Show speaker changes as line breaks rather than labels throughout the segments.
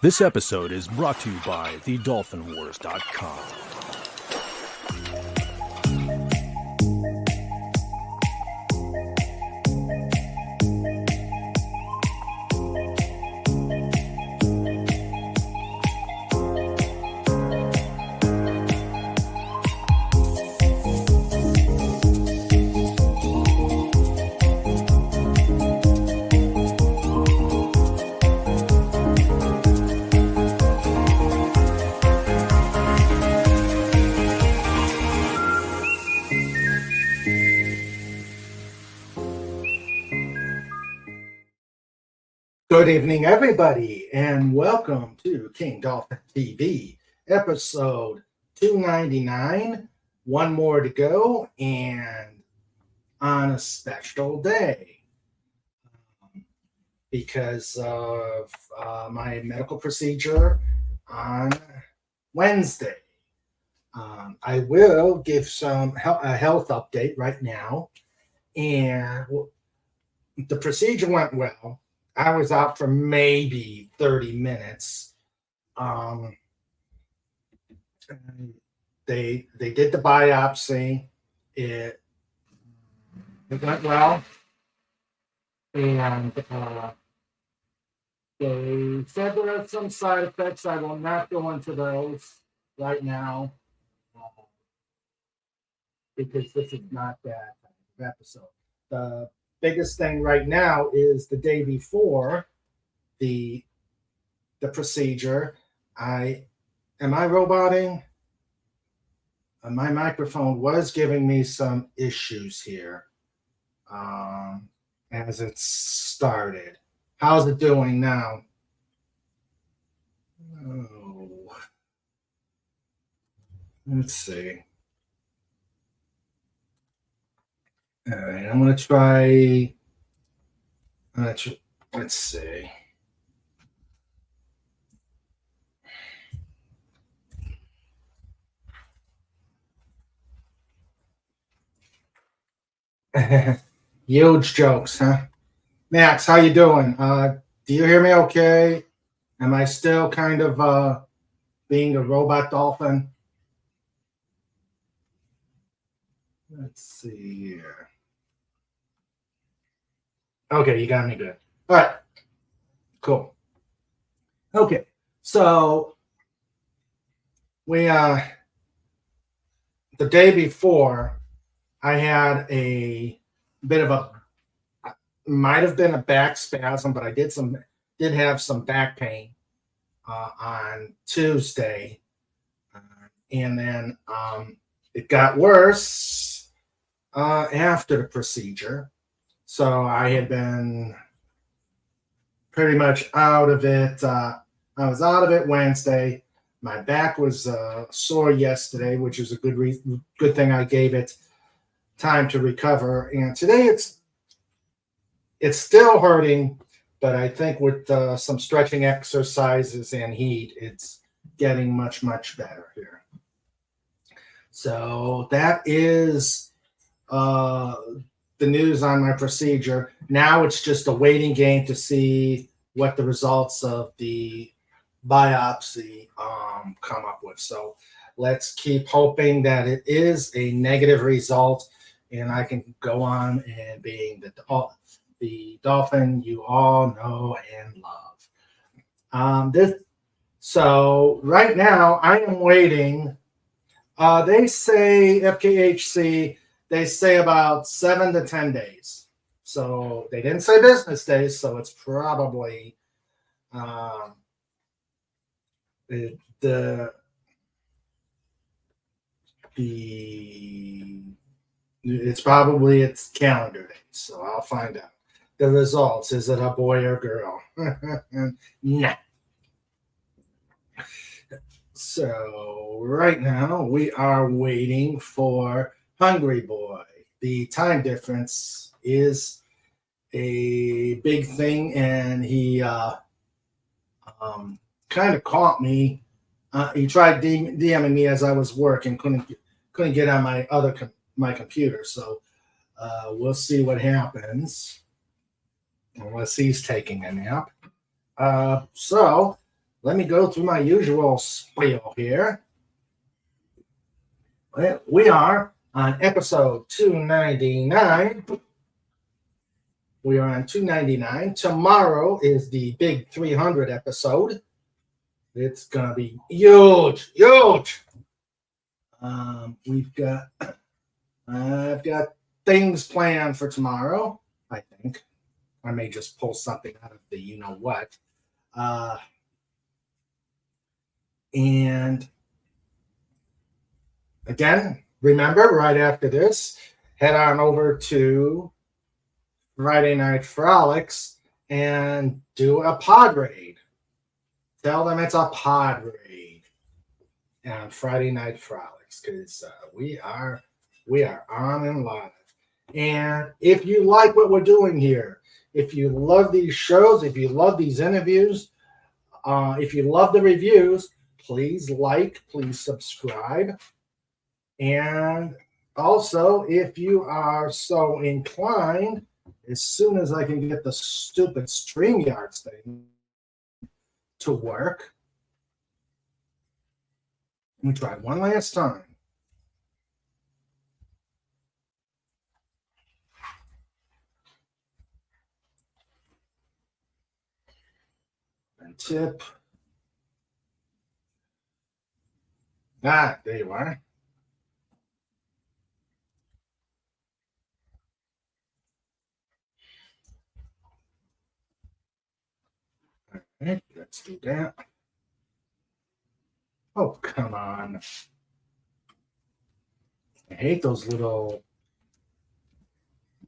This episode is brought to you by thedolphinwars.com.
Good evening, everybody, and welcome to King Dolphin TV, episode 299. One more to go, and on a special day because of my medical procedure on Wednesday. I will give a health update right now, and the procedure went well. I was out for maybe 30 minutes. They did the biopsy. It went well, and they said there are some side effects. I will not go into those right now because this is not that type of episode. The biggest thing right now is the day before the procedure. Am I roboting? My microphone was giving me some issues here as it started. How's it doing now? Oh, let's see. All right, I'm going to try. Let's see. Huge jokes, huh? Max, how you doing? Do you hear me okay? Am I still kind of being a robot dolphin? Let's see here. Okay, you got me good. All right, cool. Okay, so we the day before, I had a bit of might have been a back spasm, but I did have some back pain on Tuesday, and then it got worse after the procedure. So I had been pretty much out of it. I was out of it Wednesday. My back was sore yesterday, which is a good thing. I gave it time to recover. And today it's still hurting, but I think with some stretching exercises and heat, it's getting much, much better here. So that is the news on my procedure. Now it's just a waiting game to see what the results of the biopsy come up with. So let's keep hoping that it is a negative result and I can go on and being the dolphin you all know and love. So right now I am waiting. They say FKHC, they say about 7 to 10 days. So they didn't say business days, so it's probably it's calendar days. So I'll find out the results. Is it a boy or girl? Nah. So right now we are waiting for Hungry Boy. The time difference is a big thing, and he kind of caught me. He tried DMing me as I was working, couldn't get on my computer. So we'll see what happens unless he's taking a nap. So let me go through my usual spiel here. We are on episode 299. We are on 299. Tomorrow is the big 300 episode. It's going to be huge, huge. I've got things planned for tomorrow, I think. I may just pull something out of the you-know-what. And again, remember, right after this, head on over to Friday Night Frolics and do a pod raid. Tell them it's a pod raid on Friday Night Frolics, because we are on and live. And if you like what we're doing here, if you love these shows, if you love these interviews, if you love the reviews, please like, please subscribe. And also, if you are so inclined, as soon as I can get the stupid StreamYard thing to work, let me try one last time. And tip. There you are. All right, let's do that. Oh, come on. I hate those little.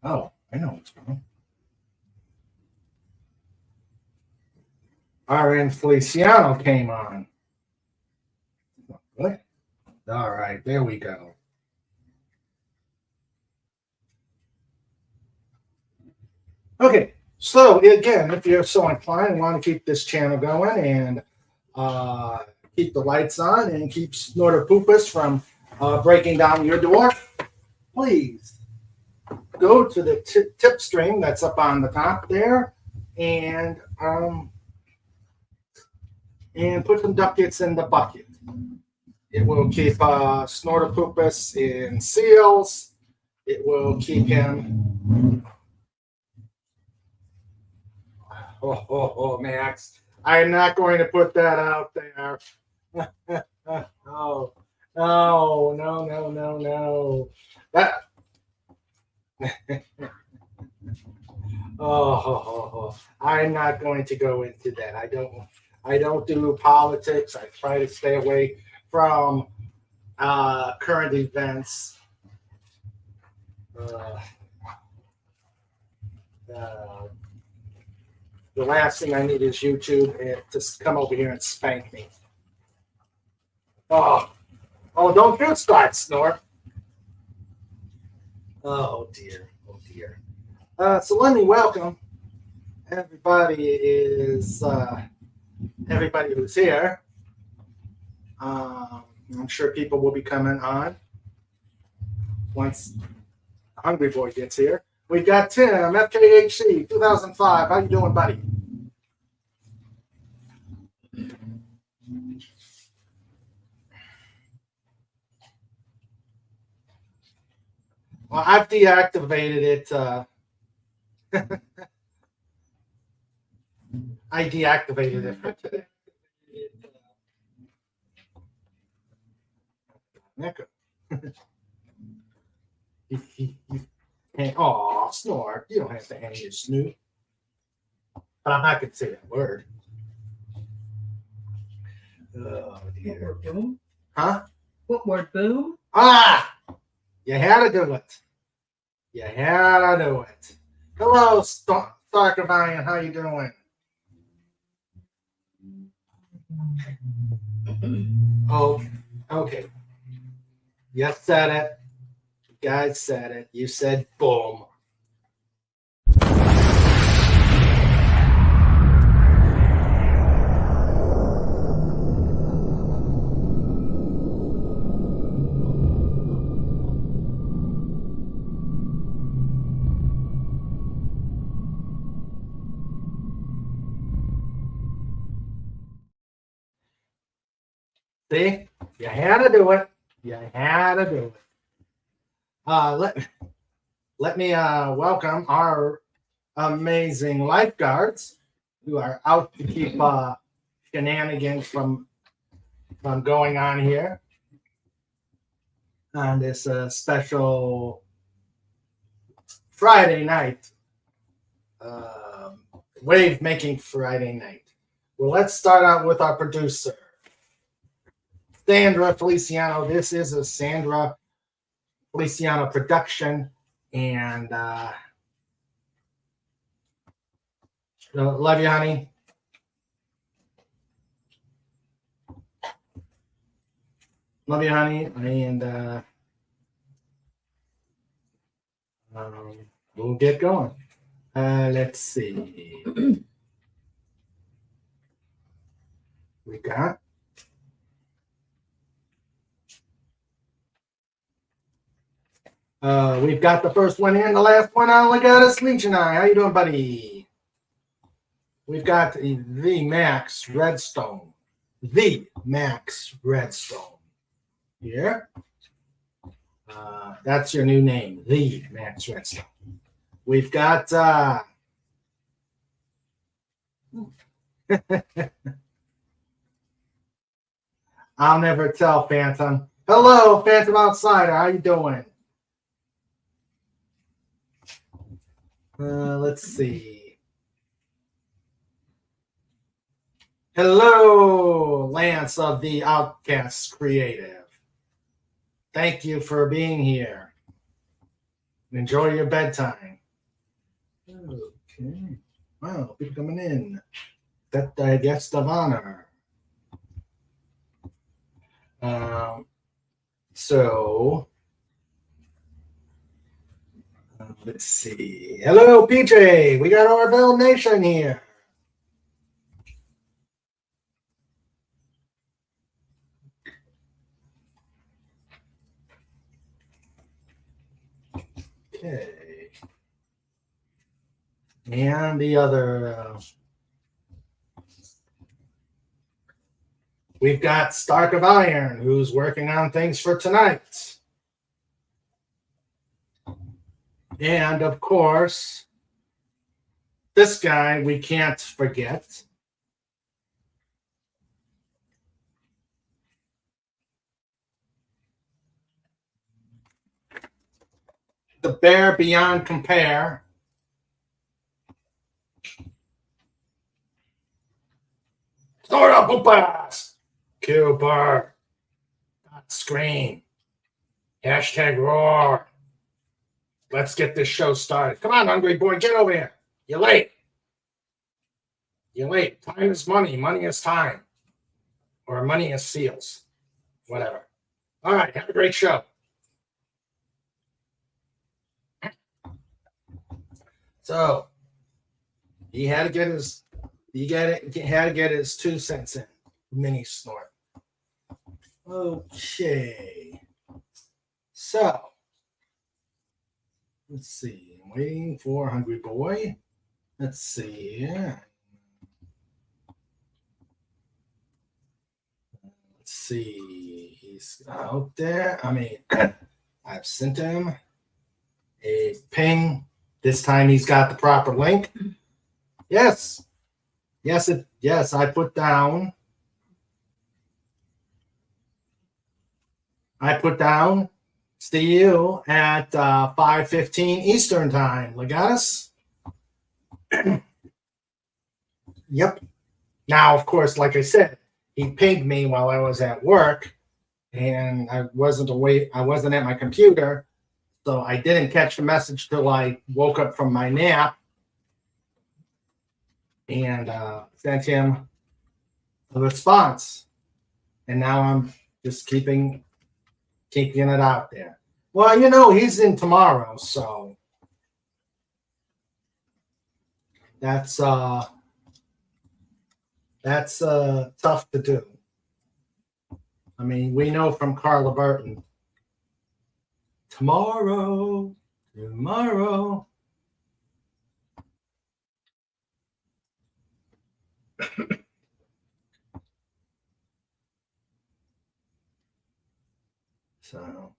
Oh, I know what's wrong. RN Feliciano came on. What? All right, there we go. Okay, so again, if you're so inclined and want to keep this channel going and keep the lights on and keep Snorter Poopus from breaking down your door, please go to the tip stream that's up on the top there and put some ducats in the bucket. It will keep Snorter Poopus in seals. It will keep him. Oh, Max. I'm not going to put that out there. No. That. I'm not going to go into that. I don't do politics. I try to stay away from current events. The last thing I need is YouTube to come over here and spank me. Oh, don't you start, Snort. Oh, dear. So let me welcome everybody who's here. I'm sure people will be coming on once Hungry Boy gets here. We've got Tim, FKHC, 2005. How you doing, buddy? Well, I've deactivated it. I deactivated it for today. Oh, Snort, you don't have to hang your snoot. But I'm not going to say that word. Oh, dear.
What word, boom?
Huh?
What word, boom?
Ah! You had to do it. Hello, Starker Ryan. How you doing? Oh, okay. You said it. You guys said it. You said boom. See, you had to do it. You had to do it. Let me welcome our amazing lifeguards who are out to keep shenanigans from going on here on this special Friday night, wave making Friday night. Well, let's start out with our producer, Sandra Feliciano. This is a Sandra Feliciano production, and love you, honey. Love you, honey, and we'll get going. Let's see. We've got the first one in, the last one out. Look at us, Legion Eye. How you doing, buddy? We've got the Max Redstone. The Max Redstone. Here. That's your new name, the Max Redstone. We've got I'll never tell, Phantom. Hello, Phantom Outsider. How you doing? Let's see. Hello, Lance of the Outcasts Creative. Thank you for being here. Enjoy your bedtime. Okay. Wow, people coming in. That guest of honor. Let's see. Hello, PJ. We got Orville Nation here. Okay. And the other... we've got Stark of Iron, who's working on things for tonight. And, of course, this guy we can't forget. The Bear Beyond Compare. Sora Poopas! Cooper. Scream. Hashtag roar. Let's get this show started. Come on, hungry boy, get over here. You're late. You're late. Time is money. Money is time. Or money is seals. Whatever. All right, have a great show. So he had to get his 2 cents in. Mini snort. Okay. So let's see. I'm waiting for Hungry Boy. Let's see. Yeah. Let's see. He's out there. I mean, I've sent him a ping. This time he's got the proper link. Yes. Yes, I put down see you at 5:15 Eastern time. Legatus? Yep. Now, of course, like I said, he pinged me while I was at work, and I wasn't at my computer, so I didn't catch the message till I woke up from my nap and sent him a response. And now I'm just keeping it out there. Well, he's in tomorrow, so that's tough to do. I mean, we know from Carla Burton. Tomorrow. So.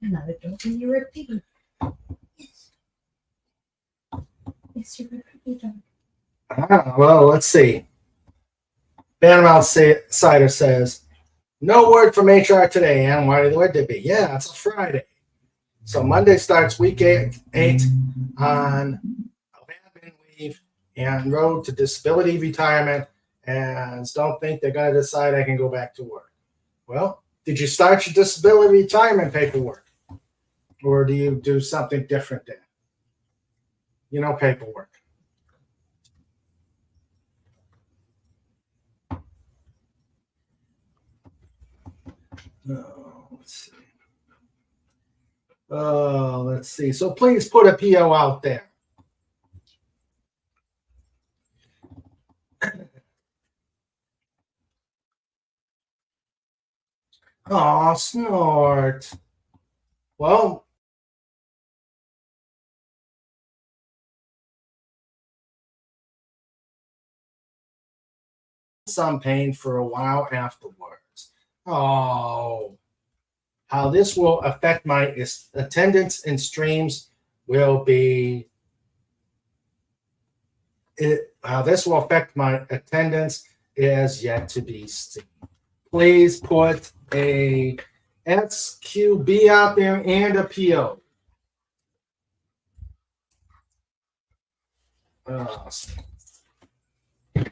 Another don't you repeat. Yes. Yes, you're repeating.
Well, let's see. Banmouth Cider says, no word from HR today, and why would there be? Yeah, it's a Friday. So Monday starts week eight on abandoned leave and road to disability retirement, and don't think they're going to decide I can go back to work. Well, did you start your disability retirement paperwork? Or do you do something different there? You know, paperwork. Let's see. Let's see. So please put a PO out there. Oh, snort. Well, some pain for a while afterwards. Oh, how this will affect my attendance in streams will be. How this will affect my attendance is yet to be seen. Please put a SQB out there and a PO.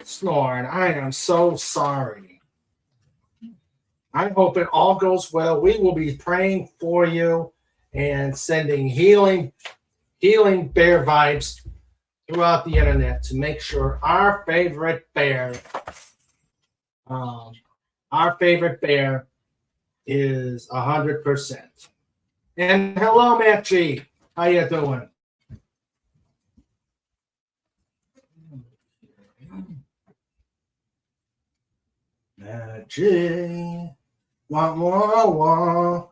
Snoring, I am so sorry. I hope it all goes well. We will be praying for you and sending healing bear vibes throughout the internet to make sure our favorite bear is 100%. And hello, Matt G. How you doing? Matt G. Wah.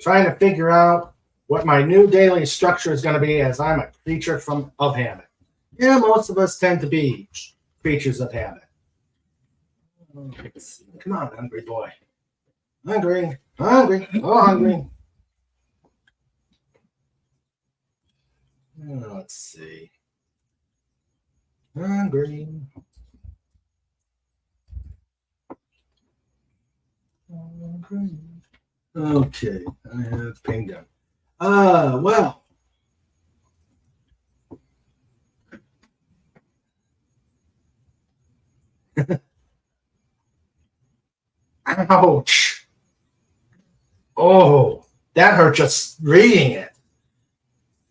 Trying to figure out what my new daily structure is going to be, as I'm a creature of habit. Yeah, most of us tend to be creatures of habit. Come on, hungry boy. Hungry. Oh, hungry. Let's see. Hungry. Okay, I have pinged him. Well. Ouch. Oh, that hurt just reading it.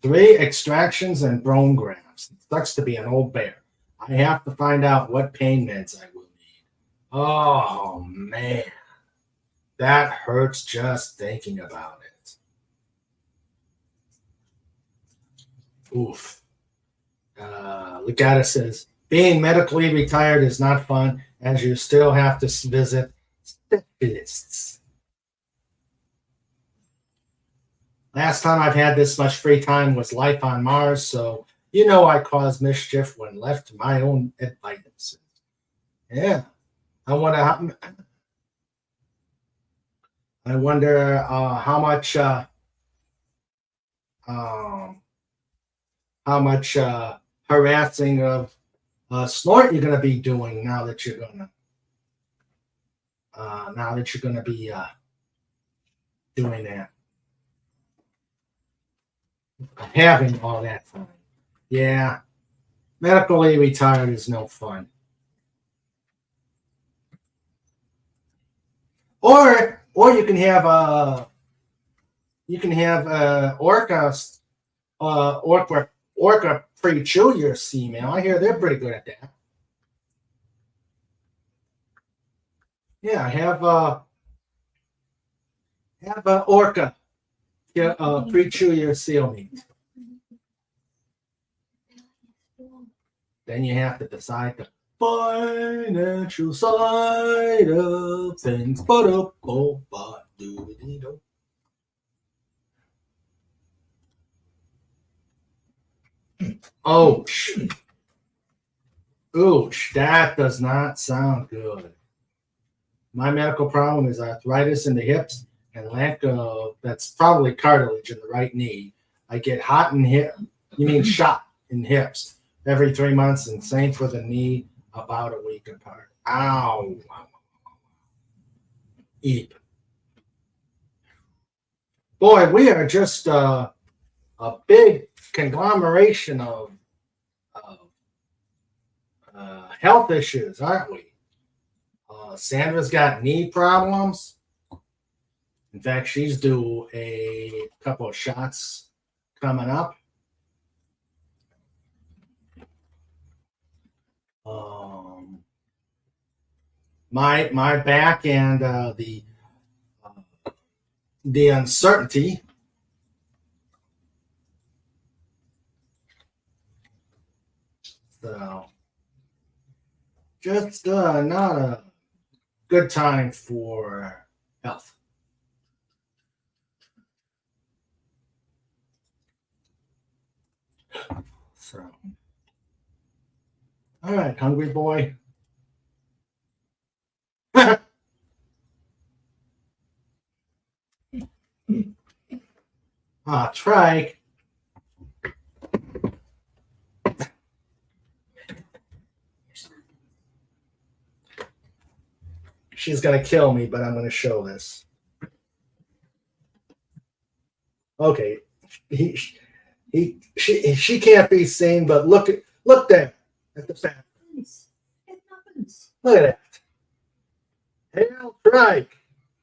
3 extractions and bone grafts. It sucks to be an old bear. I have to find out what pain meds I will need. Oh, man. That hurts just thinking about it. Oof. Legata says, being medically retired is not fun, as you still have to visit specialists. Last time I've had this much free time was life on Mars, so you know I cause mischief when left to my own advice. Yeah. I wonder how much harassing of snort you're going to be doing now that you're going to be doing that. Having all that fun. Yeah. Medically retired is no fun. Or you can have orca pre-chew your C-mail. I hear they're pretty good at that. Yeah, have orca pre-chew your seal meat. then you have to decide the financial side of things. Ouch. Ouch, that does not sound good. My medical problem is arthritis in the hips and lack of, that's probably cartilage in the right knee. I get hot in hip, you mean shot in hips every 3 months, and same for the knee, about a week apart. Ow. Eep. Boy, we are just a big conglomeration of health issues, aren't we? Sandra's got knee problems. In fact, she's due a couple of shots coming up. My back and the uncertainty. So just not a good time for health. So, all right, hungry boy. Trike. She's gonna kill me, but I'm gonna show this. Okay, she can't be seen, but look there at the back.
It happens.
Look at that. Hail Trike.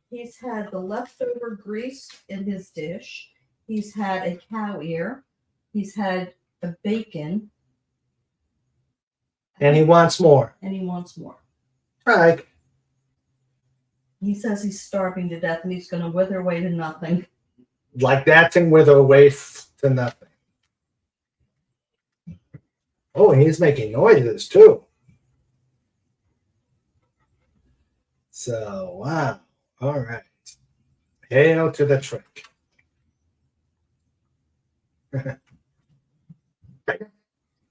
He's had the leftover grease in his dish. He's had a cow ear. He's had a bacon.
And he wants more.
And he wants more.
Trike.
He says he's starving to death and he's going to wither away to nothing.
Like that can wither away to nothing. Oh, and he's making noises too. So, wow. All right. Hail to the trick.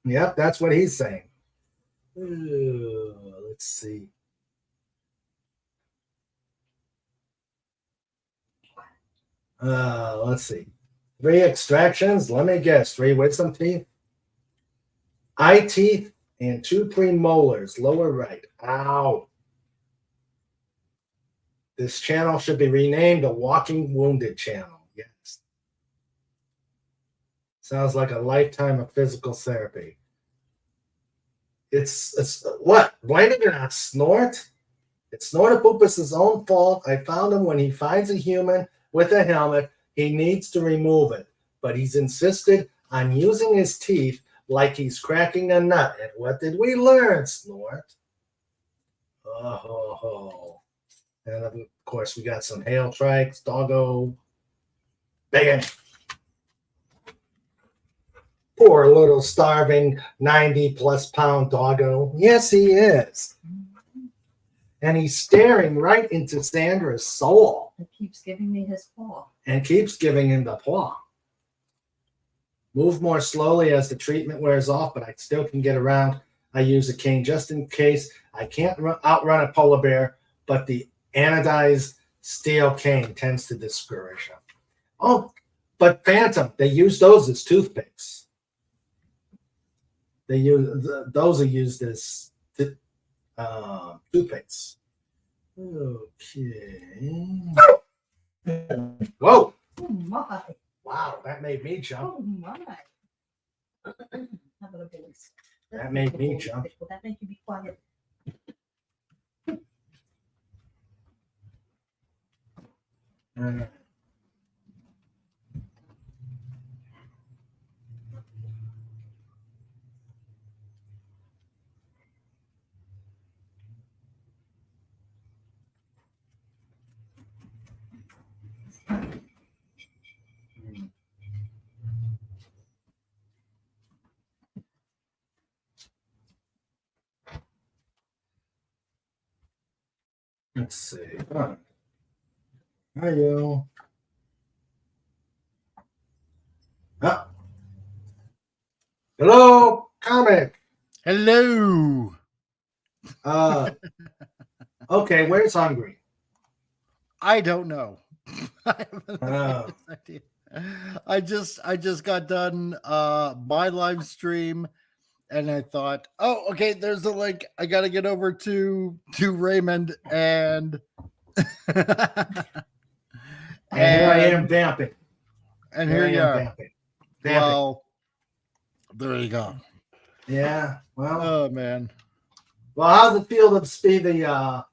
Yep, that's what he's saying. Ooh, let's see. Let's see. 3 extractions. Let me guess. 3 wisdom teeth, eye teeth, and 2 premolars, lower right. Ow. This channel should be renamed the Walking Wounded channel. Yes. Sounds like a lifetime of physical therapy. It's what? Blaming it on Snort? It's Snortopupus's own fault. I found him when he finds a human with a helmet. He needs to remove it. But he's insisted on using his teeth like he's cracking a nut. And what did we learn, Snort? Oh, ho, ho. And of course, we got some hail trikes, doggo, bacon. Poor little starving 90+ pound doggo. Yes, he is. And he's staring right into Sandra's soul.
He keeps giving me his paw.
And keeps giving him the paw. Move more slowly as the treatment wears off, but I still can get around. I use a cane just in case. I can't outrun a polar bear, but the anodized steel cane tends to discourage them. Oh, but Phantom, they use those as toothpicks. They use those are used as toothpicks. Okay. Whoa!
Oh my!
Wow, that made me jump.
Oh my! How about a voice?
That made me jump.
Will that make you be quiet?
Let's see. Hi, you. Ah. Hello, comic.
Hello.
Okay, where's Hungry?
I don't know. I have the
Oh.
faintest idea. I just got done my live stream, and I thought, oh, okay, there's the link. I gotta get over to Raymond, and
And here I am vamping.
And here you
I am
are.
vamping.
Well, there you go.
Yeah. Well.
Oh man.
Well, how's it feel to be the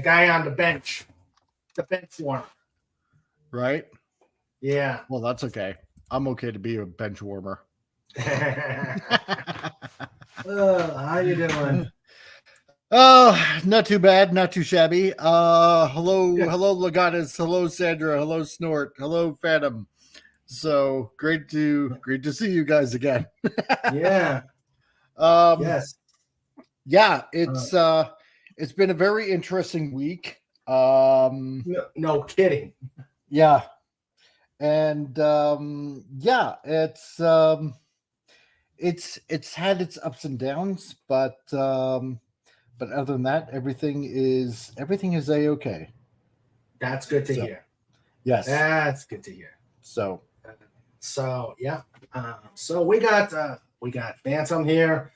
guy on the bench, the bench warmer?
Right?
Yeah.
Well, that's okay. I'm okay to be a bench warmer.
How you doing?
Oh, not too bad, not too shabby. Hello,
Good.
hello, Legatus. Hello, Sandra. Hello, Snort. Hello, Phantom. So great to see you guys again.
Yeah. Yes.
Yeah, it's been a very interesting week.
No kidding.
Yeah. And yeah, it's had its ups and downs, but other than that, everything is a-okay.
That's good to hear.
Yes.
That's good to hear.
So
yeah. So we got Phantom here,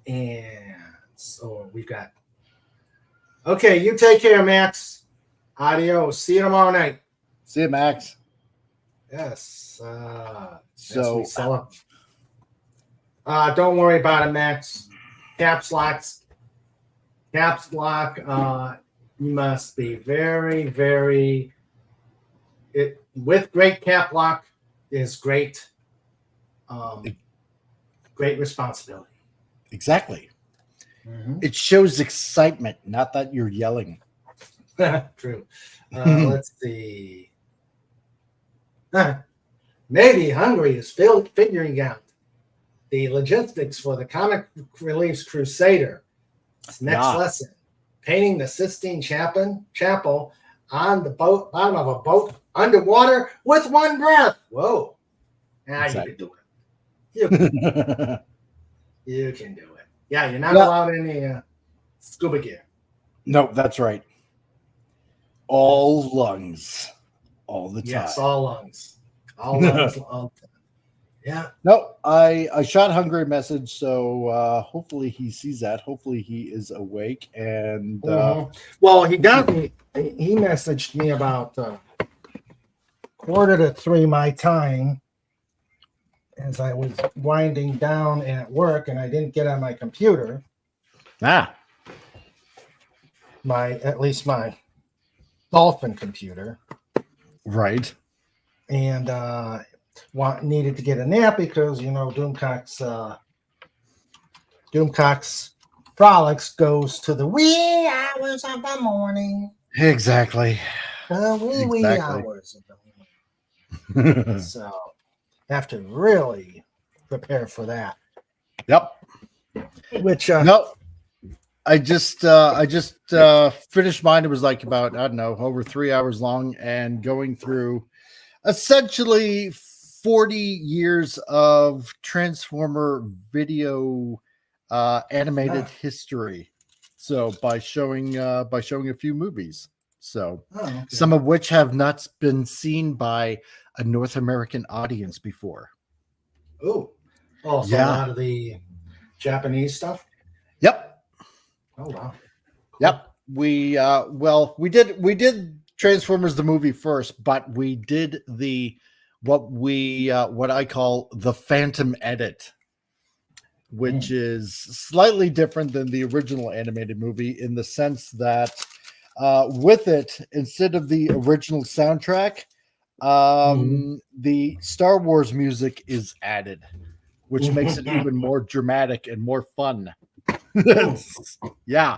and so we've got. Okay, you take care, Max. Adios. See you tomorrow night.
see you, Max.
Yes.
So
we sell it. Don't worry about it, Max. Caps lock. You must be very, very. With great cap lock is great. Great responsibility.
exactly.
Mm-hmm.
It shows excitement, not that you're yelling.
True. Let's see. Maybe Hungary is figuring out the logistics for the Comic Relief's Crusader. Next lesson: painting the Sistine Chapel on the bottom of a boat underwater with one breath. Whoa!
Exactly.
You can do it. You can do it. Yeah, you're not allowed any scuba gear.
No, that's right. All lungs, all the time.
Yes, all lungs. All lungs. All time. Yeah.
No, I shot Hungry a message, so hopefully he sees that. Hopefully he is awake. And
well, he got me. He messaged me about 2:45 my time, as I was winding down at work, and I didn't get on my computer. At least my Dolphin computer.
Right.
And needed to get a nap because Doomcock's Frolics goes to the wee hours of the morning.
Exactly.
The wee hours of the morning. So have to really prepare for that.
Yep.
Which
no, I just finished mine. It was like about, I don't know, over 3 hours long, and going through essentially 40 years of Transformer video animated history. So by showing a few movies. So some of which have not been seen by a North American audience before.
So a lot of the Japanese stuff.
Yep.
Oh wow. Cool.
Yep. We did Transformers the movie first, but we did what I call the Phantom edit, which is slightly different than the original animated movie in the sense that with it, instead of the original soundtrack, the Star Wars music is added, which makes it even more dramatic and more fun. Yeah.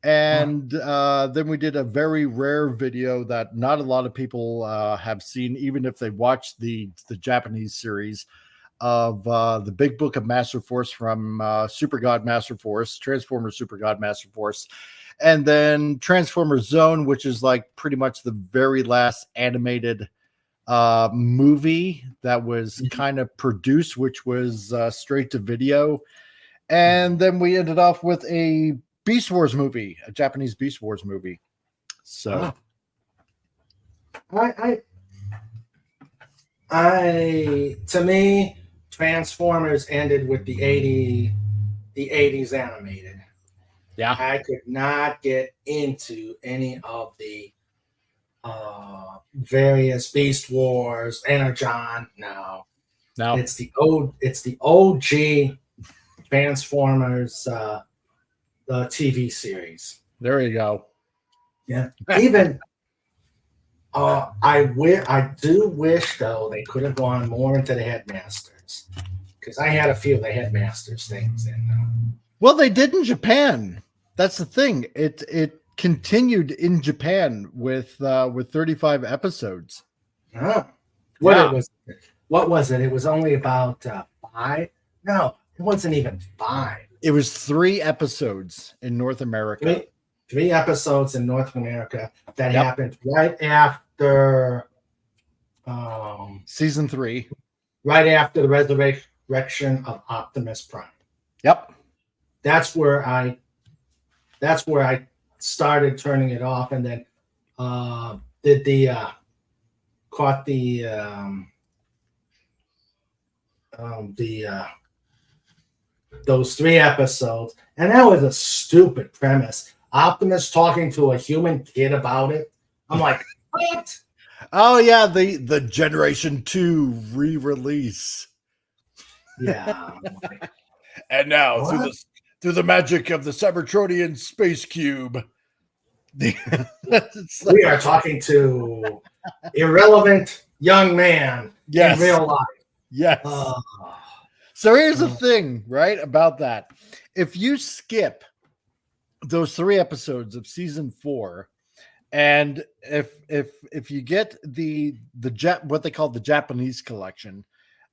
And then we did a very rare video that not a lot of people have seen, even if they watched the Japanese series, of the Big Book of Master Force from Super God Master Force, Transformers Super God Master Force, and then Transformers Zone, which is like pretty much the very last animated movie that was kind of produced, which was straight to video. And then we ended off with a Beast Wars movie, a Japanese Beast Wars movie. So
to me, Transformers ended with the 80s animated.
yeah,
I could not get into any of the various Beast Wars, Energon. No, it's the OG Transformers the TV series.
there you go.
Yeah, even I do wish though they could have gone more into the Headmasters, because I had a few of the Headmasters things in.
Well, they did in Japan. That's the thing. It continued in Japan with 35 episodes.
What was it? It was only about 5. No, it wasn't even 5.
It was 3 episodes in North America.
3 episodes in North America that happened right after
season 3,
right after the resurrection of Optimus Prime.
Yep.
That's where I started turning it off, and then caught those 3 episodes, and that was a stupid premise. Optimus talking to a human kid about it. I'm like, what?
Oh yeah, the Generation 2 re-release.
Yeah.
And now
What?
through the magic of the Cybertronian space cube.
We are talking to irrelevant young man in real life.
Yes. So here's the thing, right, about that. If you skip those 3 episodes of season 4, and if you get the what they call the Japanese collection,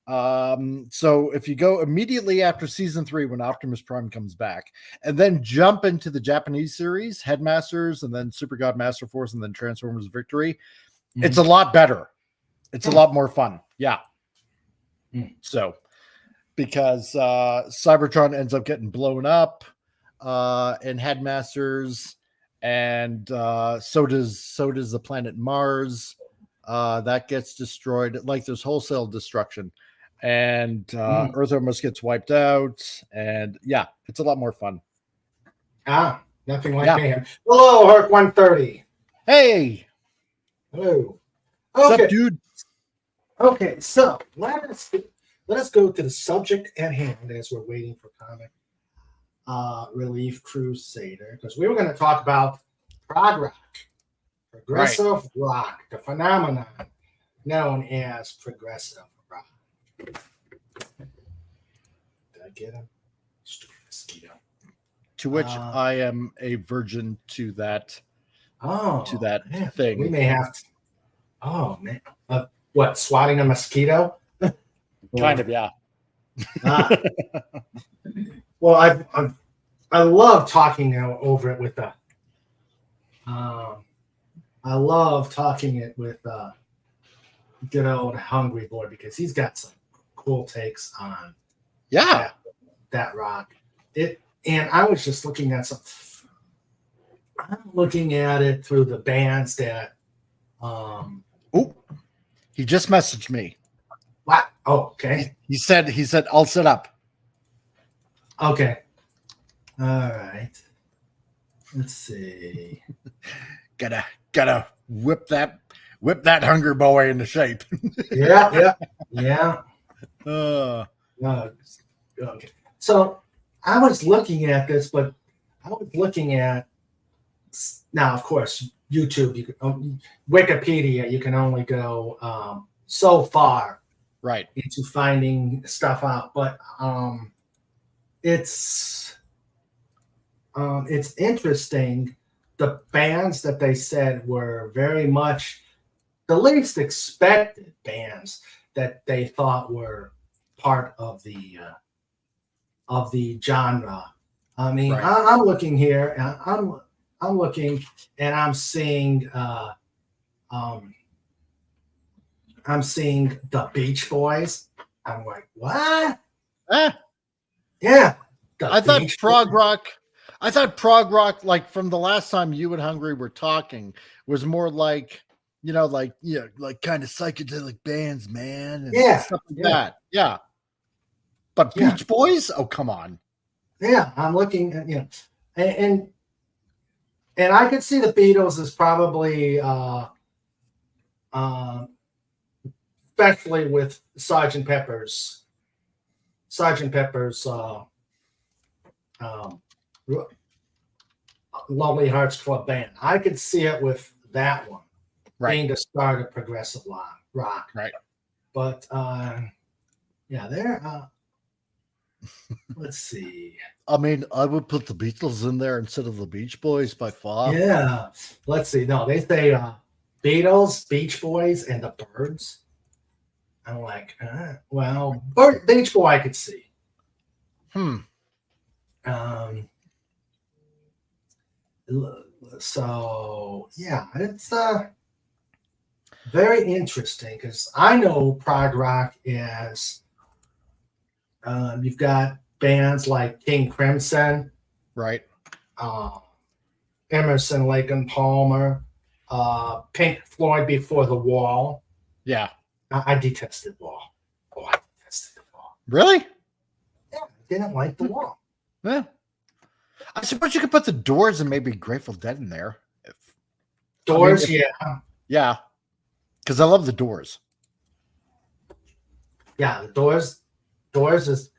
so if you go immediately after season 3 when Optimus Prime comes back, and then jump into the Japanese series, Headmasters, and then Super God Master Force, and then Transformers Victory, it's a lot better. It's a lot more fun. Yeah. So because Cybertron ends up getting blown up in Headmasters, and so does the planet Mars. That gets destroyed. Like there's wholesale destruction, and Earth almost gets wiped out. And yeah, it's a lot more fun.
Nothing like mayhem. Hello, Herc 130.
Hey,
hello.
What's
Okay,
up, dude?
Okay, so let us go to the subject at hand as we're waiting for comic relief Crusader, because we were going to talk about prog rock, progressive rock, the phenomenon known as progressive rock. Did I get him? Stupid mosquito.
To which I am a virgin to that.
Man.
Thing.
We may have to. Oh man, what? Swatting a mosquito?
Kind of, yeah.
Well, I love talking over it with I love talking it with good old Hungry Boy, because he's got some cool takes on that rock. And I was just looking at I'm looking at it through the bands that
He just messaged me.
What? Oh, okay.
He said I'll set up.
Okay. All right. Let's see.
Gotta whip that Hungry Boy into shape.
Yeah. Okay. So I was looking at this, but I was looking at now, of course, YouTube, Wikipedia. You can only go so far,
right,
into finding stuff out. But it's interesting. The bands that they said were very much the least expected bands that they thought were part of the genre. I mean,
Right.
I'm looking here, and I'm looking, and I'm seeing the Beach Boys. I'm like, what?
Eh,
Yeah, the
I thought
Beach
prog
Boys.
rock. I thought prog rock, like from the last time you and Hungry were talking, was more like, like like kind of psychedelic bands, man, and
Yeah,
stuff like
yeah,
that. Yeah, but
yeah,
Beach Boys? Oh, come on.
yeah. I'm looking at and I could see the Beatles as probably, uh, especially with Sergeant Pepper's um, Lonely Hearts Club Band. I could see it with that one being
Right,
the start of progressive rock.
right.
But yeah, there. Let's see.
I mean, I would put the Beatles in there instead of the Beach Boys by far.
Yeah, let's see. No, they say Beatles, Beach Boys, and the Birds. I'm like, well, Beach Boy I could see. Um, so yeah, it's very interesting because I know prog rock is you've got bands like King Crimson,
Right.
Emerson, Lake and Palmer, Pink Floyd Before the Wall.
Yeah.
I detested Wall. Oh, I detested the Wall.
Really?
Yeah, I didn't like the Wall.
Yeah. I suppose you could put the Doors and maybe Grateful Dead in there.
Doors,
if-
yeah.
Yeah. Because I love the Doors.
Yeah, the Doors. Doors is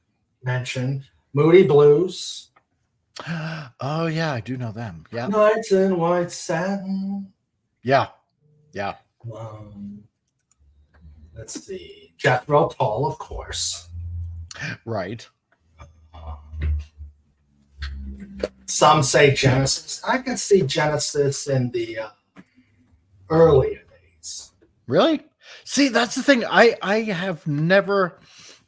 mentioned. Moody Blues.
Oh, yeah, I do know them. Yeah.
Nights in White Satin.
Yeah. Yeah.
Let's see. Jethro Tull, of course.
Right.
Some say Genesis. I can see Genesis in the earlier days.
Really? See, that's the thing. I have never,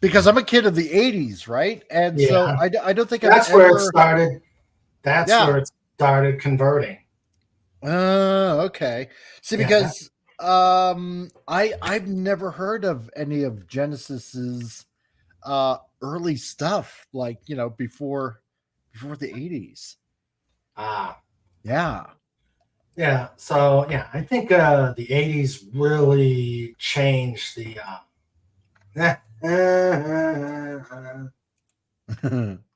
because I'm a kid of the 80s, right? And so
Yeah.
I don't think
That's
I've
where
ever...
it started. That's
Yeah.
where it started converting.
Okay. See,
Yeah.
because I've never heard of any of Genesis's early stuff, like before the 80s. Yeah.
Yeah. So yeah, I think the 80s really changed the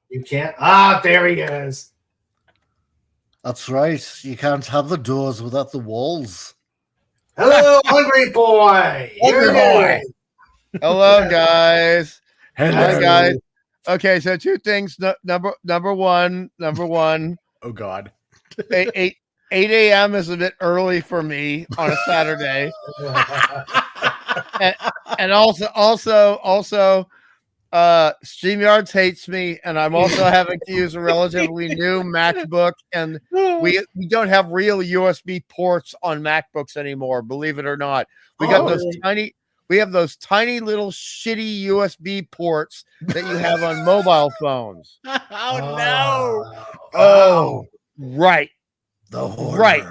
you can't there he is.
That's right. You can't have the Doors without the walls.
Hello, Hungry Boy. Here
Hungry
he
Boy.
is.
Hello, guys.
Hello.
Hi, guys. Okay, so two things. Number one,
Oh God.
8 a.m. is a bit early for me on a Saturday, and also, StreamYards hates me, and I'm also having to use a relatively new MacBook, and we don't have real USB ports on MacBooks anymore. Believe it or not, we got those tiny. We have those tiny little shitty USB ports that you have on mobile phones. Oh, right.
The horror.
Right.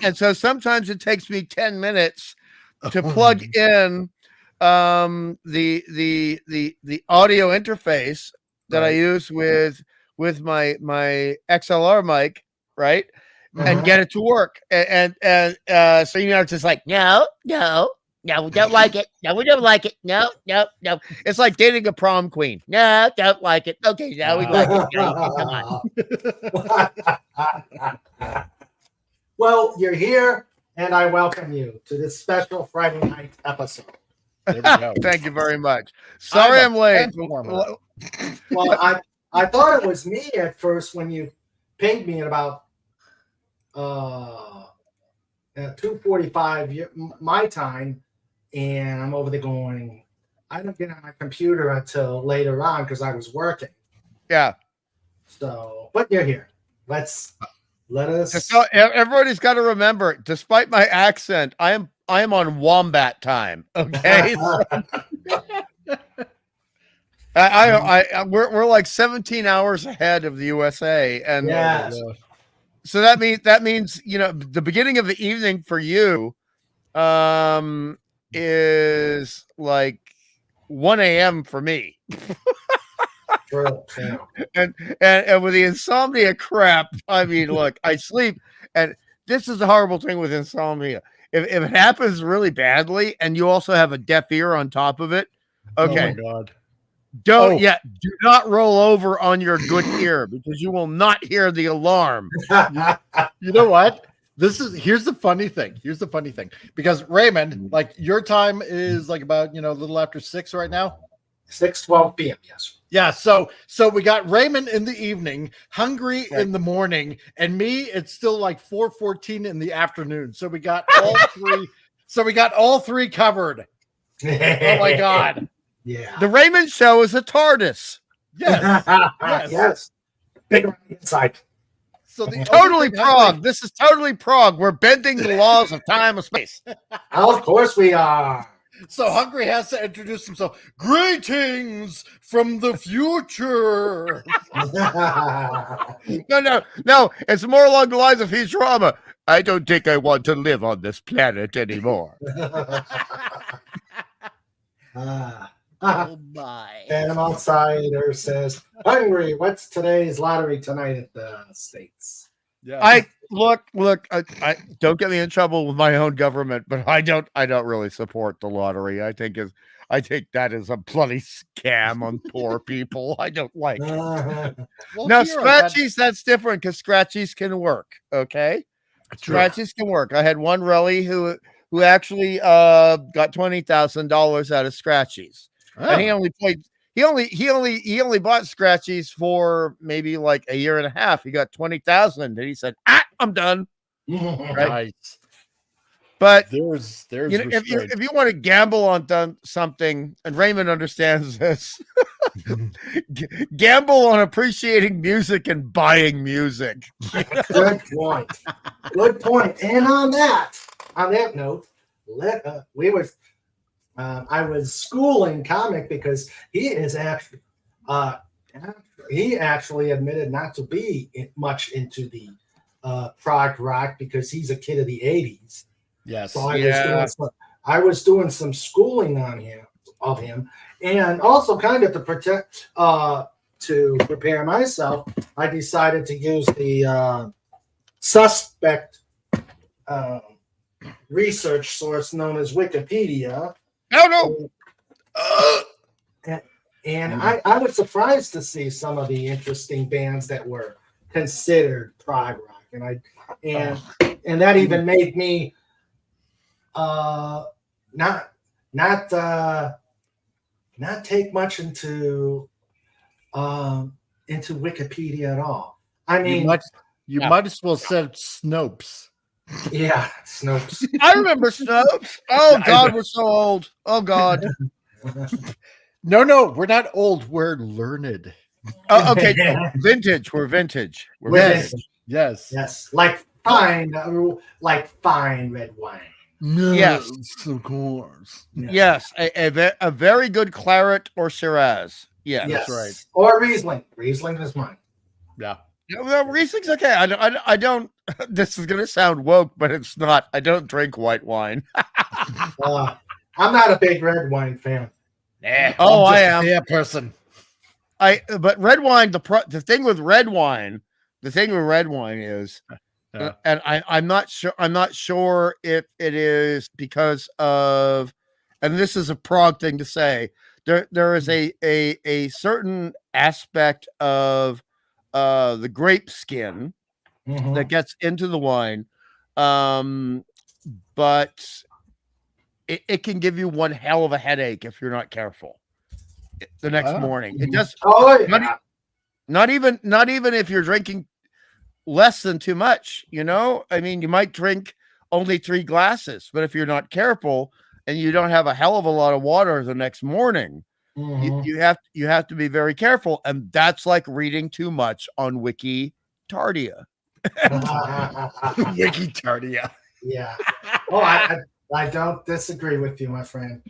And so sometimes it takes me 10 minutes to plug in the audio interface that I use with my XLR mic, right? And get it to work. And so it's just like, no, we don't like it. No, we don't like it. No. It's like dating a prom queen. No, don't like it. Okay, now we like it. Now
Well, you're here, and I welcome you to this special Friday night episode.
There we go.
Thank you very much. Sorry I'm late.
Well, I thought it was me at first when you pinged me at about 2:45 my time, and I'm over there going, I don't get on my computer until later on because I was working.
Yeah.
So, but you're here. Let us.
So everybody's got to remember, despite my accent, I am on wombat time. Okay. We're like 17 hours ahead of the USA, and
Yes.
so that means the beginning of the evening for you is like 1 a.m. for me.
True.
And with the insomnia crap, I mean, look, I sleep, and this is the horrible thing with insomnia. If it happens really badly, and you also have a deaf ear on top of it, okay,
Oh my God.
do not roll over on your good ear, because you will not hear the alarm.
You know what? Here's the funny thing. Because Raymond, like your time is like about, a little after 6 right now.
6:12 p.m. Yes.
Yeah. So we got Raymond in the evening, Hungry in the morning, and me, it's still like 4:14 in the afternoon. So we got all three. Covered. Oh my God.
Yeah.
The Raymond Show is a TARDIS.
Yes.
Yes. Big inside.
So the
Totally Prog. This is totally Prog. We're bending the laws of time and space.
Of course we are.
So Hungry has to introduce himself. Greetings from the future.
No. It's more along the lines of Futurama. I don't think I want to live on this planet anymore.
Oh my.
Phantom Outsider says, Hungry, what's today's lottery tonight at the States?
Yeah.
I look. I don't get me in trouble with my own government, but I don't really support the lottery. I think that is a bloody scam on poor people. I don't like it.
Well,
Now,
here
scratchies, that's different, because scratchies can work. Okay, scratchies can work. I had one rally who actually got $20,000 out of scratchies, and he only bought scratchies for maybe like a year and a half. He got 20,000, and he said, I'm done.
Right.
But
there's
if you want to gamble on something, and Raymond understands this, gamble on appreciating music and buying music.
Good point. And on that note, I was schooling Comic because he actually admitted not to be much into the prog rock because he's a kid of the 80s.
Yes.
So I was doing some schooling of him, and also kind of to prepare myself, I decided to use the suspect research source known as Wikipedia.
No.
And I was surprised to see some of the interesting bands that were considered prog rock, and that even made me not take much into Wikipedia at all. I mean,
you might as well said Snopes.
Yeah, Snopes.
I remember Snopes. Oh God, we're so old. Oh God.
No, we're not old. We're learned.
Okay, vintage. We're vintage.
Yes.
Like fine red wine.
Yes,
of course.
Yes, a very good claret or Shiraz. Yes,
Yes.
That's right.
Or Riesling. Riesling is mine.
Yeah.
Riesling's okay. I don't. This is gonna sound woke, but it's not. I don't drink white wine.
I'm not a big red wine fan.
Oh, I am.
Yeah, person.
But red wine. The thing with red wine is, and I'm not sure. I'm not sure if it is because of, and this is a Prog thing to say. There is a certain aspect of the grape skin that gets into the wine, but it can give you one hell of a headache if you're not careful the next morning. It does. Not even if you're drinking less than too much. I mean, you might drink only 3 glasses, but if you're not careful and you don't have a hell of a lot of water the next morning, you have to be very careful, and that's like reading too much on Wikitardia.
Wikitardia.
Yeah. Oh, I don't disagree with you, my friend.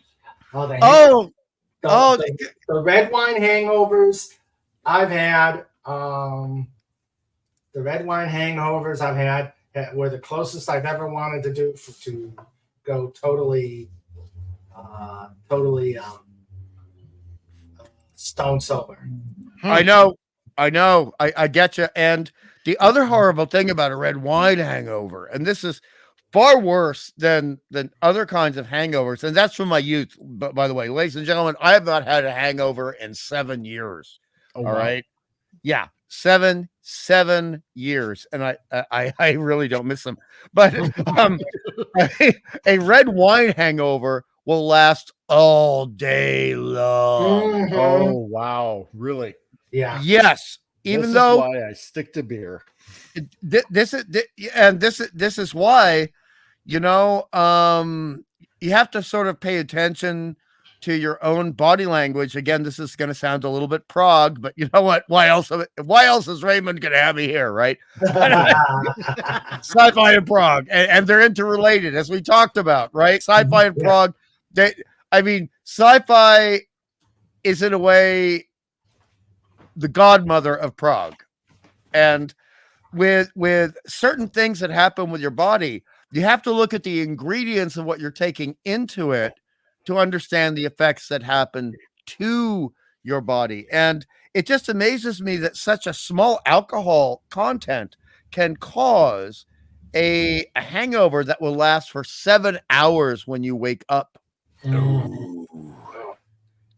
The red wine hangovers I've had. The red wine hangovers I've had were the closest I've ever wanted to do to go totally stone sober.
I know. I get you. And the other horrible thing about a red wine hangover, and this is far worse than other kinds of hangovers, and that's from my youth. But by the way, ladies and gentlemen, I have not had a hangover in 7 years.
Oh,
all
wow.
right, yeah, 7 years, and I really don't miss them. But a red wine hangover will last all day long.
Mhm.
Oh, wow. Really?
Yeah.
Yes, even
This is
though
why I stick to beer.
this is why, you have to sort of pay attention to your own body language. Again, this is going to sound a little bit Prog, but you know what? Why else is Raymond going to have me here, right? Sci-fi and Prog, and they're interrelated, as we talked about, right? Sci-fi and Prog. Sci-fi is in a way the godmother of Prog, and with certain things that happen with your body, you have to look at the ingredients of what you're taking into it to understand the effects that happen to your body. And it just amazes me that such a small alcohol content can cause a hangover that will last for 7 hours when you wake up.
Mm.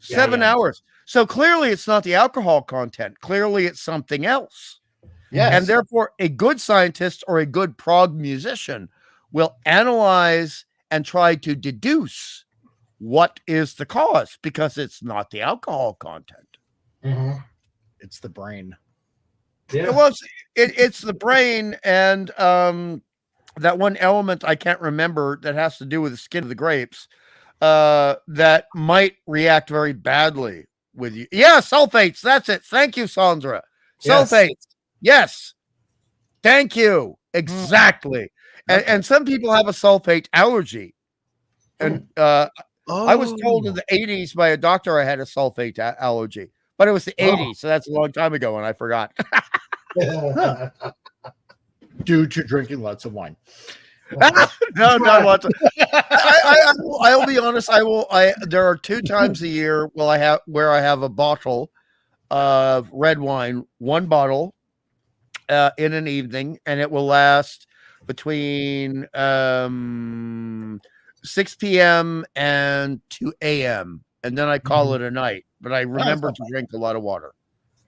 7 hours. So clearly it's not the alcohol content. Clearly it's something else.
Yes.
And therefore a good scientist or a good prog musician will analyze and try to deduce what is the cause, because it's not the alcohol content.
Mhm.
It's the brain.
Yeah.
Well, it's the brain, and that one element I can't remember that has to do with the skin of the grapes that might react very badly with you. Yeah, sulfates. That's it. Thank you, Sandra.
Yes.
Sulfates. Yes. Thank you. Exactly. And some people have a sulfate allergy. And I was told in the 80s by a doctor I had a sulfate allergy, but it was the 80s, so that's a long time ago, and I forgot.
Due to drinking lots of wine.
No, not lots of. I'll be honest. There are 2 times a year where I have a bottle of red wine, 1 bottle in an evening, and it will last between 6 p.m. and 2 a.m. and then I call it a night. But I remember to drink a lot of water.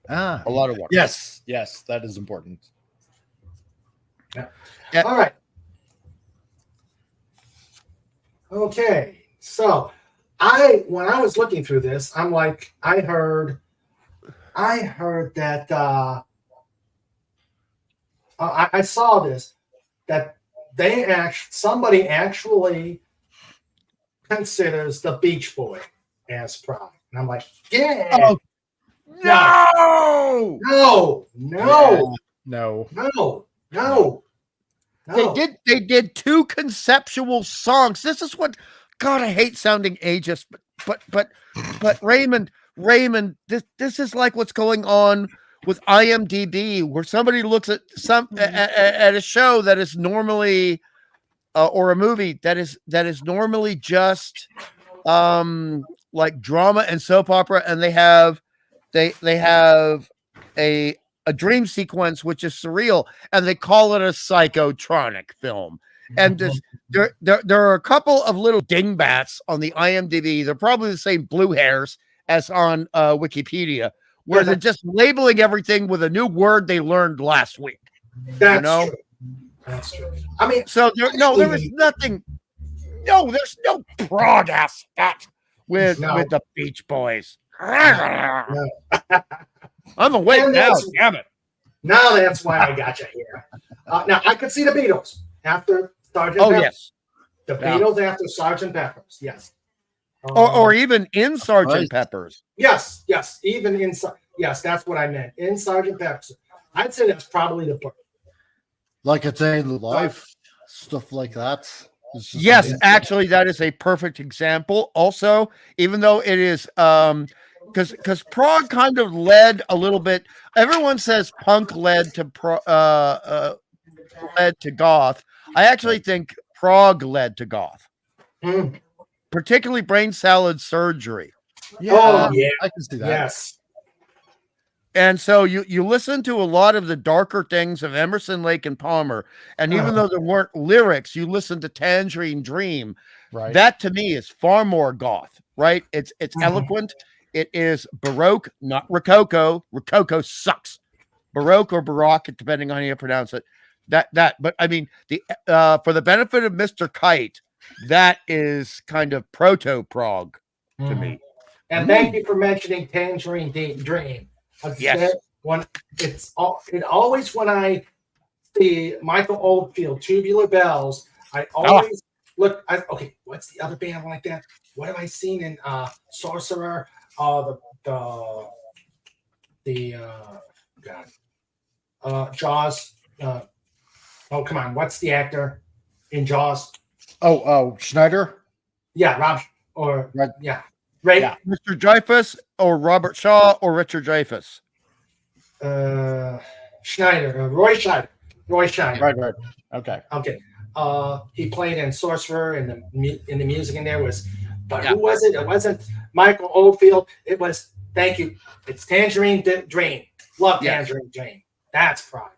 A lot of water.
Yes, that is important.
Yeah. All right. Okay. So when I was looking through this, I'm like, I heard that I saw this, that somebody actually considers the Beach Boy as prog. And I'm like, yeah.
Oh,
No.
They did 2 conceptual songs. This is what, God, I hate sounding ageist, but Raymond, this is like what's going on with IMDb, where somebody looks at at a show that is normally or a movie that is normally just like drama and soap opera, and they have a dream sequence which is surreal, and they call it a psychotronic film. And there are a couple of little dingbats on the IMDb. They're probably the same blue hairs as on Wikipedia, where they're just labeling everything with a new word they learned last week.
That's true. That's true. I mean,
so there is nothing. No, there's no prog aspect with the Beach Boys.
No.
I'm awake now. Damn it!
Now that's why I got you here. Now I could see the Beatles after Sgt.
Oh,
Pepper.
yes.
The Beatles after Sgt. Pepper's. Yes.
Or even in Sgt. Pepper's.
Yes. Even in yes, that's what I meant. In Sgt. Pepper's. I'd say that's probably the part.
Like a day in the life, stuff like that. It's just
Yes,
amazing.
actually, that is a perfect example. Also, even though it is because prog kind of led a little bit. Everyone says punk led to led to goth. I actually think prog led to goth,
Mm.
particularly Brain Salad Surgery.
Yeah,
Oh, yeah.
I can see that.
Yes.
And so you listen to a lot of the darker things of Emerson, Lake, and Palmer, and even though there weren't lyrics, you listen to Tangerine Dream.
Right.
That to me is far more goth, right? It's
Mhm.
eloquent. It is Baroque, not Rococo. Rococo sucks. Baroque or Baroque, depending on how you pronounce it. But I mean, the for the benefit of Mr. Kite, that is kind of proto prog to me.
And thank you for mentioning Tangerine Dream.
Yes.
When it always when I see Michael Oldfield, Tubular Bells, I always look. Okay, what's the other band like that? What have I seen in Sorcerer? Jaws. Oh, come on, what's the actor in Jaws?
Oh, Schneider.
Yeah, Rob or
Right.
yeah, Ray.
Yeah.
Mr. Dreyfuss or Robert Shaw or Richard Dreyfuss?
Schneider, Roy Schneider.
Right. Okay.
Okay. He played in Sorcerer, and the music in there was, but
Yeah.
who was it? It wasn't Michael Oldfield. It was. Thank you. It's Tangerine Dream. Love
Yes.
Tangerine Dream. That's pride.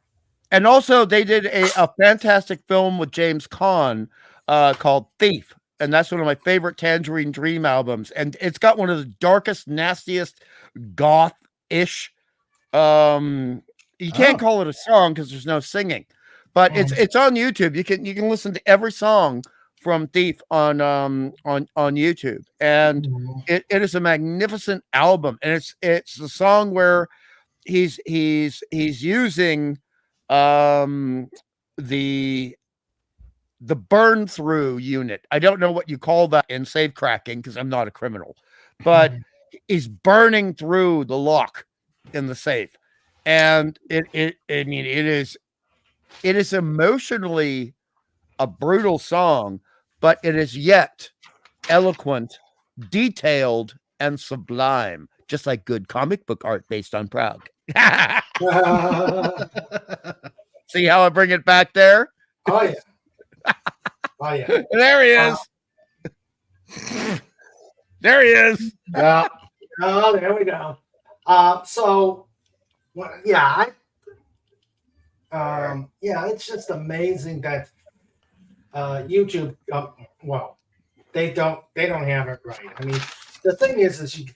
And also, they did a fantastic film with James Caan called Thief. And that's one of my favorite Tangerine Dream albums. And it's got one of the darkest, nastiest, goth-ish. You can't call it a song because there's no singing. But it's on YouTube. You can listen to every song from Thief on YouTube. And it is a magnificent album. And it's the song where he's using the burn through unit. I don't know what you call that in safe cracking because I'm not a criminal, but he's burning through the lock in the safe. And it is emotionally a brutal song, but it is yet eloquent, detailed, and sublime, just like good comic book art based on Prog. See how I bring it back there?
Oh yeah. Oh yeah.
There he is. There he is.
Yeah.
Oh, there we go. It's just amazing that YouTube. They don't have it right. I mean, the thing is you.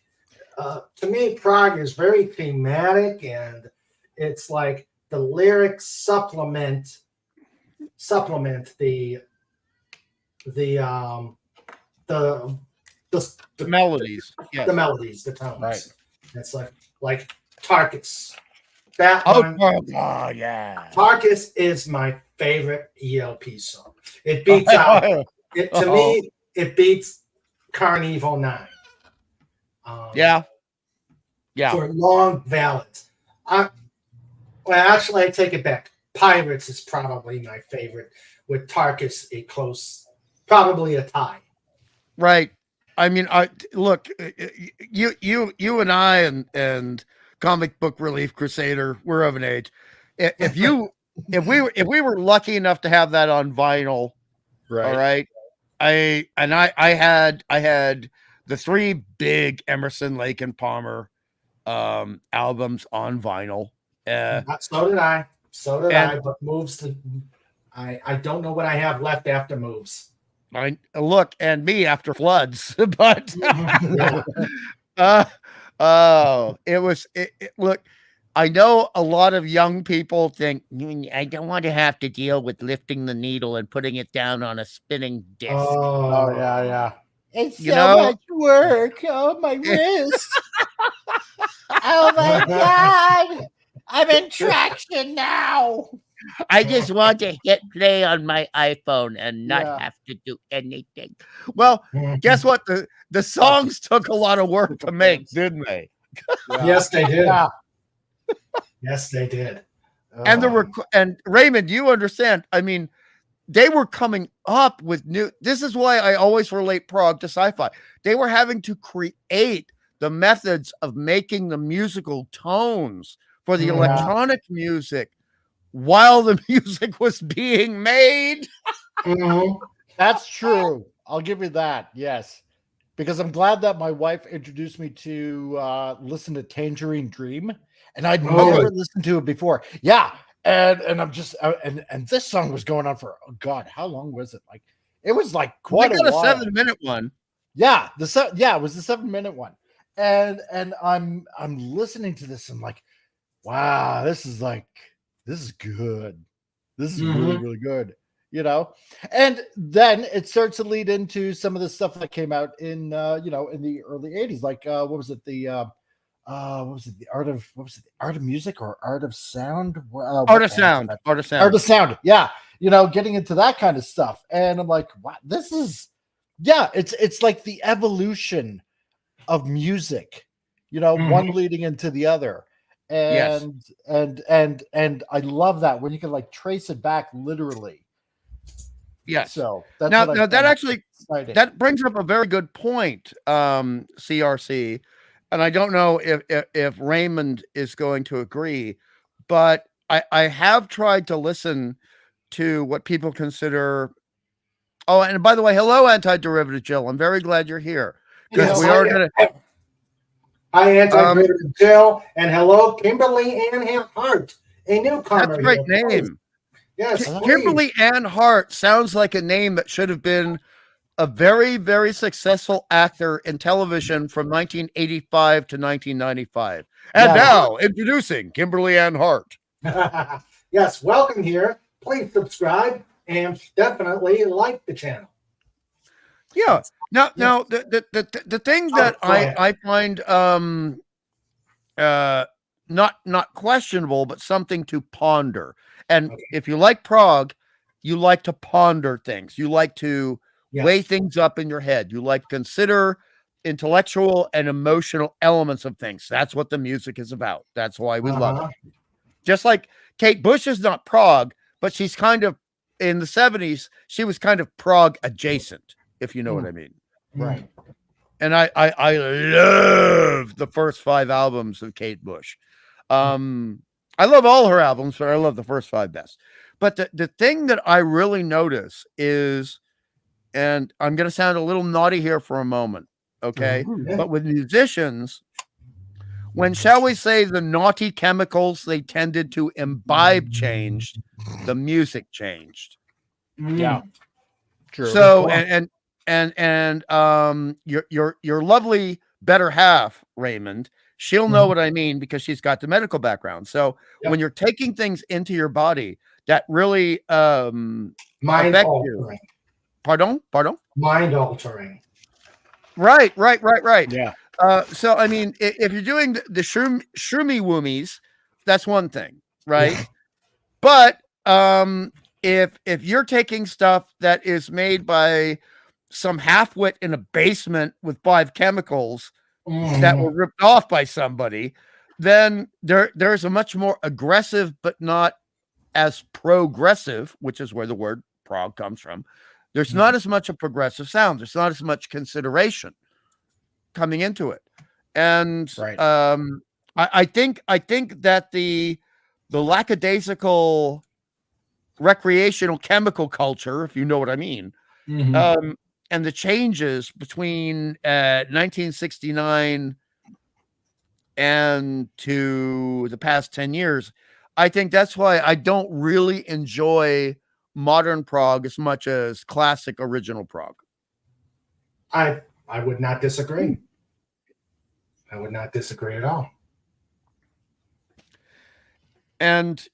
To me, Prog is very thematic, and it's like the lyrics supplement the
melodies. Yes.
The melodies, the tones.
Right.
It's like Tarkus. That one.
Yeah.
Tarkus is my favorite ELP song. It beats out. To me, it beats Carnival 9.
Yeah.
For long ballads. Actually, I take it back. Pirates is probably my favorite. With Tarkus, probably a tie.
Right. I mean, look, you and I and Comic Book Relief Crusader, we're of an age. If we were lucky enough to have that on vinyl,
Right.
all right. I had the 3 big Emerson, Lake, and Palmer albums on vinyl.
So did I. But Moves I don't know what I have left after Moves.
Look, and me after Floods, but look, I know a lot of young people think I don't want to have to deal with lifting the needle and putting it down on a spinning disc.
Oh yeah.
It's
You
so
know?
much work. Oh, my wrist. Oh, my God. I'm in traction now.
I just want to hit play on my iPhone and not
Yeah.
have to do anything. Well, guess what? The songs took a lot of work to make, didn't they?
Yes, they did.
Yeah.
Yes, they did.
And and Raymond, you understand? I mean, they were coming up with new. This is why I always relate prog to sci-fi. They were having to create the methods of making the musical tones for the electronic music while the music was being made.
That's true. I'll give you that. Yes. Because I'm glad that my wife introduced me to listen to Tangerine Dream, and I'd never listened to it before. Yeah. And I'm just and this song was going on for, oh God, how long was it? Like it was like quite a while.
7-minute one.
Yeah, it was the 7-minute one. And I'm listening to this and like, wow, this is good. This is really, really good, you know. And then it starts to lead into some of the stuff that came out in in the early 80s, like what was it? The art of music or art of sound?
Art of sound.
Yeah, getting into that kind of stuff, and I'm like, wow, this is, it's like the evolution of music, one leading into the other, and I love that when you can like trace it back literally.
Yes.
So that's
now that actually exciting. That brings up a very good point, CRC. And I don't know if Raymond is going to agree, but I have tried to listen to what people consider. Oh, and by the way, hello, Anti-Derivative Jill. I'm very glad you're here because we are going to.
Hi, Anti-Derivative Jill, and hello, Kimberly Ann Hart, a newcomer.
That's a great name.
Yes,
Kimberly Ann Hart sounds like a name that should have been a very, very successful actor in television from 1985 to 1995. And now, introducing Kimberly Ann Hart.
Yes, welcome here. Please subscribe and definitely like the channel.
Yeah. Now, the thing that I find not questionable, but something to ponder. And if you like prog, you like to ponder things. You like to weigh things up in your head. You like to consider intellectual and emotional elements of things. That's what the music is about. That's why we love it. Just like Kate Bush is not prog, but she's kind of in the 70s, she was kind of prog adjacent, if you know what I mean.
Right.
And I love the first 5 albums of Kate Bush. I love all her albums, but I love the first 5 best. But the thing that I really notice is, and I'm going to sound a little naughty here for a moment, okay? But with musicians, when, shall we say, the naughty chemicals they tended to imbibe changed, the music changed.
Yeah, true.
So, and your lovely better half, Raymond, she'll know what I mean because she's got the medical background. So when you're taking things into your body that really
mind
affect
altering.
you. Pardon?
Mind altering.
Right.
Yeah.
So, I mean, if you're doing the shroomy woomies, that's one thing, right? But if you're taking stuff that is made by some half-wit in a basement with 5 chemicals that were ripped off by somebody, then there's a much more aggressive but not as progressive, which is where the word prog comes from. There's not as much a progressive sound. There's not as much consideration coming into it. And I think that the lackadaisical recreational chemical culture, if you know what I mean, and the changes between 1969 and to the past 10 years, I think that's why I don't really enjoy modern prog as much as classic original prog.
I would not disagree. I would not disagree at all.
And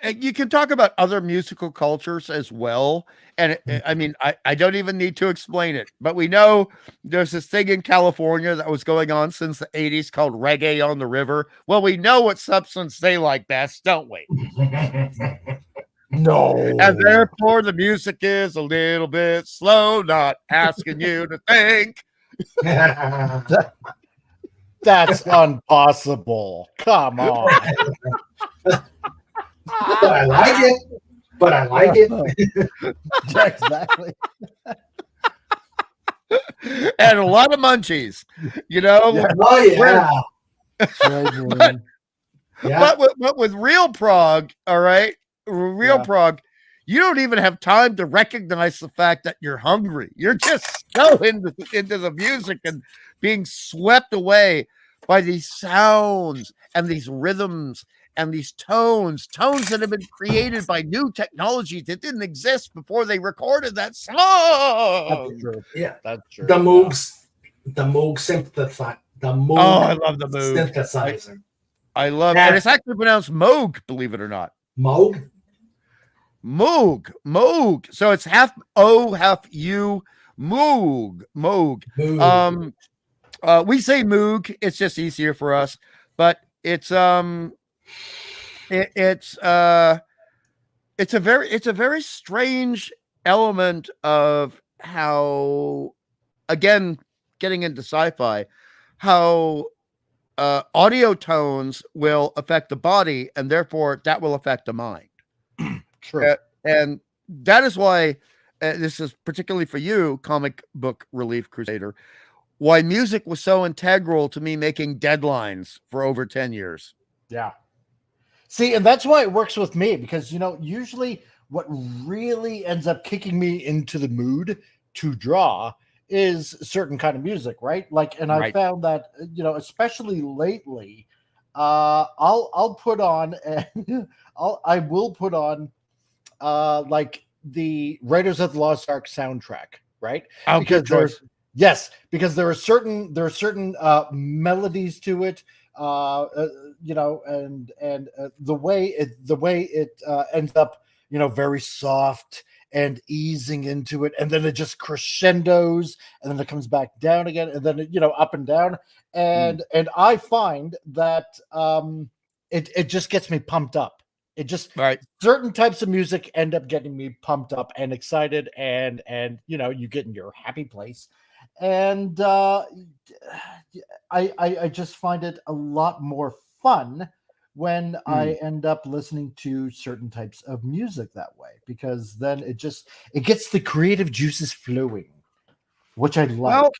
you can talk about other musical cultures as well. And I mean, I don't even need to explain it, but we know there's this thing in California that was going on since the 80s called Reggae on the River. Well, we know what substance they like best, don't we?
No.
And therefore the music is a little bit slow, not asking you to think.
That's impossible. Come on.
But I like it. but I like it.
Yeah, exactly.
And a lot of munchies, you know.
Yeah.
Oh yeah,
That's right, man.
yeah.
But with real prog, all right, real
Yeah.
prog, you don't even have time to recognize the fact that you're hungry. You're just so into the music and being swept away by these sounds and these rhythms and these tones that have been created by new technology that didn't exist before they recorded that song.
That's true.
Yeah.
That's true.
The Moog synthesizer. The Moog
Oh, I love the Moog.
synthesizer.
I love, and it's actually pronounced Moog, believe it or not.
Moog.
Moog. So it's half O, half U. Moog.
Moog.
We say Moog. It's just easier for us, but it's a very strange element of how, again, getting into sci-fi, how audio tones will affect the body, and therefore that will affect the mind.
True.
And that is why this is particularly for you, comic book relief crusader, why music was so integral to me making deadlines for over 10 years.
Yeah. See, and that's why it works with me, because, you know, usually what really ends up kicking me into the mood to draw is certain kind of music, right? Like, and I found that, you know, especially lately, I'll put on and I will put on like the Raiders of the Lost Ark soundtrack, right?
Oh,
because
there's
because there are certain melodies to it, you know, and the way it ends up, you know, very soft and easing into it, and then it just crescendos, and then it comes back down again, and then you know, up and down, and I find that it just gets me pumped up. It just certain types of music end up getting me pumped up and excited, and you know, you get in your happy place, and I just find it a lot more fun when I end up listening to certain types of music that way, because then it gets the creative juices flowing, which I like.
Well,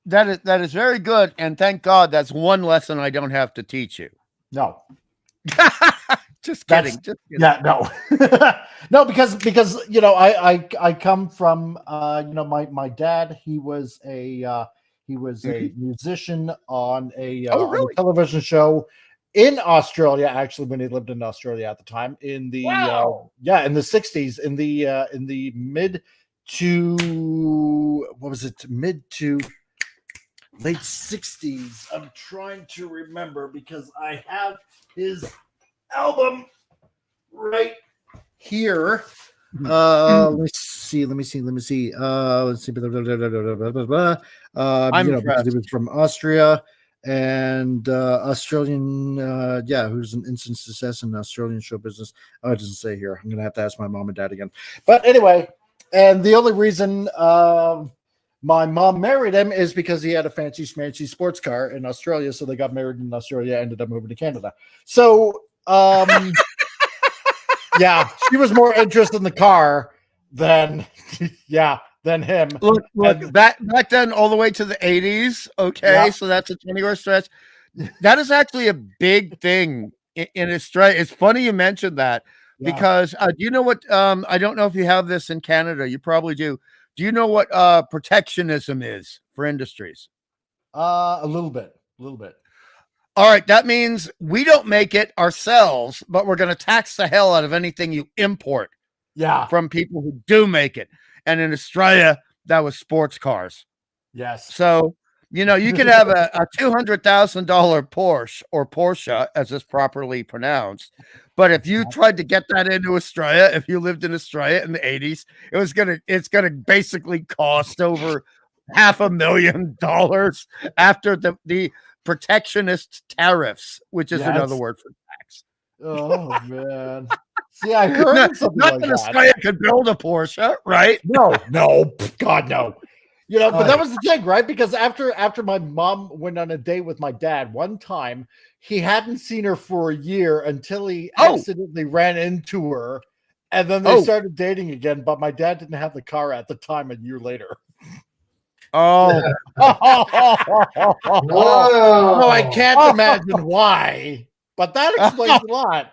that is very good, and thank God that's one lesson I don't have to teach you.
No.
Just kidding.
Yeah, no. No, because you know, I come from you know, my dad, he was a musician on a on a television show in Australia, actually, when he lived in Australia at the time, in the in the 60s, in the mid to late 60s. I'm trying to remember because I have his album right here. Let me see. Let's see.
I'm
you know, because he was from Austria and Australian, who's an instant success in Australian show business. Oh, it doesn't say here. I'm gonna have to ask my mom and dad again. But anyway, and the only reason my mom married him is because he had a fancy schmancy sports car in Australia. So they got married in Australia, ended up moving to Canada. So yeah, she was more interested in the car than him.
Look, back then all the way to the 80s. Okay,
Yeah.
so that's a 20-year stretch. That is actually a big thing in Australia. It's funny you mentioned that because do you know what? I don't know if you have this in Canada. You probably do. Do you know what protectionism is for industries?
A little bit.
All right, that means we don't make it ourselves, but we're going to tax the hell out of anything you import.
Yeah,
from people who do make it. And in Australia, that was sports cars.
Yes.
So, you know, you could have a $200,000 Porsche, as it's properly pronounced. But if you tried to get that into Australia, if you lived in Australia in the 80s, it's gonna basically cost over $500,000 after the protectionist tariffs, which is another word for tax.
Oh man. See, I heard something like that.
Australia could build a Porsche, right?
No, God, no. You know, but that was the thing, right? Because after my mom went on a date with my dad one time, he hadn't seen her for a year until he accidentally ran into her And then they started dating again, but my dad didn't have the car at the time a year later.
Oh,
Whoa.
No, I can't imagine why, but that explains a lot.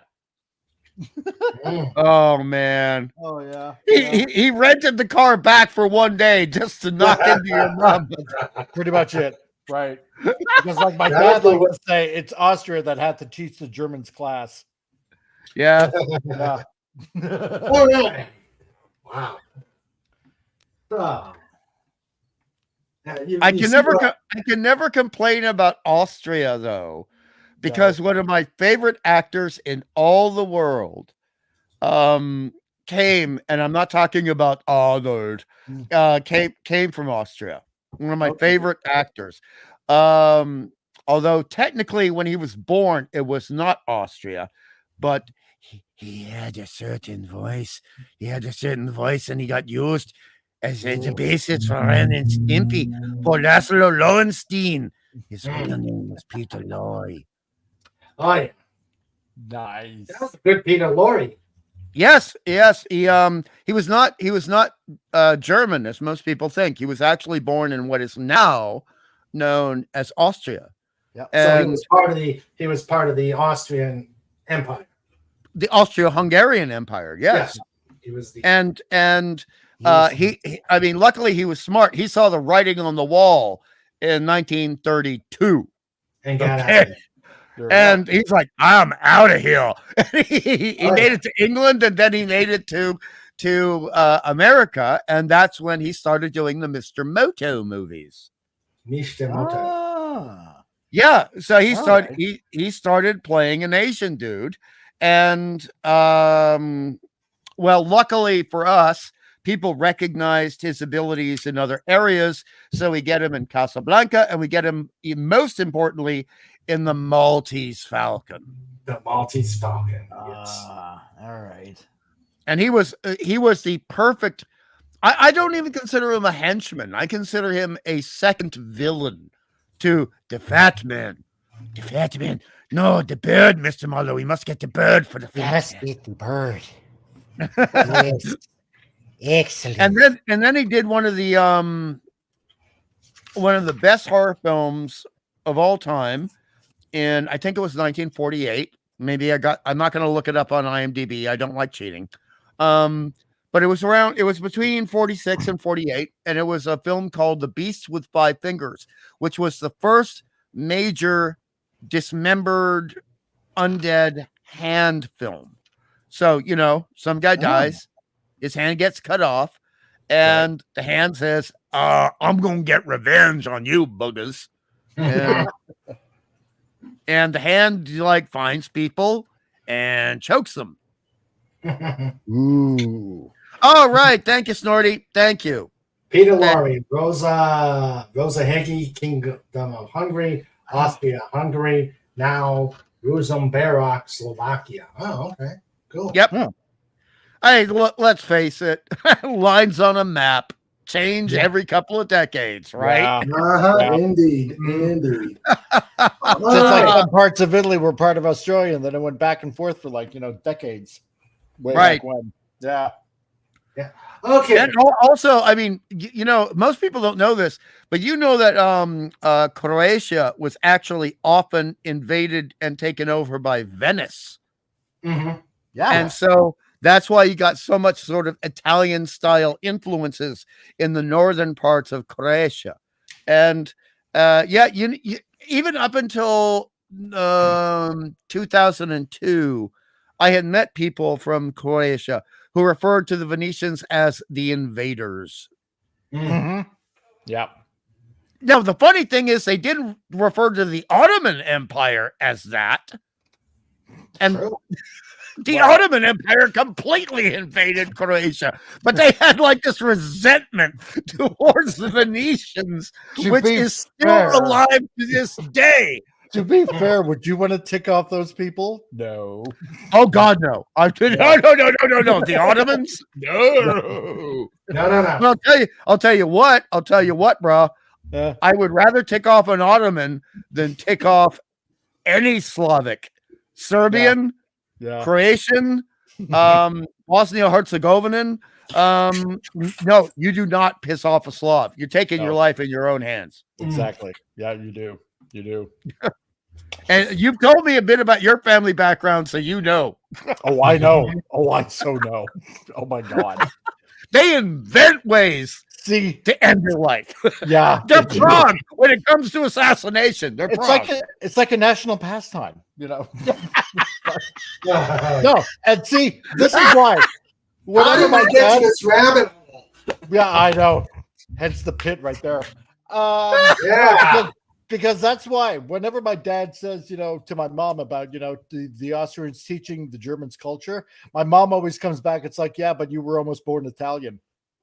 Mm.
oh man.
Oh, yeah.
He rented the car back for one day just to knock into your mom.
Pretty much it. Right. Because like my
That
dad
was the
liked to say, it's Austria that had to teach the Germans class.
Yeah.
Yeah.
All right. Wow. So,
I can never complain about Austria though, because one of my favorite actors in all the world came, and I'm not talking about Arnold, came from Austria. One of my favorite actors. Although technically when he was born, it was not Austria, but he had a certain voice. He had a certain voice, and he got used as the basis for Ren and Stimpy for Laszlo Lowenstein. His real name was Peter Lorre.
Oh, yeah.
Nice.
That was a good Peter Lorre.
Yes. He was not German, as most people think. He was actually born in what is now known as Austria.
Yeah.
So he was part of the Austrian Empire.
The Austro-Hungarian Empire. Yes.
He was the
I mean, luckily he was smart. He saw the writing on the wall in 1932.
and got out.
And he's like, I'm out of here. he made it to England, and then he made it to America. And that's when he started doing the Mr. Moto movies.
Mr. Moto.
Ah.
Yeah. So he
All
started
right.
he started playing an Asian dude. And well, luckily for us, people recognized his abilities in other areas. So we get him in Casablanca, and we get him, most importantly, in the Maltese Falcon.
The Maltese Falcon. Yes.
All right.
And he was the perfect. I don't even consider him a henchman. I consider him a second villain to the Fat Man. The Fat Man. No, the bird, Mr. Marlowe. We must get the bird for the Fat Man.
Get the bird. Yes. Excellent.
And then he did one of the best horror films of all time in, I think it was 1948. Maybe I'm not going to look it up on IMDb. I don't like cheating. But it was between 46 and 48, and it was a film called The Beast with Five Fingers, which was the first major dismembered undead hand film. So, some guy dies, his hand gets cut off, and the hand says, I'm going to get revenge on you buggers. And the hand finds people and chokes them.
Ooh.
All right. Thank you, Snorty. Thank you.
Peter Lorre, Rosa Hegi, Kingdom of Hungary, Austria, Hungary, now Ružomberok, Slovakia. Oh, okay. Cool.
Yep.
Hmm.
Hey, let's face it. Lines on a map change every couple of decades, right?
Yeah.
Uh-huh. Indeed.
It's like some parts of Italy were part of Australia, and then it went back and forth for decades. Way
Right.
back when. Yeah.
Okay.
And also, I mean, most people don't know this, but that Croatia was actually often invaded and taken over by Venice.
Mm-hmm.
Yeah.
And so that's why you got so much sort of Italian style influences in the northern parts of Croatia. And you even up until 2002, I had met people from Croatia who referred to the Venetians as the invaders.
Mm-hmm. Yeah.
Now, the funny thing is they didn't refer to the Ottoman Empire as that. And
True.
the Ottoman Empire completely invaded Croatia, but they had this resentment towards the Venetians, which is still alive to this day.
To be fair, would you want to tick off those people? No.
Oh God, no! No! The Ottomans, no.
No.
I'll tell you what, bro. I would rather tick off an Ottoman than tick off any Slavic, Serbian, Croatian, Bosnia-Herzegovinan. No, you do not piss off a Slav. You're taking your life in your own hands.
Exactly. Yeah, you do. You do.
And you've told me a bit about your family background, so you know.
Oh, I know. Oh, I so know. Oh my God.
They invent ways
See,
to end your life.
yeah,
They're Prog when it comes to assassination. They're Prog.
It's like a national pastime, you know. No, and see, this is why.
How did I get to this rabbit hole?
Yeah, I know. Hence the pit right there.
Yeah.
Because that's why whenever my dad says, you know, to my mom about, you know, the Austrians teaching the Germans culture, my mom always comes back. It's like, yeah, but you were almost born Italian.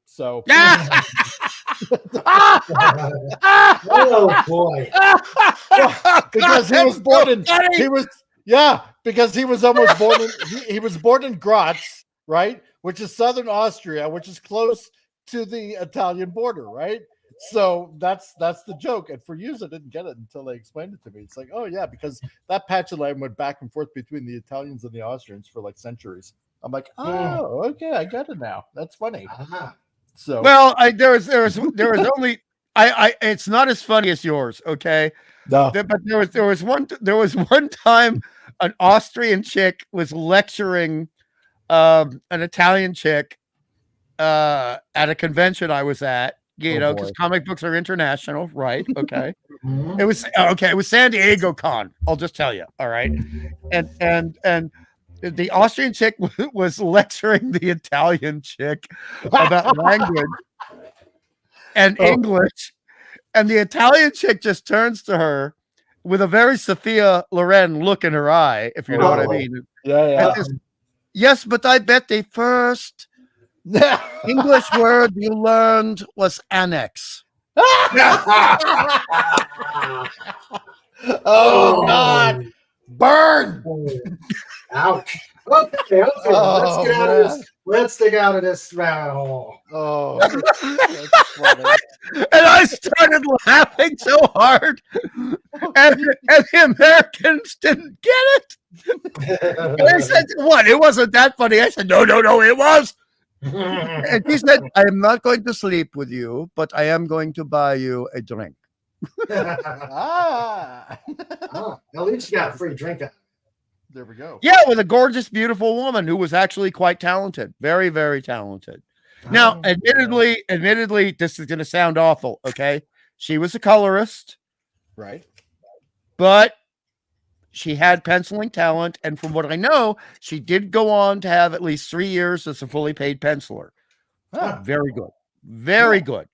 So.
Oh boy.
Because he was born in, because he was almost born in, he was born in Graz, right? Which is southern Austria, which is close to the Italian border, right? So that's the joke. And for years, I didn't get it until they explained it to me. It's like, oh yeah, because that patch of land went back and forth between the Italians and the Austrians for like centuries. I'm like, oh, okay, I get it now. That's funny. So
well, there was only it's not as funny as yours, okay?
No.
But there was one time an Austrian chick was lecturing an Italian chick at a convention I was at. You know, because comic books are international, right? Okay. It was San Diego Con. I'll just tell you. All right. And the Austrian chick was lecturing the Italian chick about language and English. And the Italian chick just turns to her with a very Sophia Loren look in her eye, if you know what I mean.
Yeah.
Says, yes, but I bet the first English word you learned was annex.
Oh God! Burn!
Ouch! Okay. Let's dig out of this rabbit hole.
Oh, that's funny.
And I started laughing so hard, and the Americans didn't get it. And they said, "What? It wasn't that funny." I said, "No, it was." And he said, I am not going to sleep with you, but I am going to buy you a drink.
At least you got a free drink.
There we go.
Yeah, with a gorgeous, beautiful woman who was actually quite talented. Very, very talented. Now, admittedly, this is going to sound awful, okay? She was a colorist.
Right.
But she had penciling talent, and from what I know, she did go on to have at least 3 years as a fully paid penciler. Very good. Very good.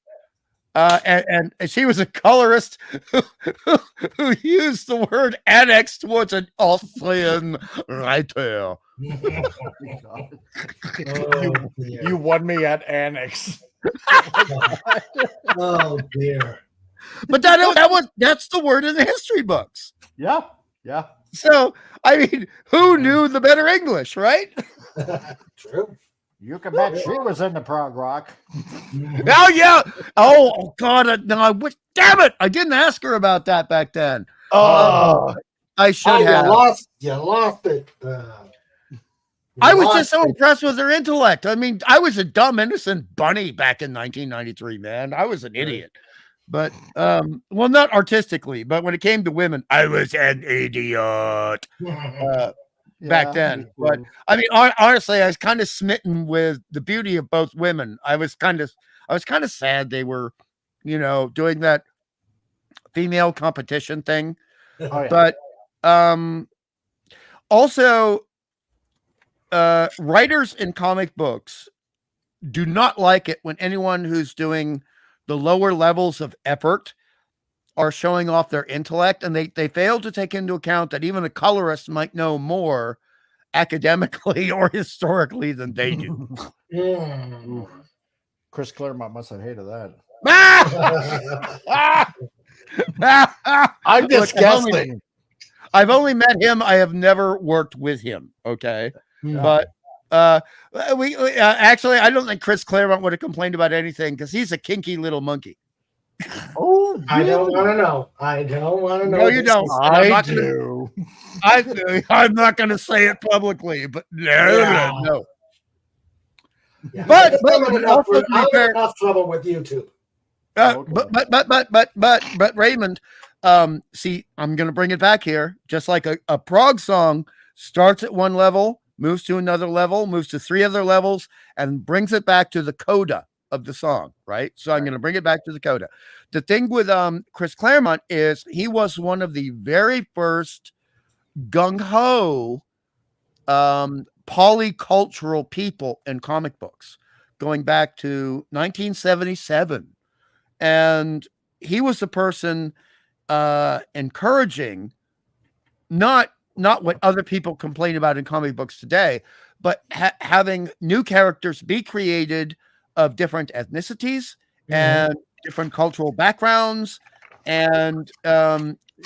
And she was a colorist who used the word annex towards an Austrian writer.
You won me at annex.
Oh dear.
But that's the word in the history books.
Yeah.
So I mean, who knew the better English, right?
True.
You can bet she was in the prog rock.
Oh yeah. Oh God. No. Damn it! I didn't ask her about that back then. I should have.
You lost it.
I was just so impressed with her intellect. I mean, I was a dumb, innocent bunny back in 1993, man. I was an idiot. But, well, not artistically, but when it came to women, I was an idiot back then. But, I mean, honestly, I was kind of smitten with the beauty of both women. I was kind of sad they were, doing that female competition thing. But also, writers in comic books do not like it when anyone who's doing the lower levels of effort are showing off their intellect, and they fail to take into account that even a colorist might know more academically or historically than they do.
Chris Claremont must have hated that. I'm just guessing.
I've only met him. I have never worked with him. Okay. But actually, I don't think Chris Claremont would have complained about anything because he's a kinky little monkey.
Oh,
I don't want to know.
No, you don't.
I do.
I'm not going to say it publicly, but no.
Yeah,
But
I'm in enough,
also to be
I'm in
fair,
enough trouble with YouTube.
Okay.
but Raymond, see, I'm gonna bring it back here. Just like a prog song starts at one level, moves to another level, moves to three other levels, and brings it back to the coda of the song, right? So I'm gonna bring it back to the coda. The thing with Chris Claremont is he was one of the very first gung-ho polycultural people in comic books, going back to 1977. And he was the person encouraging not what other people complain about in comic books today, but having new characters be created of different ethnicities and different cultural backgrounds. And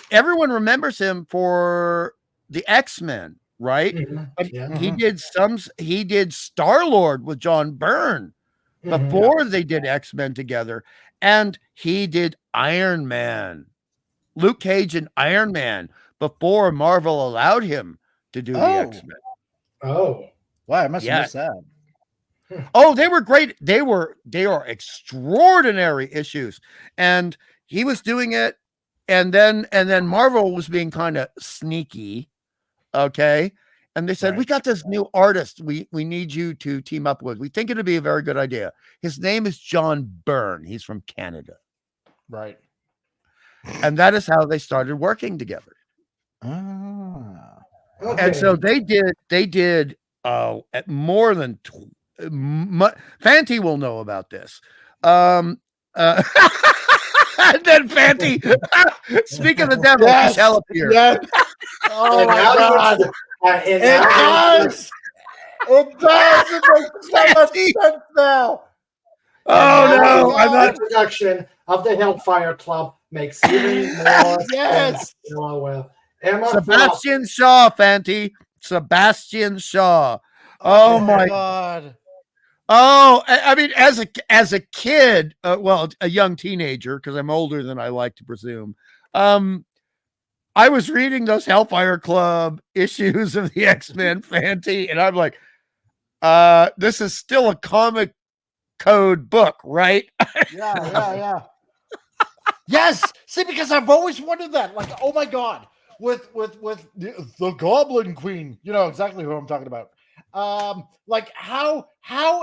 everyone remembers him for the X-Men, right? But he did Star-Lord with John Byrne before they did X-Men together, and he did Iron Man, Luke Cage and Iron Man before Marvel allowed him to do the X-Men.
Oh,
Wow, I must have
Yeah.
missed that.
Oh, they were great. They are extraordinary issues. And he was doing it, and then Marvel was being kind of sneaky. Okay. And they said,
Right.
we got this new artist we need you to team up with. We think it'd be a very good idea. His name is John Byrne. He's from Canada.
Right.
And that is how they started working together.
Ah.
okay.
And so they did at more than Fanty will know about this. And then Fanty, speak of the devil,
Yes,
shall appear.
yes. Oh
And
my
now
god.
you- and
It
now you-
does. It does. It makes so much sense now.
Oh
and now
no,
the
I'm not.
introduction of the Hellfire Club makes even more
Yes.
sense. LOL. Emma Frost.
Sebastian Shaw, Fanty. Sebastian Shaw. Oh my
god.
Oh, I mean, as a kid, well, a young teenager, because I'm older than I like to presume. I was reading those Hellfire Club issues of the X-Men Fanty, and I'm like, this is still a comic code book, right?
Yeah. Yes. See, because I've always wondered that. Like, oh my god, with the Goblin Queen, you know exactly who I'm talking about. Like how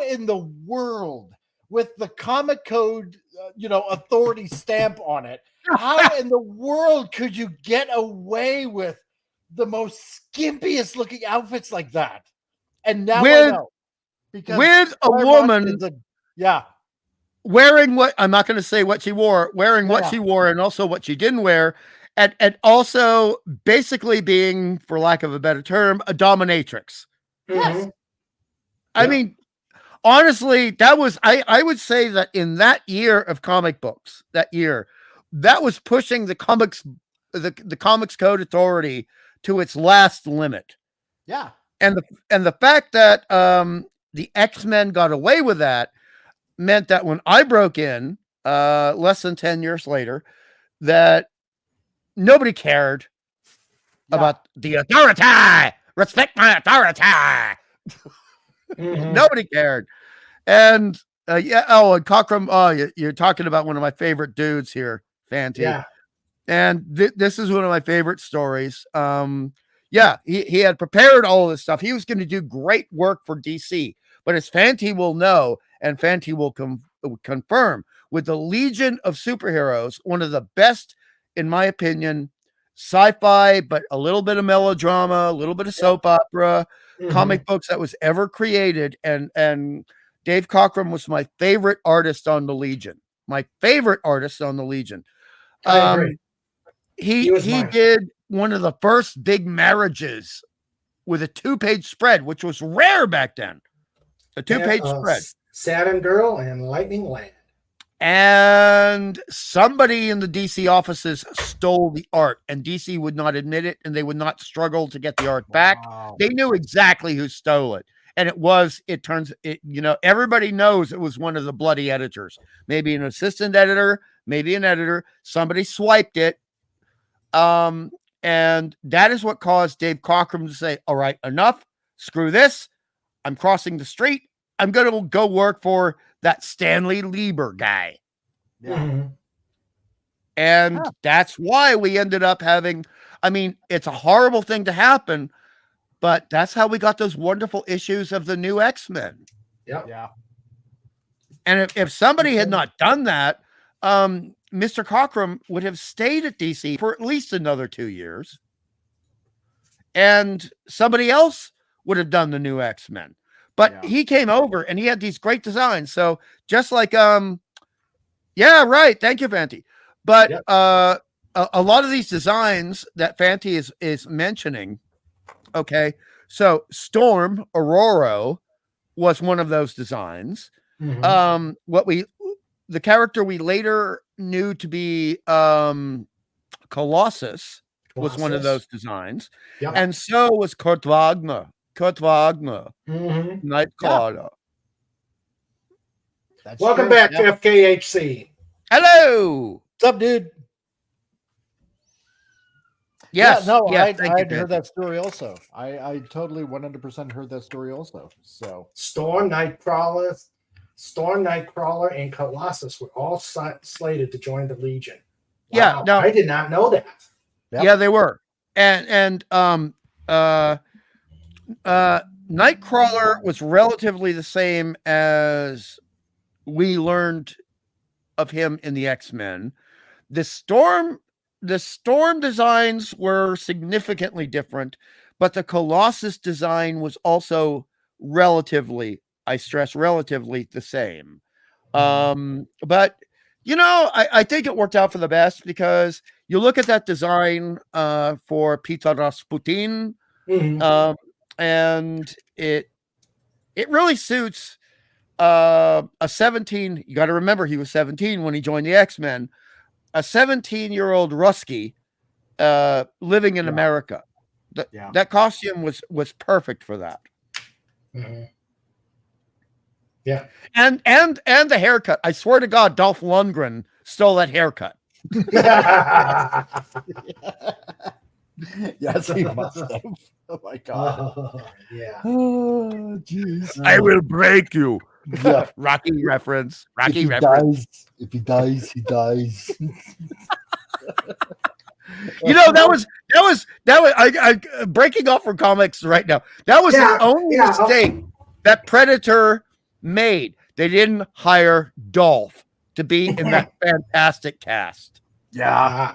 in the world, with the comic code, authority stamp on it, how in the world could you get away with the most skimpiest looking outfits like that? And now I know, because
with a
Claremont
woman
is yeah.
wearing what I'm not going to say what she wore, wearing what she wore, and also what she didn't wear, and also basically being, for lack of a better term, a dominatrix.
Yes.
I mean, honestly, that was I would say that in that year of comic books, that was pushing the comics code authority to its last limit.
Yeah.
And the fact that the X-Men got away with that meant that when I broke in less than 10 years later, that nobody cared about the authority. Respect my authority. Nobody cared. And and Cockrum, you're talking about one of my favorite dudes here, Fanty.
Yeah.
And this is one of my favorite stories. He had prepared all this stuff. He was going to do great work for DC. But as Fanty will know, and Fanty will confirm, with the Legion of Superheroes, one of the best, in my opinion, sci-fi, but a little bit of melodrama, a little bit of soap opera, comic books that was ever created. And Dave Cockrum was my favorite artist on the Legion. My favorite artist on the Legion.
I agree.
He did one of the first big marriages with a 2-page spread, which was rare back then. A 2-page spread.
Saturn Girl and Lightning Land.
And somebody in the DC offices stole the art, and DC would not admit it, and they would not struggle to get the art back.
Wow.
They knew exactly who stole it. And everybody knows it was one of the bloody editors, maybe an assistant editor, maybe an editor. Somebody swiped it. And that is what caused Dave Cockrum to say, all right, enough, screw this. I'm crossing the street. I'm going to go work for that Stanley Lieber guy.
Yeah.
Mhm.
And that's why we ended up having, I mean, it's a horrible thing to happen, but that's how we got those wonderful issues of the new X-Men.
Yeah.
And if somebody had not done that, Mr. Cockrum would have stayed at DC for at least another 2 years. And somebody else would have done the new X-Men. But he came over and he had these great designs. So just like, yeah, right. Thank you, Fanti. But a lot of these designs that Fanti is mentioning, okay, so Storm Aurora was one of those designs.
Mhm.
The character we later knew to be Colossus was one of those designs.
Yep.
And so was Kurt Wagner.
Mhm.
Nightcrawler.
That's
Welcome
true.
back
Yeah.
to FKHC.
Hello.
What's up, dude?
Yes.
Yeah, no,
yes, thank you,
I'd heard
Fanti.
that story also. I totally 100% heard that story also. So
Storm, Nightcrawler, and Colossus were all slated to join the Legion.
Yeah,
Wow,
no.
I did not know that.
Yep.
Yeah, they were. And Nightcrawler was relatively the same as we learned of him in the X-Men. The Storm designs were significantly different, but the Colossus design was also relatively, I stress relatively, the same. But you know, I think it worked out for the best because you look at that design for Peter Rasputin,
Mhm.
and it really suits a 17. You got to remember he was 17 when he joined the X-Men. A 17-year-old Rusky living in America. That costume was perfect for that.
Mhm. Yeah.
And the haircut. I swear to God, Dolph Lundgren stole that haircut.
yes, he must have. Oh my god.
Yeah.
Oh, jeez.
I will break you.
Yeah.
Rocky reference.
If
Rocky
he
reference.
dies, he dies.
You know, that was I breaking off from comics right now. That was the only mistake that Predator made. They didn't hire Dolph to be in that fantastic cast.
Yeah.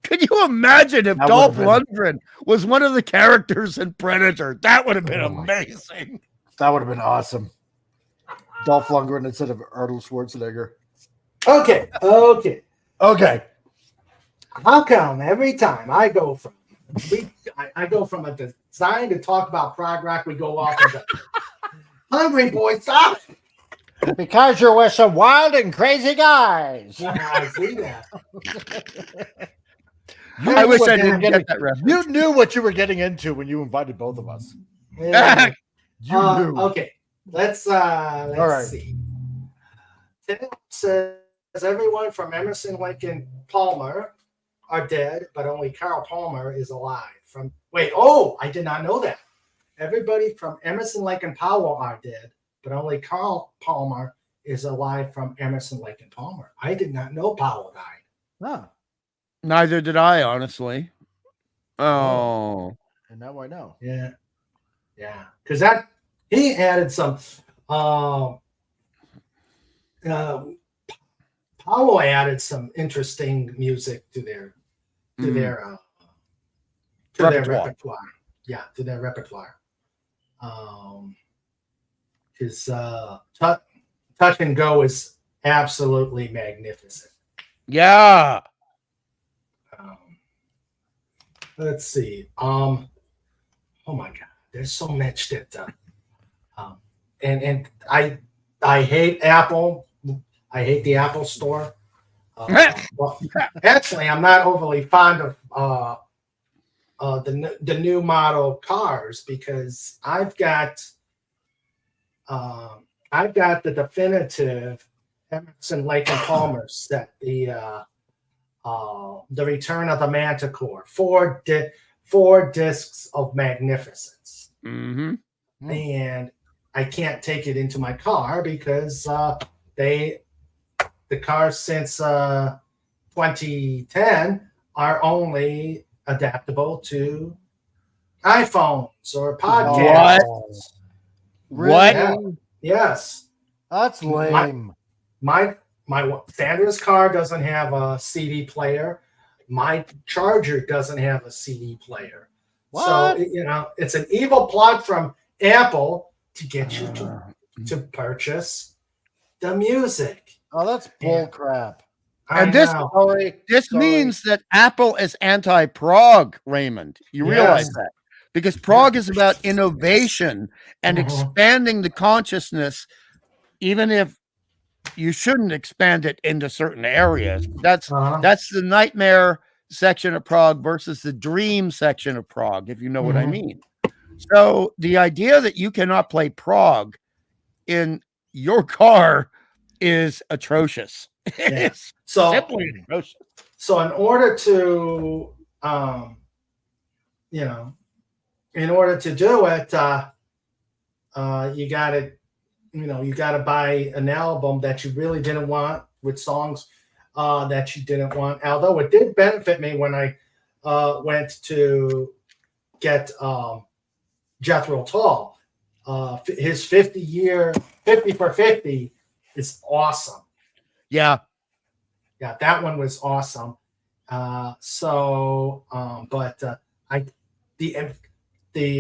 Could you imagine if
That
Dolph
would've
Lundgren was one of the characters in Predator? That would have been amazing.
That would have been awesome. Dolph Lundgren instead of Arnold Schwarzenegger.
Okay.
Okay.
How come every time I go from a design to talk about prog rock, we go off into Hungry Boy, stop!
Because you're with some wild and crazy guys.
I see that.
I wish I didn't get that reference.
You knew what you were getting into when you invited both of us.
Yeah.
You knew.
Okay, let's
right.
see. Tim says everyone from Emerson, Lincoln, Palmer are dead, but only Carl Palmer is alive. I did not know that. Everybody from Emerson, Lincoln, Powell are dead, but only Carl Palmer is alive from Emerson, Lincoln, Palmer. I did not know Powell died.
Huh.
Neither did I, honestly. Oh.
And now I know.
Yeah. Because he added some. Powell added some interesting music to their repertoire. Yeah, to their repertoire. His touch and go is absolutely magnificent.
Yeah.
Let's see. Oh my God, there's so much that. And I hate Apple. I hate the Apple Store. Well, actually, I'm not overly fond of the new model cars because I've got the definitive Emerson, Lake and Palmer set, the Return of the Manticore, four discs of magnificence.
Mm-hmm.
And I can't take it into my car because the cars since 2010 are only adaptable to iPhones or podcasts.
What?
Yeah. Yes.
That's lame.
My Sandra's car doesn't have a CD player. My charger doesn't have a CD player.
What?
So it's an evil plot from Apple to get you to purchase the music.
Oh, that's bull crap.
And this means that Apple is anti-Prog, Raymond. You realize that? Because Prog is about innovation and expanding the consciousness, even if you shouldn't expand it into certain areas. That's the nightmare section of Prog versus the dream section of Prog, if you know what I mean. So the idea that you cannot play Prog in your car is atrocious. It's simply atrocious.
So in order to in order to do it, you gotta buy an album that you really didn't want with songs that you didn't want. Although it did benefit me when I went to get Jethro Tull. His 50 for 50 is awesome.
Yeah,
that one was awesome. The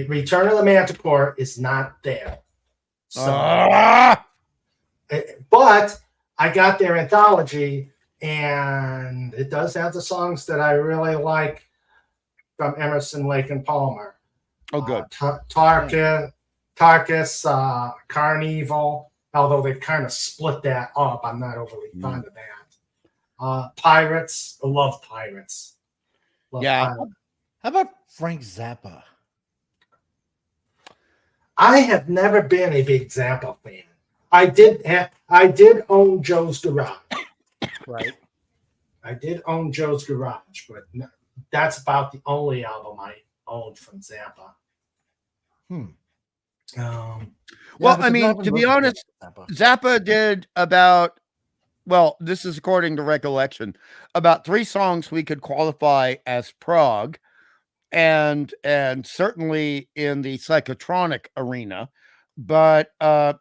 Return of the Manticore is not there. So, but I got their anthology, and it does have the songs that I really like from Emerson, Lake and Palmer.
Oh, good.
Tarkus, Carnival. Although they've kind of split that up, I'm not overly fond of that. Pirates, I love Pirates.
How about Frank Zappa?
I have never been a big Zappa fan. I did own Joe's Garage.
Right.
I did own Joe's Garage, but that's about the only album I owned from Zappa.
Well, I mean, to be honest, Zappa did about, this is according to recollection, about 3 songs we could qualify as prog, and certainly in the psychotronic arena. But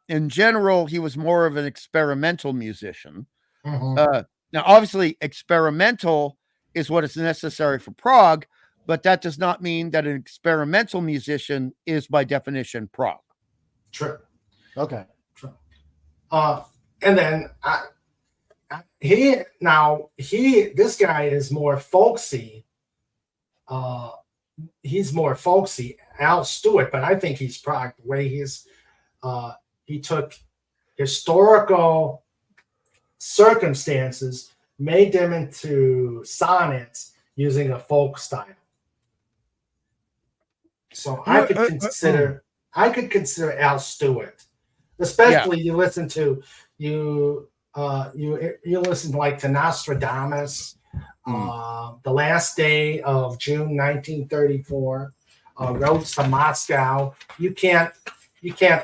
in general, he was more of an experimental musician. Now, obviously, experimental is what is necessary for prog, but that does not mean that an experimental musician is by definition prog.
True.
Okay.
True. And then this guy is more folksy. He's more folksy, Al Stewart, but I think he's prog. The way he took historical circumstances, made them into sonnets using a folk style. So I could consider Al Stewart, especially you listen to like to Nostradamus, The Last Day of June 1934, Roads to Moscow. You can't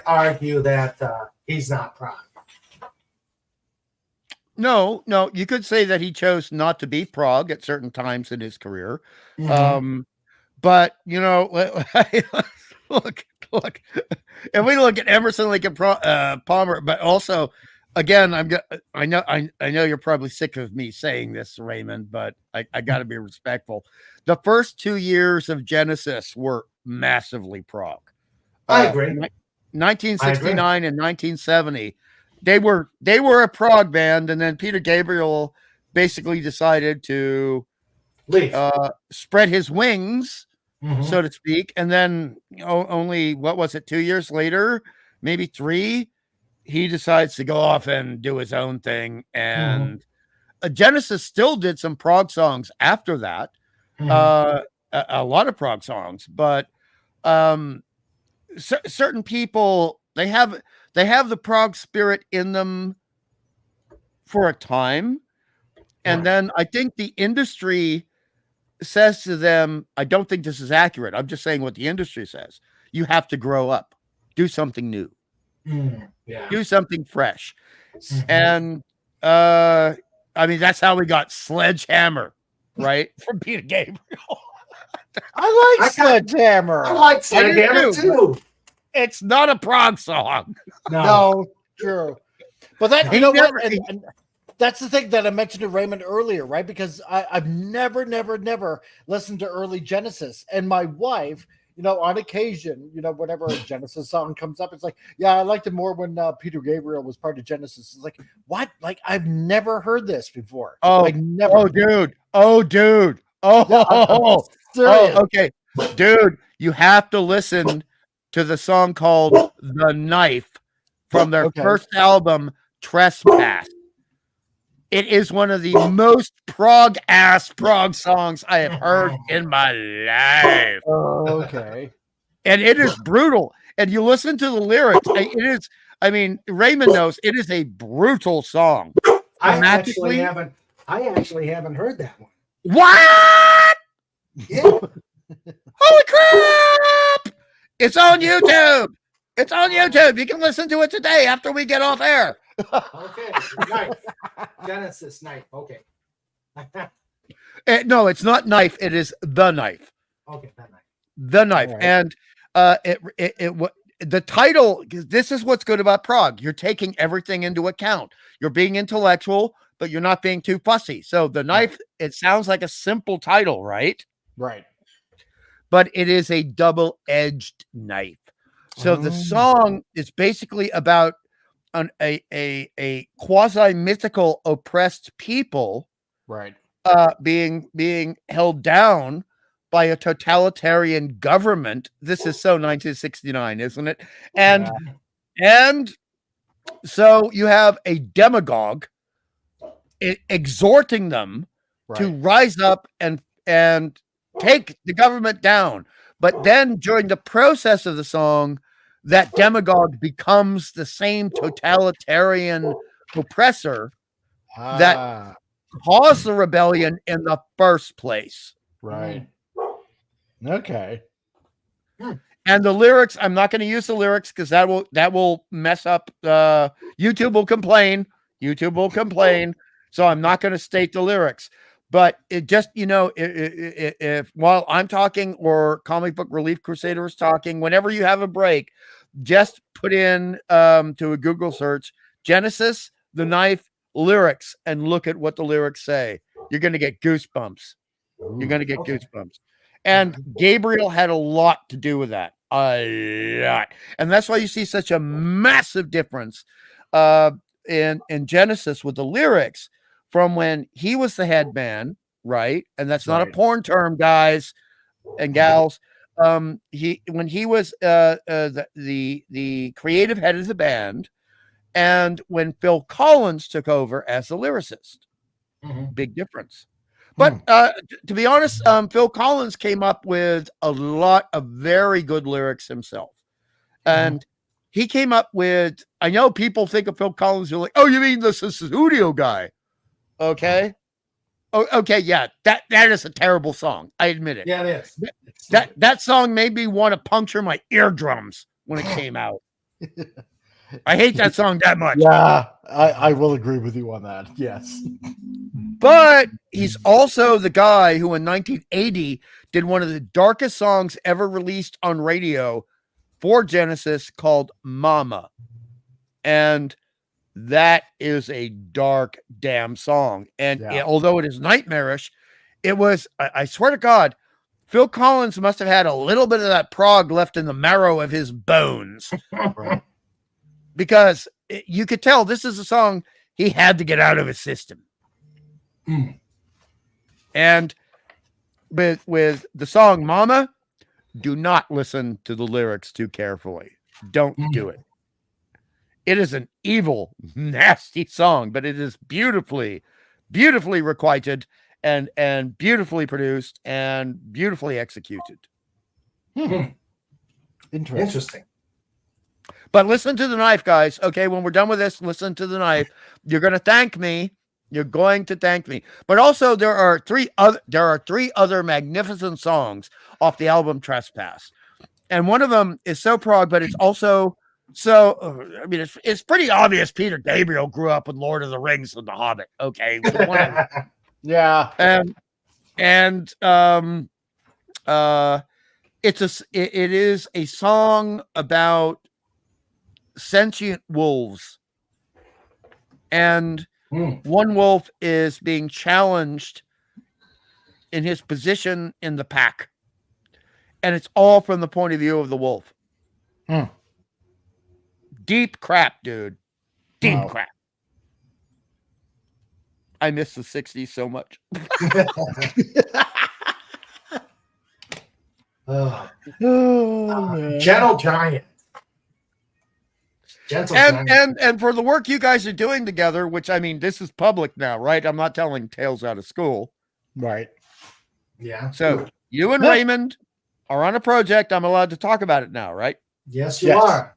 argue that he's not prog.
No, you could say that he chose not to be prog at certain times in his career. But look, if we look at Emerson, Lake and Palmer, but also, again, I know you're probably sick of me saying this, Raymond, but I got to be respectful. The first 2 years of Genesis were massively prog.
I agree.
1969 and 1970, they were a prog band, and then Peter Gabriel basically decided to spread his wings, so to speak, and then only 2 years later, maybe 3, he decides to go off and do his own thing. And Genesis still did some prog songs after that, a lot of prog songs, but certain people, they have the prog spirit in them for a time, and then I think the industry says to them, I don't think this is accurate, I'm just saying what the industry says, you have to grow up, do something new.
Yeah.
Do something fresh.
Mhm.
And I mean, that's how we got Sledgehammer, right? From Peter Gabriel.
I like
I got-
Sledgehammer.
I like
I do
Sledgehammer
too.
too.
It's not a Prog song.
No, true. But that
He
you know
never-
what? And that's the thing that I mentioned to Raymond earlier, right? Because I've never listened to early Genesis. And my wife, on occasion, whenever a Genesis song comes up, it's like, yeah, I liked it more when Peter Gabriel was part of Genesis. It's like, what? Like, I've never heard this before.
Oh,
like, never.
Oh, dude. Oh, dude. Oh,
Serious.
okay. Dude, you have to listen to the song called The Knife from their first album, Trespass. It is one of the most Prog songs I have heard in my life.
Okay.
And it is brutal. And you listen to the lyrics, it is, I mean, Raymond knows it is a brutal song.
I
Thematically-
actually haven't heard that one.
What?
Yeah.
Holy crap! It's on YouTube. It's on YouTube. You can listen to it today after we get off air.
Okay. Knife. Genesis knife. Okay.
No, it's not Knife. It is The Knife.
Okay. That knife.
The Knife.
All right.
And the title, this is what's good about Prog. You're taking everything into account. You're being intellectual, but you're not being too fussy. So The Knife, it sounds like a simple title, right?
Right.
But it is a double-edged knife. So the song is basically about a quasi-mythical oppressed people
Right.
being held down by a totalitarian government. This is so 1969, isn't it? And so you have a demagogue exhorting them to rise up and take the government down. But then during the process of the song, that demagogue becomes the same totalitarian oppressor that caused the rebellion in the first place.
Right. Okay.
And the lyrics, I'm not going to use the lyrics because that will mess up. YouTube will complain. So I'm not going to state the lyrics. But it just, if while I'm talking or Comic Book Relief Crusader is talking, whenever you have a break, just put in to a Google search Genesis, The Knife, lyrics, and look at what the lyrics say. You're going to get goosebumps. You're going to get goosebumps. And Gabriel had a lot to do with that. A lot. And that's why you see such a massive difference in Genesis with the lyrics from when he was the head man, right? And that's not a porn term, guys and gals. When he was the creative head of the band, and when Phil Collins took over as the lyricist. Big difference. But to be honest, Phil Collins came up with a lot of very good lyrics himself. And he came up with, I know people think of Phil Collins, you're like, oh, you mean the studio guy? Okay. Oh, okay, yeah. That is a terrible song. I admit it.
Yeah, it is.
That song made me want to puncture my eardrums when it came out. I hate that song that much.
Yeah, I will agree with you on that. Yes.
But he's also the guy who in 1980 did one of the darkest songs ever released on radio for Genesis called Mama. And that is a dark damn song. And although it is nightmarish, it was, I swear to God, Phil Collins must have had a little bit of that Prog left in the marrow of his bones. Because you could tell this is a song he had to get out of his system. And with the song Mama, do not listen to the lyrics too carefully. Don't do it. It is an evil, nasty song, but it is beautifully requited and beautifully produced and beautifully executed.
Interesting.
But listen to The Knife, guys. Okay, when we're done with this, listen to The Knife. You're going to thank me. You're going to thank me. But also, there are three other magnificent songs off the album Trespass, and one of them is so Prog, but it's also So, I mean, it's pretty obvious Peter Gabriel grew up with Lord of the Rings and The Hobbit. Okay.
Yeah.
And it is a song about sentient wolves. And one wolf is being challenged in his position in the pack. And it's all from the point of view of the wolf. Deep crap, dude. Deep crap. I miss the 60s so much.
Gentle Giant.
And for the work you guys are doing together, which I mean, this is public now, right? I'm not telling tales out of school.
Right.
Yeah.
So you and Raymond are on a project. I'm allowed to talk about it now, right?
Yes, you are.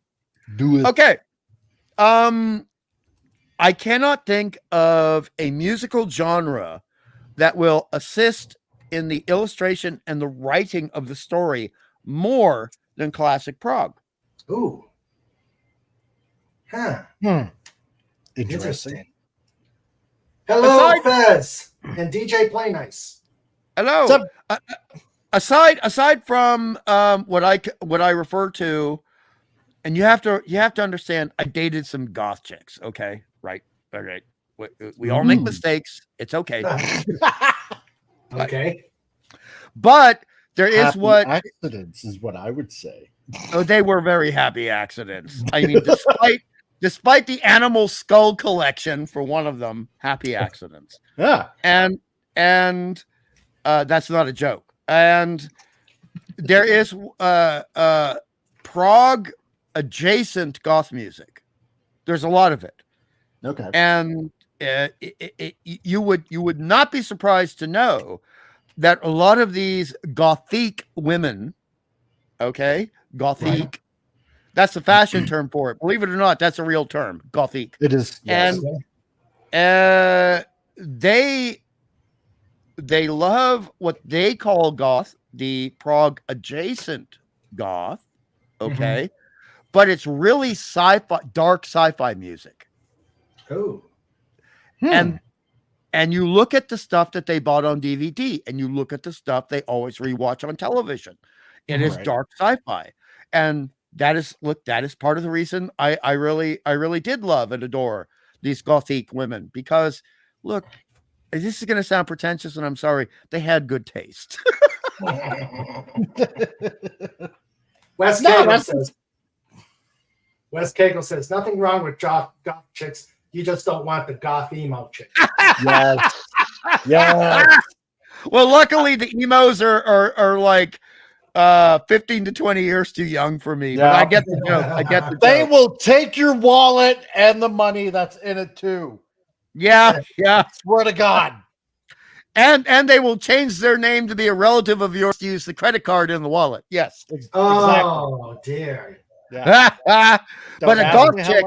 Do it.
Okay. I cannot think of a musical genre that will assist in the illustration and the writing of the story more than classic prog.
Ooh. Huh.
Interesting.
Hello, Fez and DJ Play Nice.
Hello. Aside from what I refer to, and you have to understand, I dated some goth chicks. Okay, right. All right. We all make mistakes. It's okay.
Okay.
But there is
Happy
what
accidents is what I would say.
Oh, they were very happy accidents. I mean, despite the animal skull collection for one of them, happy accidents.
Yeah.
And that's not a joke. And there is prog adjacent goth music. There's a lot of it.
Okay.
And you would not be surprised to know that a lot of these gothic women, okay, gothic, right. That's the fashion term for it. Believe it or not, that's a real term, gothic.
It is.
Yes. And they love what they call goth, the prog adjacent goth, okay, but it's really sci-fi, dark sci-fi music.
Oh.
And you look at the stuff that they bought on DVD, and you look at the stuff they always rewatch on television. It is dark sci-fi, and that is part of the reason I really did love and adore these gothic women, because look, this is going to sound pretentious, and I'm sorry, they had good taste.
Wes Cagle says nothing wrong with goth chicks. You just don't want the goth emo chick.
Yes. Yes.
Well, luckily the emos are like 15 to 20 years too young for me. Yeah. But I get the joke.
They will take your wallet and the money that's in it too.
Yeah.
Swear to God.
And they will change their name to be a relative of yours to use the credit card in the wallet. Yes.
Oh, dear.
Yeah.
But a goth chick.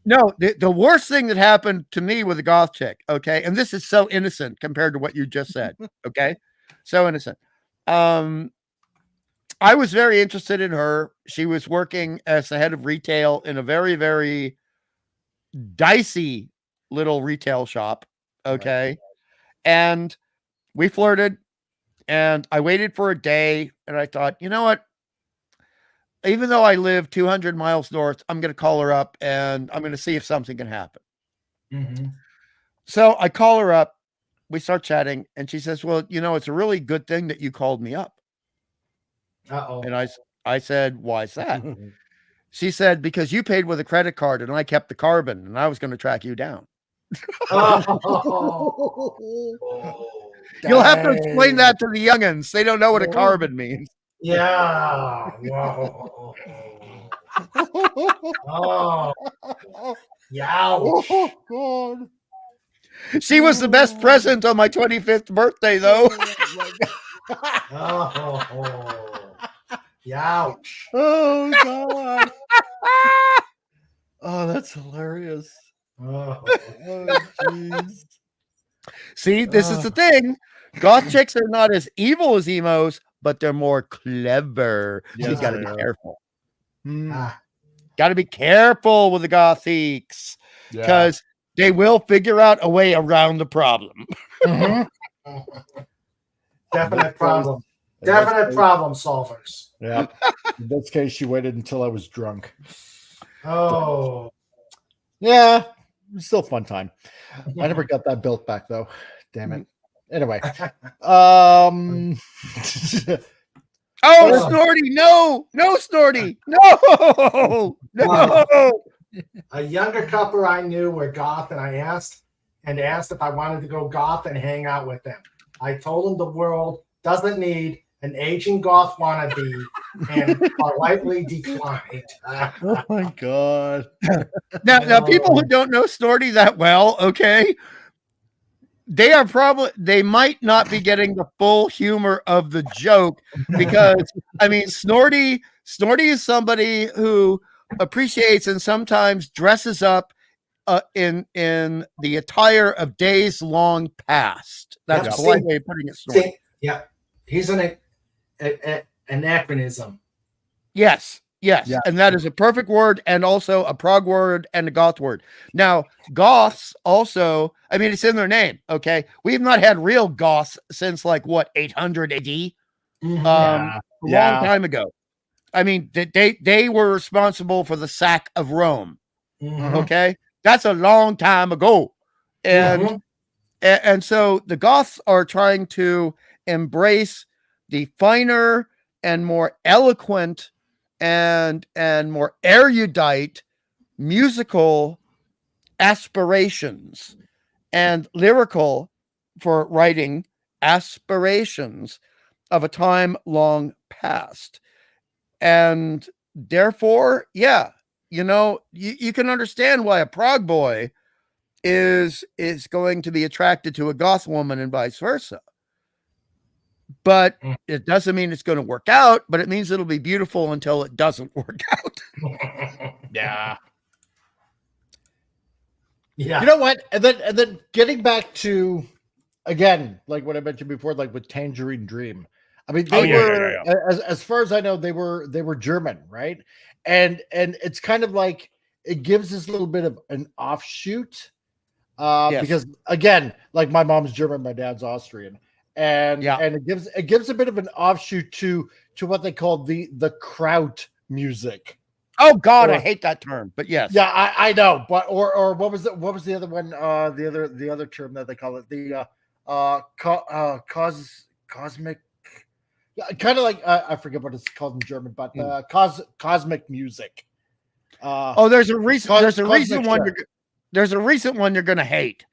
No, the worst thing that happened to me with a goth chick, okay, and this is so innocent compared to what you just said, okay, so innocent. I was very interested in her. She was working as the head of retail in a very, very dicey little retail shop, okay, and we flirted, and I waited for a day, and I thought, you know what? Even though I live 200 miles north, I'm going to call her up and I'm going to see if something can happen. So I call her up. We start chatting and she says, well, you know, it's a really good thing that you called me up. And I said, why is that? She said, because you paid with a credit card and I kept the carbon and I was going to track you down. You'll have to explain that to the youngins. They don't know what a carbon means.
Yeah. Wow. Oh. Youch.
Oh, God.
She was the best present on my 25th birthday, though.
Youch.
Oh, God. Oh, that's hilarious.
Oh,
jeez.
See, this is the thing. Goth chicks are not as evil as emos, but they're more clever.
Yes,
You got to be careful. Got to be careful with the gothics because they will figure out a way around the problem.
Mhm. Definite problem. Definite problem solvers.
Yeah. In this case, she waited until I was drunk.
Oh.
Yeah, it was still a fun time. I never got that built back though. Damn it. Anyway,
Oh, Snorty! No, Snorty! No, no.
A younger couple I knew were goth, and I asked if I wanted to go goth and hang out with them. I told them the world doesn't need an aging goth wannabe, and politely declined.
oh my god.
Now, people who don't know Snorty that well, okay, they might not be getting the full humor of the joke because I mean, Snorty is somebody who appreciates and sometimes dresses up in the attire of days long past. That's
Yep.
a polite way of putting it, Snorty.
Yeah, he's an anachronism.
Yes.
Yeah.
And that is a perfect word and also a prog word and a goth word. Now, goths also, I mean, it's in their name, okay? We've not had real goths since like what, 800 AD?
Mhm.
A long time ago. I mean, they were responsible for the sack of Rome,
Mhm.
okay? That's a long time ago. And
Mhm.
and so the goths are trying to embrace the finer and more eloquent and more erudite musical aspirations and lyrical for writing aspirations of a time long past. And therefore, yeah, you can understand why a prog boy is going to be attracted to a goth woman and vice versa. But it doesn't mean it's going to work out, but it means it'll be beautiful until it doesn't work out.
Yeah.
Yeah.
You know what? And then getting back to again, like what I mentioned before, like with Tangerine Dream. I mean, they were as far as I know, they were German, right? And it's kind of like it gives us a little bit of an offshoot.
Yes.
Because again, like my mom's German, my dad's Austrian. And it gives a bit of an offshoot to what they call the kraut music.
Oh God, I hate that term, but yes.
Yeah, I know, but or what was the other one? The other term that they call it, the cosmic, kind of like I forget what it's called in German, but cosmic music.
There's a recent one you're gonna hate.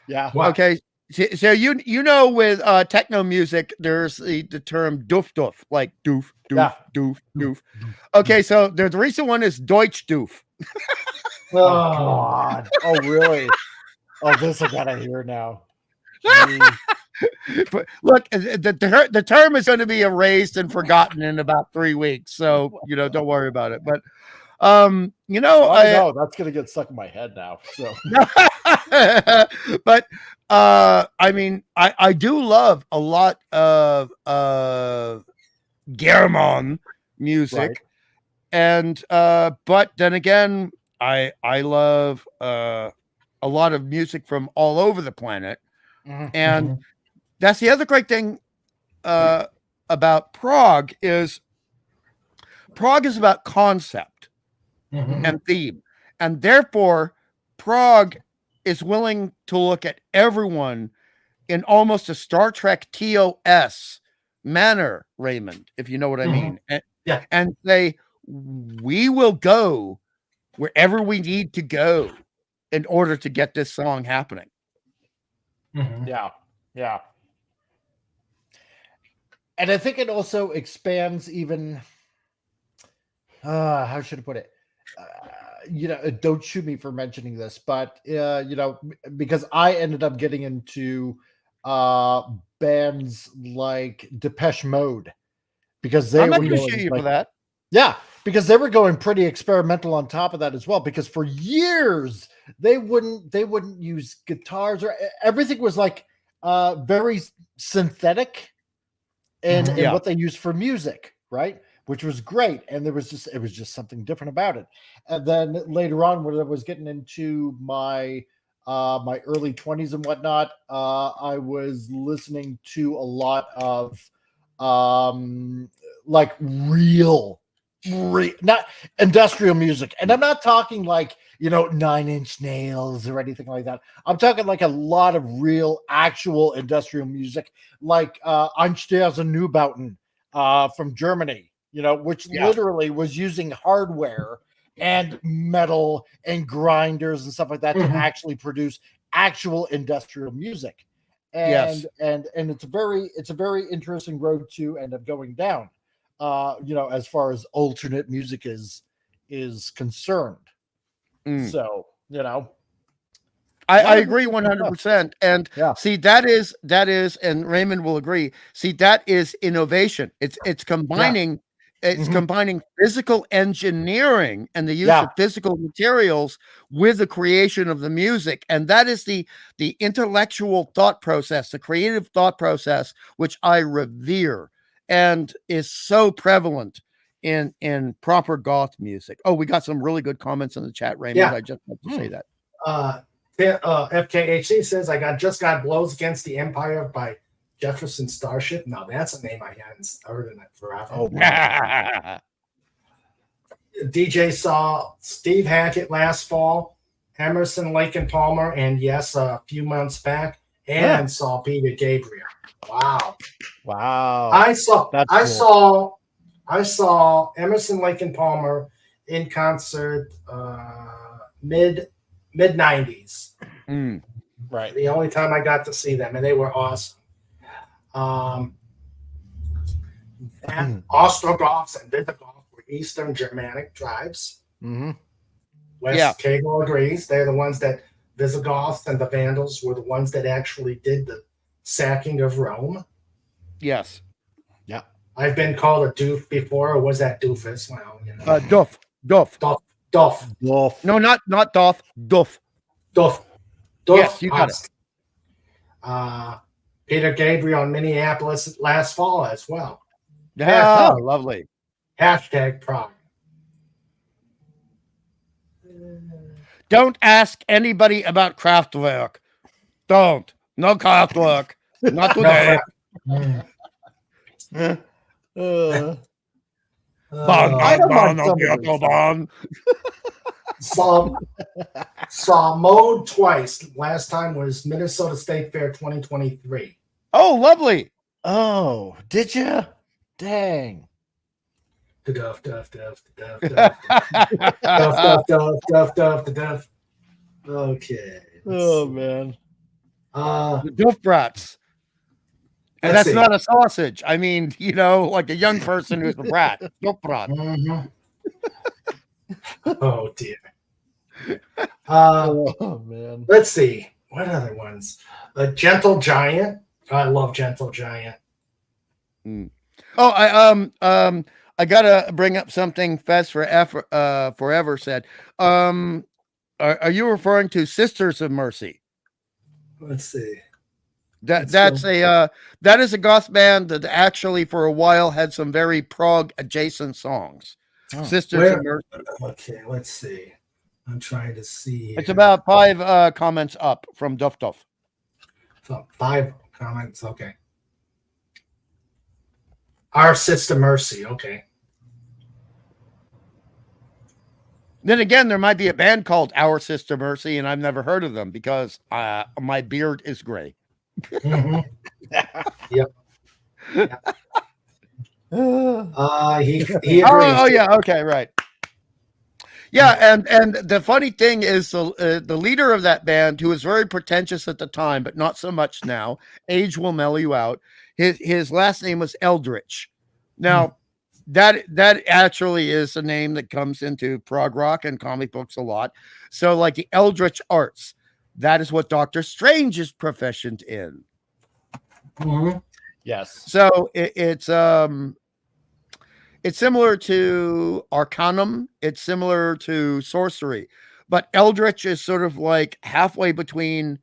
Yeah.
What?
Okay. So you know with techno music, there's the term doof doof, like doof doof doof doof. Okay, so the recent one is Deutsch doof.
Oh God! Oh really? Oh, this I gotta hear now.
But look, the term is going to be erased and forgotten in about 3 weeks, so don't worry about it. But I
know that's gonna get stuck in my head now. So,
but I mean, I do love a lot of German music,
right.
and but then again, I love a lot of music from all over the planet, and that's the other great thing about Prog is about concept and theme, and therefore Prog is willing to look at everyone in almost a Star Trek TOS manner, Raymond, if you know what I mean, and say we will go wherever we need to go in order to get this song happening.
Yeah. And I think it also expands even. How should I put it? Don't shoot me for mentioning this, but because I ended up getting into bands like Depeche Mode because they
I'm not
were
going to
going
shoot you
like,
for that.
Yeah, because they were going pretty experimental on top of that as well. Because for years they wouldn't use guitars or everything was like very synthetic in what they use for music, right? which was great. And it was just something different about it. And then later on, when I was getting into my my early 20s and whatnot, I was listening to a lot of like real not industrial music. And I'm not talking like, you know, 9-Inch Nails or anything like that. I'm talking like a lot of real actual industrial music, like Einstürzen Neubauten from Germany, you know, which literally was using hardware and metal and grinders and stuff like that to actually produce actual industrial music. And it's a very interesting road to end up going down, you know, as far as alternate music is concerned. So, you know,
I agree 100%. And see, that is, and Raymond will agree. See, that is innovation. It's combining, combining physical engineering and the use of physical materials with the creation of the music. And that is the intellectual thought process, the creative thought process, which I revere and is so prevalent in proper goth music. Oh, we got some really good comments in the chat, Raymond. I just have to say that.
FKHC says, I just got Blows Against the Empire by Jefferson Starship. Now that's a name I hadn't heard in it forever.
Oh, wow.
DJ saw Steve Hackett last fall, Emerson, Lake and Palmer, and yes, a few months back, and saw Peter Gabriel. Wow. I saw Emerson, Lake and Palmer in concert mid 90s.
Right.
The only time I got to see them, and they were awesome. Ostrogoths and Visigoths were Eastern Germanic tribes. West Cagle agrees. They're the ones that Visigoths and the Vandals were the ones that actually did the sacking of Rome.
Yes.
Yeah. I've been called a doof before, or was that doofus? Well, you know.
Duff. No, not Duff. Duff.
Yes,
you got it.
Peter Gabriel in Minneapolis last fall as well.
Yeah, lovely.
Hashtag Prog.
Don't ask anybody about Kraftwerk. Don't. No Kraftwerk. Not today.
Saw Mode twice. Last time was Minnesota State Fair 2023.
Oh, lovely.
Oh, did you? Dang.
Duff. Okay.
Oh man.
The Duff Brats. And that's not a sausage. I mean, you know, like a young person who's a brat. Duff Brat.
Oh dear.
Oh man.
Let's see. What other ones? Gentle Giant. I love Gentle Giant.
Oh, I gotta bring up something Fez Forever said. Are you referring to Sisters of Mercy?
Let's see.
That is a goth band that actually for a while had some very prog adjacent songs. Sisters of Mercy.
Okay, let's see. I'm trying to see.
It's about 5 comments up from Duff.
So 5 comments. Okay. Our Sister Mercy. Okay.
Then again, there might be a band called Our Sister Mercy, and I've never heard of them because my beard is gray.
Yep. He agrees.
Oh yeah. Okay. Right. Yeah, and the funny thing is the leader of that band, who was very pretentious at the time, but not so much now. Age will mellow you out. His last name was Eldritch. Now, that actually is a name that comes into prog rock and comic books a lot. So, like the Eldritch Arts, that is what Doctor Strange is proficient in.
Yes.
So it's similar to Arcanum. It's similar to sorcery, but Eldritch is sort of like halfway between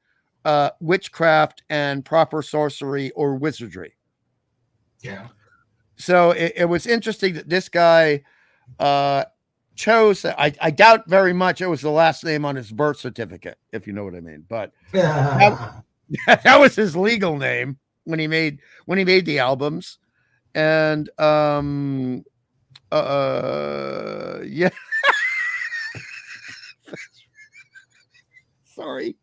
witchcraft and proper sorcery or wizardry.
Yeah.
So it was interesting that this guy chose. I doubt very much it was the last name on his birth certificate, if you know what I mean. But that was his legal name when he made the albums. And yeah. Sorry.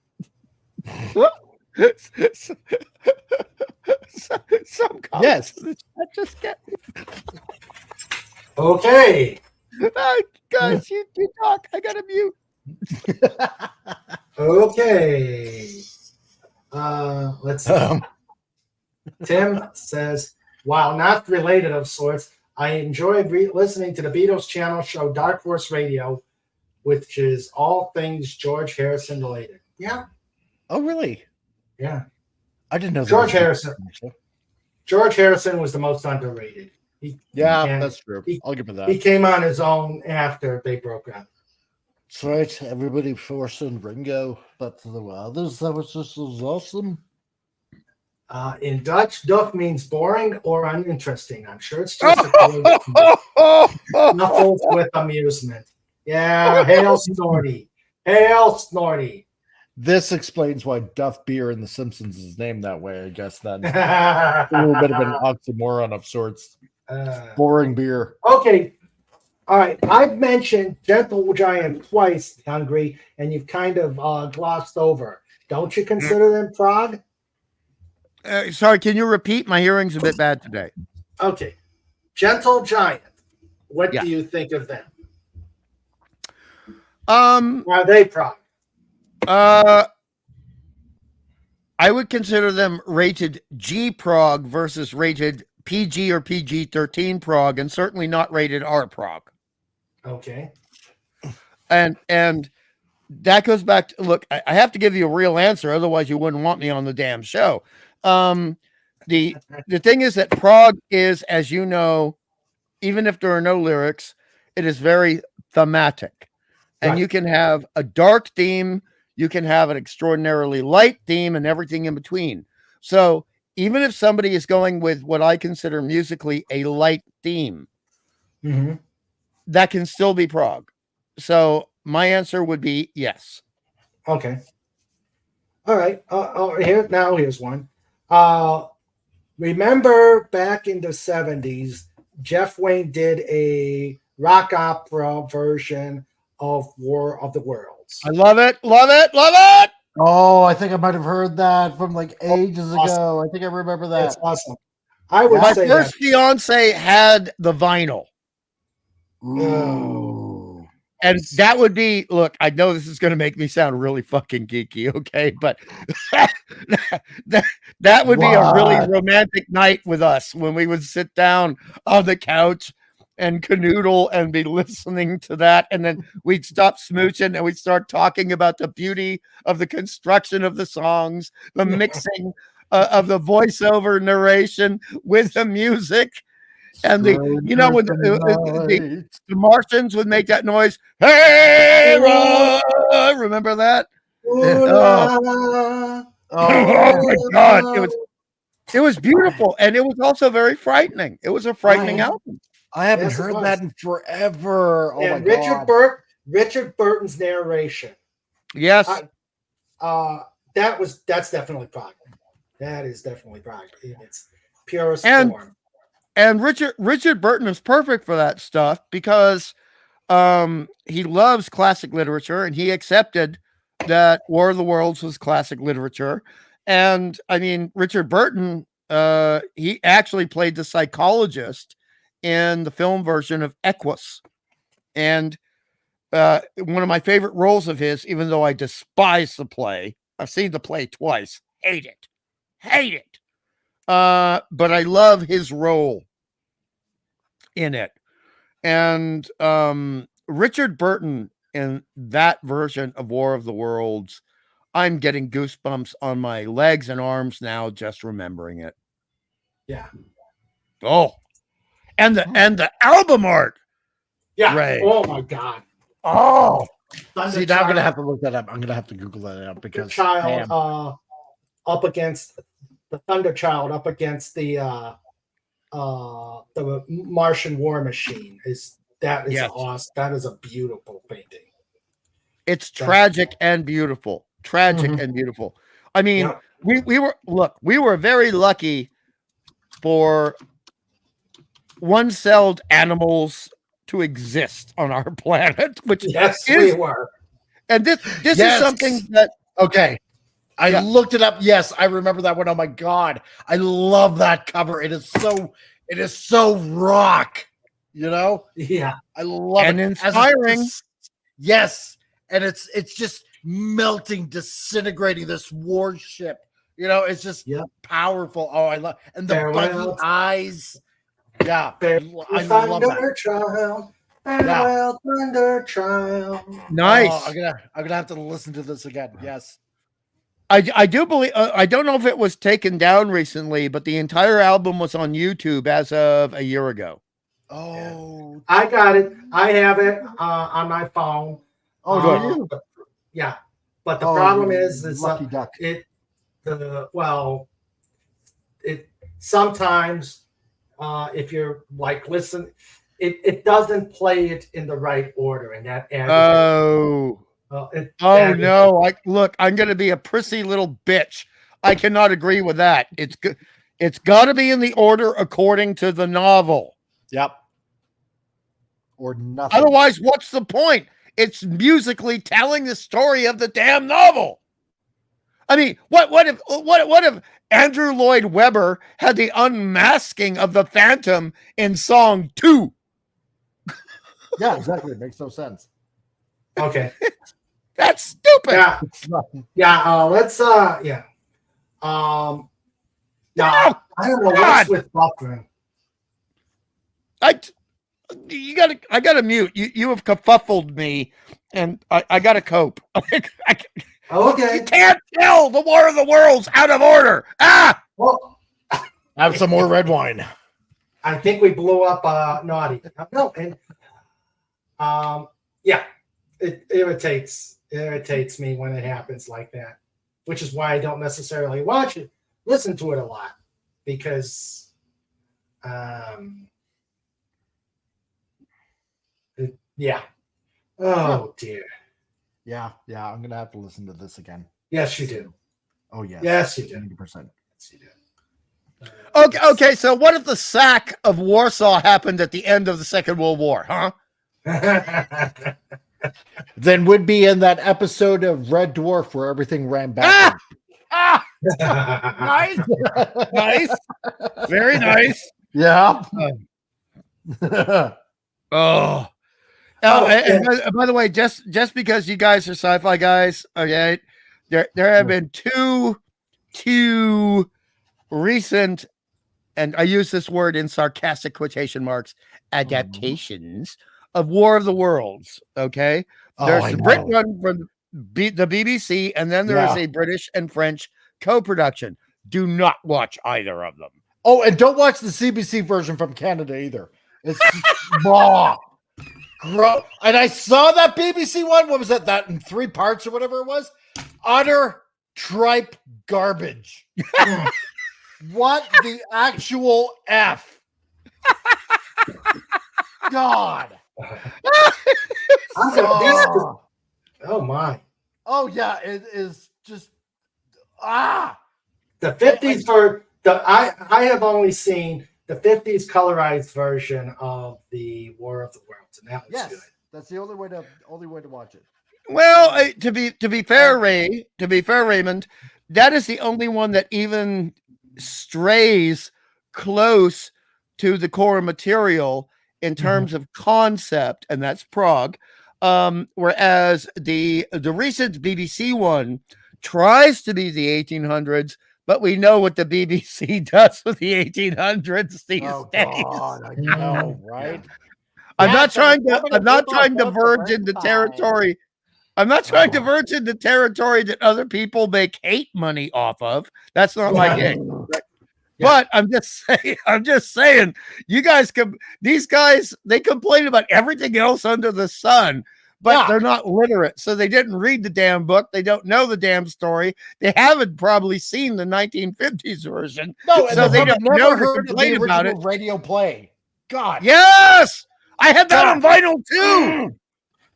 Some
Yes.
I just get
Okay.
guys, you talk. I gotta mute.
Okay. Let's see. Tim says, while not related of sorts, I enjoy listening to the Beatles channel show Dark Horse Radio, which is all things George Harrison related. Yeah.
Oh, really?
Yeah.
I didn't know.
George Harrison. George Harrison was the most underrated.
That's true. I'll give it that.
He came on his own after they broke up.
That's right. Everybody forcing Ringo, but to the others, that was just awesome.
In Dutch, duff means boring or uninteresting. I'm sure it's just a snuffles with amusement. Yeah, hail Snorty. Hail Snorty.
This explains why Duff Beer in The Simpsons is named that way. I guess then a little bit of an oxymoron of sorts. Boring beer.
Okay. All right. I've mentioned Gentle Giant twice, Hungry, and you've kind of glossed over. Don't you consider them prog?
Sorry, can you repeat? My hearing's a bit bad today.
Okay. Gentle Giant. What do you think of them? Are they prog?
I would consider them rated G prog versus rated PG or PG-13 prog, and certainly not rated R prog. Okay. And that goes back to, look, I have to give you a real answer, otherwise you wouldn't want me on the damn show. The thing is that prog is, as you know, even if there are no lyrics, it is very thematic. And you can have a dark theme, you can have an extraordinarily light theme, and everything in between. So even if somebody is going with what I consider musically a light theme, that can still be prog. So my answer would be yes.
Okay. All right. Here's one. Remember back in the 70s, Jeff Wayne did a rock opera version of War of the Worlds.
I love it. Love it. Love it.
Oh, I think I might have heard that from like ages ago. I think I remember that.
That's awesome. I would
My
say
first fiance had the vinyl.
Ooh.
And that would be, look, I know this is going to make me sound really fucking geeky, okay? But that would be a really romantic night with us when we would sit down on the couch and canoodle and be listening to that. And then we'd stop smooching and we'd start talking about the beauty of the construction of the songs, the mixing of the voiceover narration with the music. And when the Martians would make that noise, hey, remember that? Oh my God. It was beautiful. And it was also very frightening. It was a frightening album.
I haven't heard that in forever. Oh my God.
Richard Burton's narration.
Yes.
That's definitely prog. That is definitely prog. It's purest form.
And Richard Burton is perfect for that stuff because he loves classic literature, and he accepted that War of the Worlds was classic literature. And I mean, Richard Burton, he actually played the psychologist in the film version of Equus. And one of my favorite roles of his, even though I despise the play, I've seen the play twice, hate it. But I love his role in it. And Richard Burton in that version of War of the Worlds, I'm getting goosebumps on my legs and arms now just remembering it.
Yeah.
Oh. And the album art.
Yeah.
Ray.
Oh my God.
Oh. See, now I'm gonna have to look that up. I'm gonna have to Google that up because
Child up against the Thunder Child up against the the Martian War Machine is
Yes.
awesome. That is a beautiful painting.
It's tragic and beautiful. Tragic
Mhm.
and beautiful. I mean,
Yep.
we were very lucky for one-celled animals to exist on our planet, which
Yes,
is,
we were.
and this is
Yes.
something that
Okay. I
Yeah.
looked it up. Yes, I remember that one. Oh my god. I love that cover. It is so rock. You know?
Yeah.
I love
And
it.
inspiring.
Yes. And it's just melting, disintegrating this warship. You know, it's just
Yep.
powerful. Oh, I love and the
Farewell.
buggy eyes. Yeah.
Farewell,
I love that.
Thunder Child. Farewell, Thunder Child.
nice.
Oh, I'm gonna have to listen to this again. Yes.
I do believe I don't know if it was taken down recently, but the entire album was on YouTube as of a year ago.
Oh,
I got it. I have it on my phone.
oh, do you?
But- yeah, but the
Oh,
problem
you
is
lucky duck.
it sometimes if you're like listen, it doesn't play it in the right order, and that
Oh no! Look, I'm going to be a prissy little bitch. I cannot agree with that. It's good. It's got to be in the order according to the novel.
Yep. Or nothing.
Otherwise, what's the point? It's musically telling the story of the damn novel. I mean, what if Andrew Lloyd Webber had the unmasking of the Phantom in song 2?
Yeah, exactly. It makes no sense.
Okay.
That's stupid.
Yeah.
It's not.
Yeah. Let's. Yeah. Yeah. I don't know what's with buffering.
I gotta mute. You have kerfuffled me, and I gotta cope.
Okay.
You can't tell the War of the Worlds out of order. Ah!
Well,
Have some more red wine.
I think we blew up Naughty. No, and yeah, it irritates me when it happens like that, which is why I don't necessarily watch it, listen to it a lot, because yeah. Oh dear.
Yeah, I'm gonna have to listen to this again.
Yes, you do.
Oh yes.
Yes, you do.
90%.
Yes, you do.
Okay. So what if the sack of Warsaw happened at the end of the Second World War? Huh?
Then would be in that episode of Red Dwarf where everything ran back.
Nice, nice, very nice.
Yeah.
Oh. And by the way, just because you guys are sci-fi guys, okay, there have been two recent, and I use this word in sarcastic quotation marks, adaptations of War of the Worlds. Okay, there's the Brit one from the BBC, and then there is a British and French co-production. Do not watch either of them.
Oh, and don't watch the CBC version from Canada either. It's raw. And I saw that BBC one. What was that? That in 3 parts or whatever it was. Utter tripe garbage. What the actual F? God.
Oh my.
Oh yeah, it is just
The 50s for the I have only seen the 50s colorized version of the War of the Worlds, and that was good.
That's the only way to watch it.
Well, to be fair, Raymond, that is the only one that even strays close to the core material in terms of concept, and that's Prog. Whereas the recent BBC one tries to be the 1800s, but we know what the BBC does with the 1800s these days.
God, I know, right?
I'm not trying to verge into territory. I'm not trying to verge into territory that other people make hate money off of. That's not my game. But I'm just saying, these guys, they complain about everything else under the sun, but
Yeah.
they're not literate. So they didn't read the damn book. They don't know the damn story. They haven't probably seen the 1950s version.
No, and
So
they
they
probably
don't know
never
to
heard of the
complain about
original
it.
radio play. God.
Yes, I had that on
God.
vinyl too.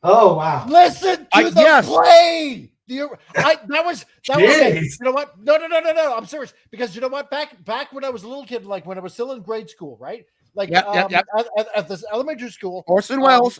Oh wow.
Listen to the
Yes.
play. That was okay.
Jeez.
You know what? No. I'm serious because you know what? Back when I was a little kid, like when I was still in grade school, right? Like
Yep.
At this elementary school,
Orson Welles.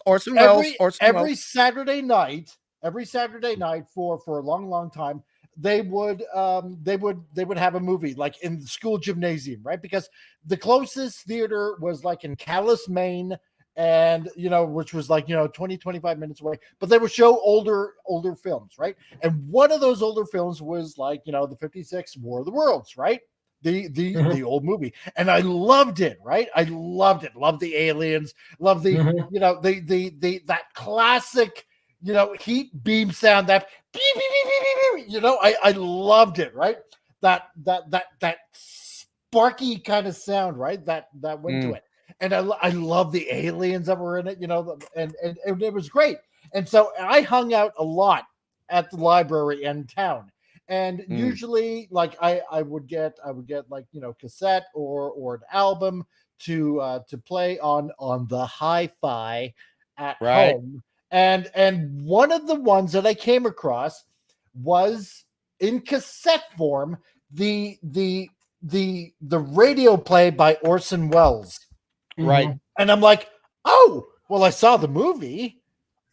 every Saturday night for a long time, they would have a movie like in the school gymnasium, right? Because the closest theater was like in Calais, Maine, and which was like 20-25 minutes away, but they would show older films, right? And one of those older films was like the 56 War of the Worlds, right? The old movie, and I loved it, right? I loved it. Loved the aliens, loved the that classic heat beam sound, that beep, beep, beep, beep, beep, I loved it, right? That sparky kind of sound, right? That went to it. And I love the aliens that were in it, and it was great. And so I hung out a lot at the library in town. And usually, like I would get like cassette or an album to play on the hi-fi at home. And one of the ones that I came across was in cassette form, the radio play by Orson Welles.
Right.
And I'm like, oh, well, I saw the movie.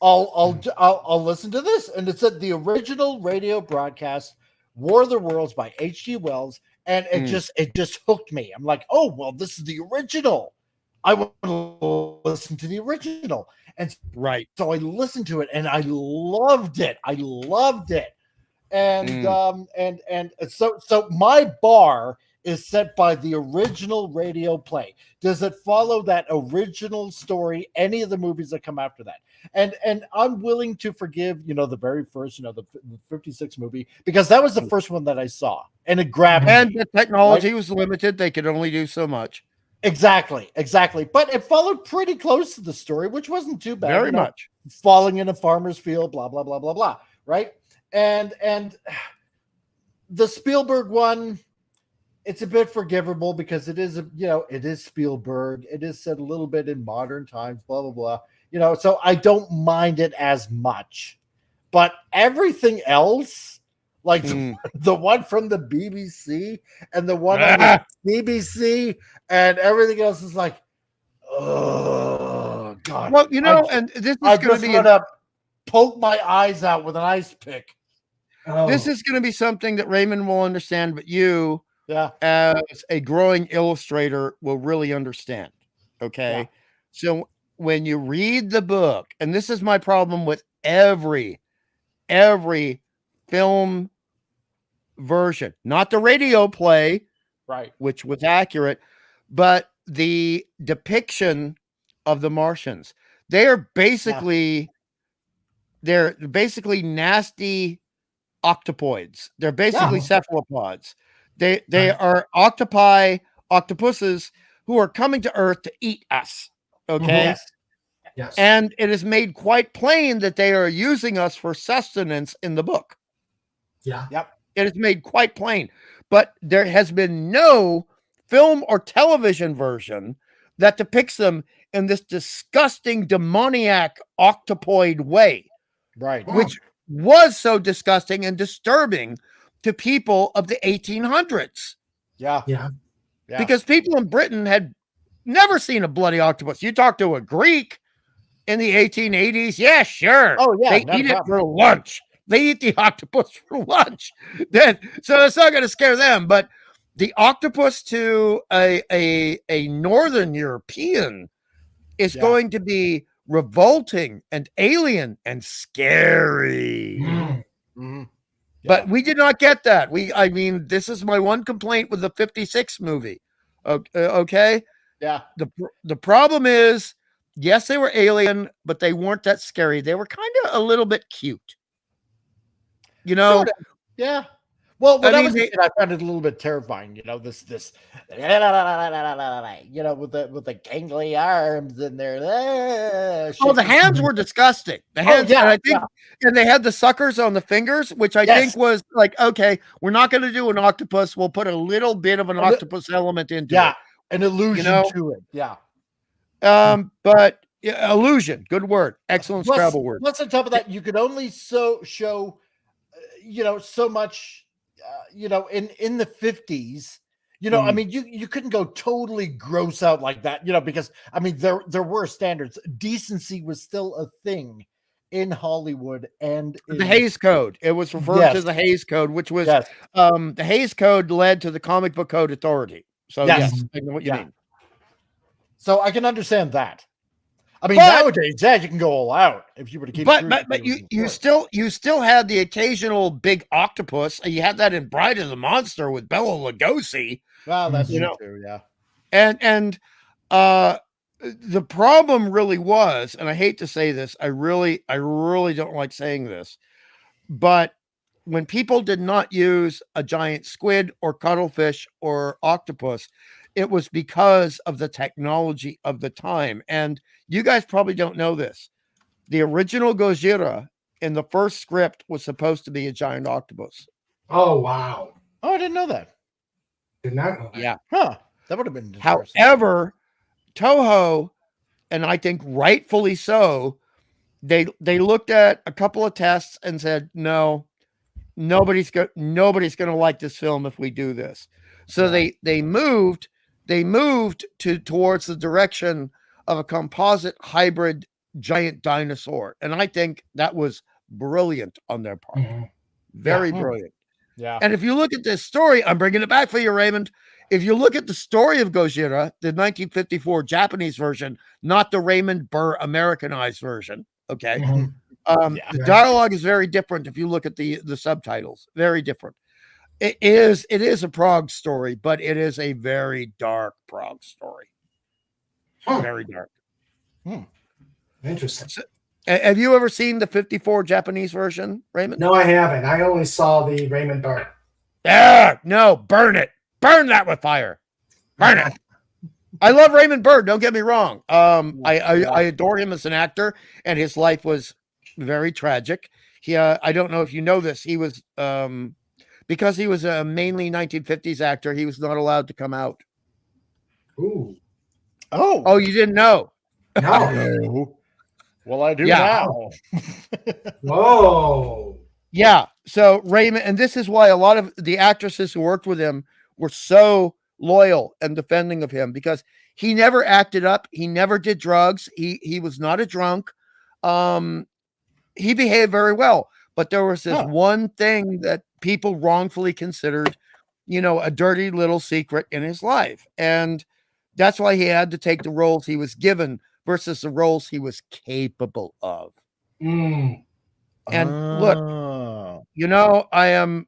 I'll listen to this. And it said the original radio broadcast, War of the Worlds by H.G. Wells, and it just hooked me. I'm like, oh, well, this is the original. I want to listen to the original. And so I listened to it and I loved it. And so my bar is set by the original radio play. Does it follow that original story, any of the movies that come after that? And I'm willing to forgive, the very first, the 56 movie, because that was the first one that I saw, and it grabbed me.
And the technology was limited. They could only do so much.
Exactly. But it followed pretty close to the story, which wasn't too bad.
Very much.
Falling in a farmer's field, blah, blah, blah, blah, blah, right? And the Spielberg one, it's a bit forgivable because it is, it is Spielberg. It is set a little bit in modern times, blah, blah, blah. So I don't mind it as much. But everything else, like the one from the BBC and the one on the BBC and everything else is like, oh, God.
Well, and this is going to be
poke my eyes out with an ice pick.
Oh.
This is going to be something that Raymond will understand, but you,
as
a growing illustrator, will really understand. Okay.
Yeah.
So when you read the book, and this is my problem with every film version, not the radio play,
right,
which was accurate, but the depiction of the Martians. They are basically they're basically nasty octopoids. They're basically cephalopods. They are octopuses who are coming to Earth to eat us. Okay.
Yes.
And it is made quite plain that they are using us for sustenance in the book.
Yeah.
Yep.
It is made quite plain. But there has been no film or television version that depicts them in this disgusting, demoniac octopoid way.
Right.
Which was so disgusting and disturbing to people of the 1800s.
Yeah.
Because people in Britain had never seen a bloody octopus. You talk to a Greek in the 1880s, yeah, sure.
Oh, yeah.
They eat it for lunch. They eat the octopus for lunch. So it's not going to scare them. But the octopus to a Northern European is going to be revolting and alien and scary.
Mm-hmm.
But we did not get that. I mean, this is my one complaint with the 56 movie. Okay.
Yeah.
The problem is, yes, they were alien, but they weren't that scary. They were kind of a little bit cute.
Sort of. Yeah. Well, when
I
I
mean,
was a kid, I found it a little bit terrifying. You know, this, you know, with the gangly arms in there.
Oh, the
shaking.
hands were disgusting. The hands,
yeah,
and I think,
yeah.
and they had the suckers on the fingers, which I
Yes.
think was like, okay, we're not going to do an octopus. We'll put a little bit of an octopus element into
Yeah,
it.
an illusion
know?
to it. Yeah.
But yeah, illusion, good word, excellent Scrabble word.
Plus, on top of that, you could only show, you know, so much, you know, in the 50s. You know, I mean, you couldn't go totally gross out like that, you know, because I mean, there were standards. Decency was still a thing in Hollywood and
The Hays Code. It was referred to the Hays Code, which was the Hays Code led to the Comic Book Code Authority. So yes, I know what you mean.
So I can understand that. I mean, nowadays, you can go all out if you were to keep.
But you still had the occasional big octopus. You had that in Bride of the Monster with Bela Lugosi.
Well, that's true, yeah.
And the problem really was, and I hate to say this, I really don't like saying this, but when people did not use a giant squid or cuttlefish or octopus, it was because of the technology of the time. And you guys probably don't know this. The original Gojira in the first script was supposed to be a giant octopus.
Oh, wow.
Oh, I didn't know that.
Did not know that.
Yeah.
Huh. That would have been
However, Toho, and I think rightfully so, they looked at a couple of tests and said, no, nobody's going to like this film if we do this. So they moved towards the direction of a composite hybrid giant dinosaur. And I think that was brilliant on their part. Very brilliant.
Yeah.
And if you look at this story, I'm bringing it back for you, Raymond. If you look at the story of Gojira, the 1954 Japanese version, not the Raymond Burr Americanized version, okay? The dialogue is very different if you look at the subtitles. Very different. It is a Prog story, but it is a very dark Prog story. Very dark.
Interesting.
So, have you ever seen the 54 Japanese version, Raymond?
No, I haven't. I only saw the Raymond Burr.
No, burn it. Burn that with fire. Burn it. I love Raymond Burr. Don't get me wrong. I adore him as an actor, and his life was very tragic. I don't know if you know this. He was because he was a mainly 1950s actor. He was not allowed to come out.
Ooh.
Oh, you didn't know?
No.
Well, I do now.
Whoa.
Yeah. So Raymond, and this is why a lot of the actresses who worked with him were so loyal and defending of him, because he never acted up. He never did drugs. He was not a drunk. He behaved very well, but there was this one thing that people wrongfully considered, a dirty little secret in his life. And that's why he had to take the roles he was given versus the roles he was capable of. And look, I'm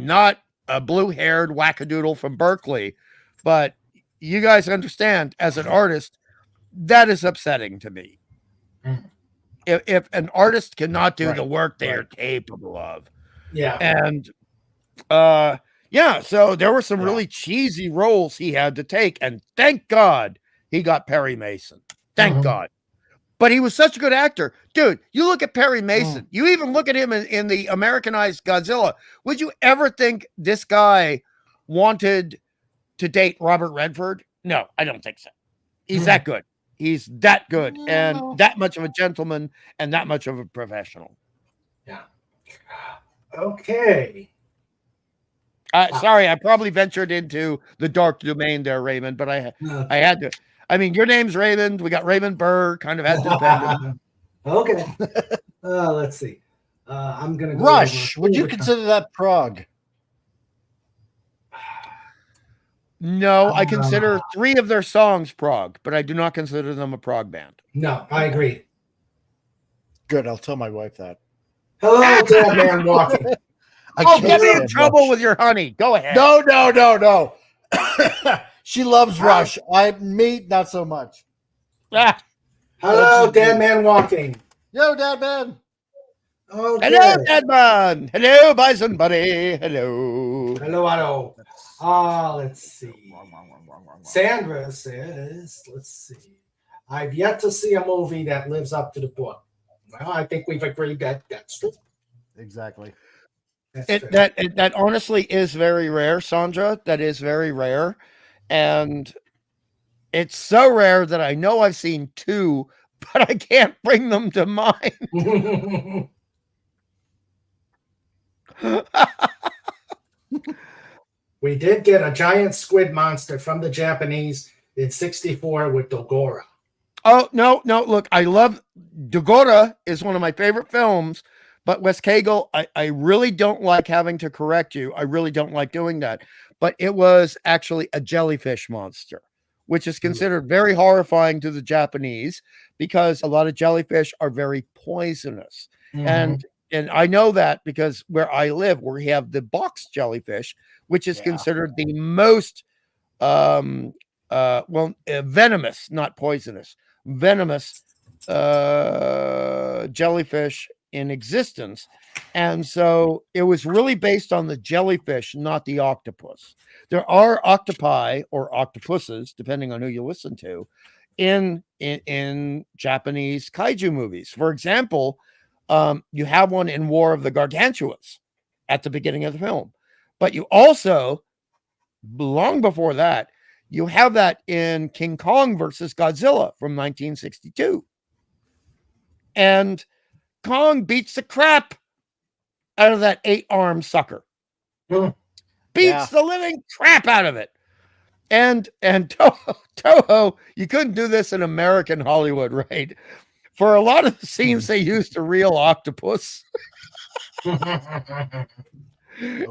not a blue-haired wackadoodle from Berkeley, but you guys understand, as an artist, that is upsetting to me. If an artist cannot do the work they are capable of.
Yeah.
And so there were some really cheesy roles he had to take, and thank God he got Perry Mason. Thank God. But he was such a good actor. Dude, you look at Perry Mason. You even look at him in the Americanized Godzilla. Would you ever think this guy wanted to date Robert Redford? No, I don't think so. He's that good. He's that good and that much of a gentleman and that much of a professional.
Yeah. Okay.
Sorry, I probably ventured into the dark domain there, Raymond, but I had to. I mean, your name's Raymond. We got Raymond Burr. Kind of had to defend him.
Okay. Let's see. I'm gonna go
Rush. Would you consider that Prog?
No, I consider 3 of their songs prog, but I do not consider them a prog band.
No, I agree.
Good. I'll tell my wife that.
Hello, dead man walking.
Get me in trouble with your honey. Go ahead.
No. She loves Rush. Me, not so much.
Hello, dead man walking.
Yo, dead man.
Okay.
Hello, Deadman. Hello, Bison Buddy. Hello.
Hello. Let's see. Sandra says, let's see. I've yet to see a movie that lives up to the book. Well, I think we've agreed that that's true.
Exactly.
That's true.
That honestly is very rare, Sandra. That is very rare. And it's so rare that I know I've seen two, but I can't bring them to mind.
We did get a giant squid monster from the Japanese in '64 with Dogora.
Oh, no. Look, I love Dogora is one of my favorite films, but Wes Cagle, I really don't like having to correct you. I really don't like doing that. But it was actually a jellyfish monster, which is considered very horrifying to the Japanese because a lot of jellyfish are very poisonous.
Mhm.
And I know that because where I live, we have the box jellyfish, which is considered the most venomous, not poisonous, venomous jellyfish in existence. And so it was really based on the jellyfish, not the octopus. There are octopi or octopuses, depending on who you listen to, in Japanese kaiju movies. For example, you have one in War of the Gargantuas at the beginning of the film. But you also, long before that, you have that in King Kong versus Godzilla from 1962. And Kong beats the crap out of that 8-armed sucker. Beats the living crap out of it. And Toho, you couldn't do this in American Hollywood, right? For a lot of the scenes, they used a real octopus. And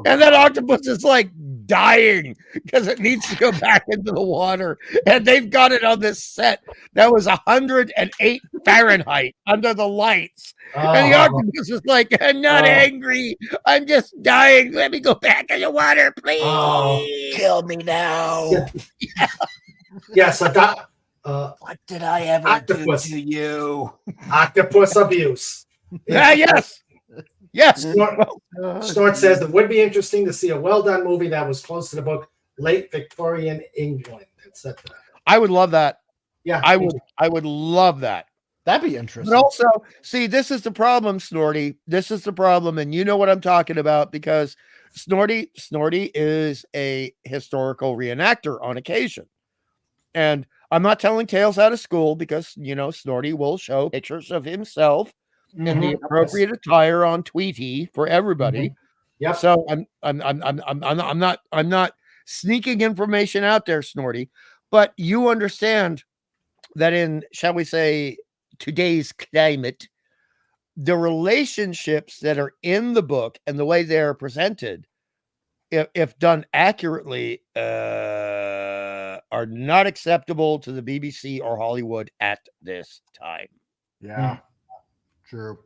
that octopus is like dying because it needs to go back into the water. And they've got it on this set that was 108 Fahrenheit under the lights. And the octopus is like, I'm not angry. I'm just dying. Let me go back in the water, please.
Kill me now.
Yes,
What did I ever
octopus.
do to you?
Octopus abuse.
Yes.
Snort says it would be interesting to see a well-done movie that was close to the book, late Victorian England, etc.
I would love that.
Yeah,
I would love that.
That'd be interesting.
But also, see, this is the problem, Snorty. This is the problem, and you know what I'm talking about because Snorty is a historical reenactor on occasion. And I'm not telling tales out of school because, Snorty will show pictures of himself in the appropriate attire on Tweety for everybody.
Yep.
So I'm not sneaking information out there, Snorty, but you understand that in, shall we say, today's climate, the relationships that are in the book and the way they're presented, if done accurately, are not acceptable to the BBC or Hollywood at this time.
Yeah. True.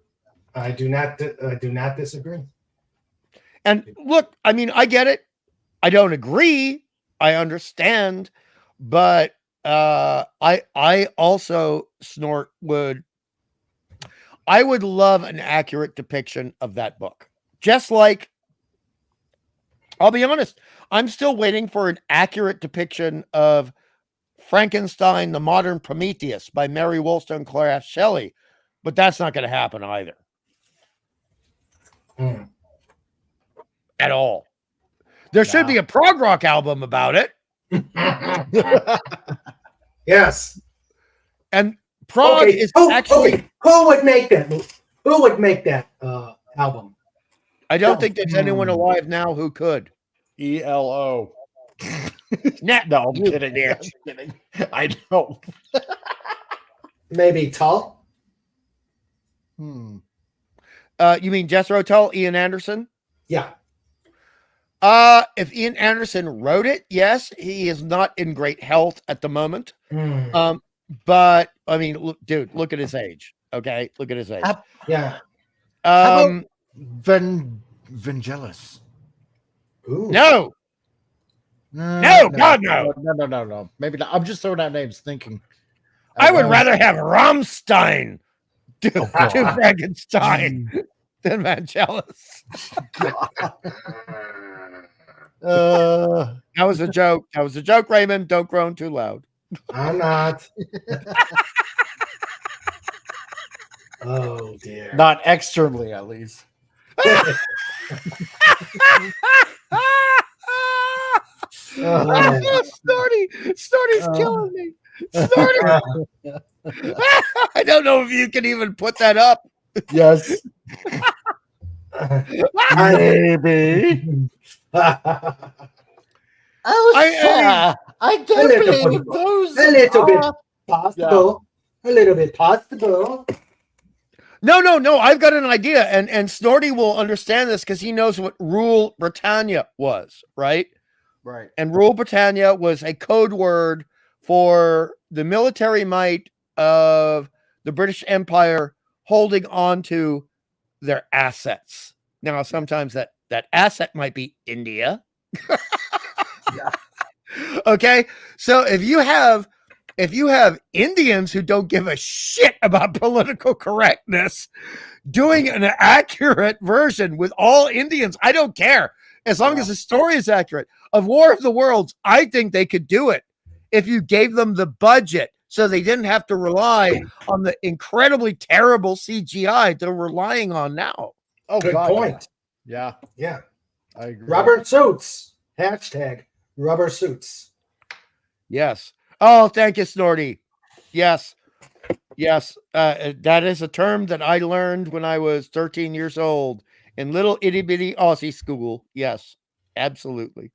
I do not disagree.
And look, I mean, I get it. I don't agree. I understand, but I also I would love an accurate depiction of that book. Just like, I'll be honest, I'm still waiting for an accurate depiction of Frankenstein, the Modern Prometheus by Mary Wollstonecraft Shelley. But that's not going to happen either. At all. There should be a prog rock album about it.
Yes.
And prog is actually...
Who would make that movie? Who would make that album?
I don't think there's anyone alive now who could.
ELO.
No,
I'm kidding.
Yeah.
I'm kidding. I know.
Maybe Tull?
You mean Jethro Tull, Ian Anderson?
Yeah.
If Ian Anderson wrote it, yes, he is not in great health at the moment. But I mean, look at his age. Okay, look at his age.
Yeah.
How about Vangelis?
No. God, no.
No. Maybe not. I'm just throwing out names, thinking.
I would rather have Rammstein do Frankenstein. than Vangelis. That was a joke. That was a joke, Raymond. Don't groan too loud.
I'm not. Oh dear.
Not externally, at least.
Snorty's killing me. Snorty. I don't know if you can even put that up.
Yes. Maybe. Oh, I don't believe those.
A little bit possible. A little bit possible.
No. I've got an idea, and Snorty will understand this because he knows what Rule Britannia was, right?
Right.
And Rule Britannia was a code word for the military might of the British Empire holding on to their assets. Now, sometimes that asset might be India.
Yeah.
Okay. So if you have Indians who don't give a shit about political correctness doing an accurate version with all Indians, I don't care. As long as the story is accurate of War of the Worlds, I think they could do it if you gave them the budget so they didn't have to rely on the incredibly terrible CGI they're relying on now.
Oh,
good
God,
point.
Yeah.
Yeah.
I agree.
Rubber suits. Hashtag rubber suits.
Yes. Oh, thank you, Snorty. Yes. That is a term that I learned when I was 13 years old in little itty bitty Aussie school. Yes, absolutely.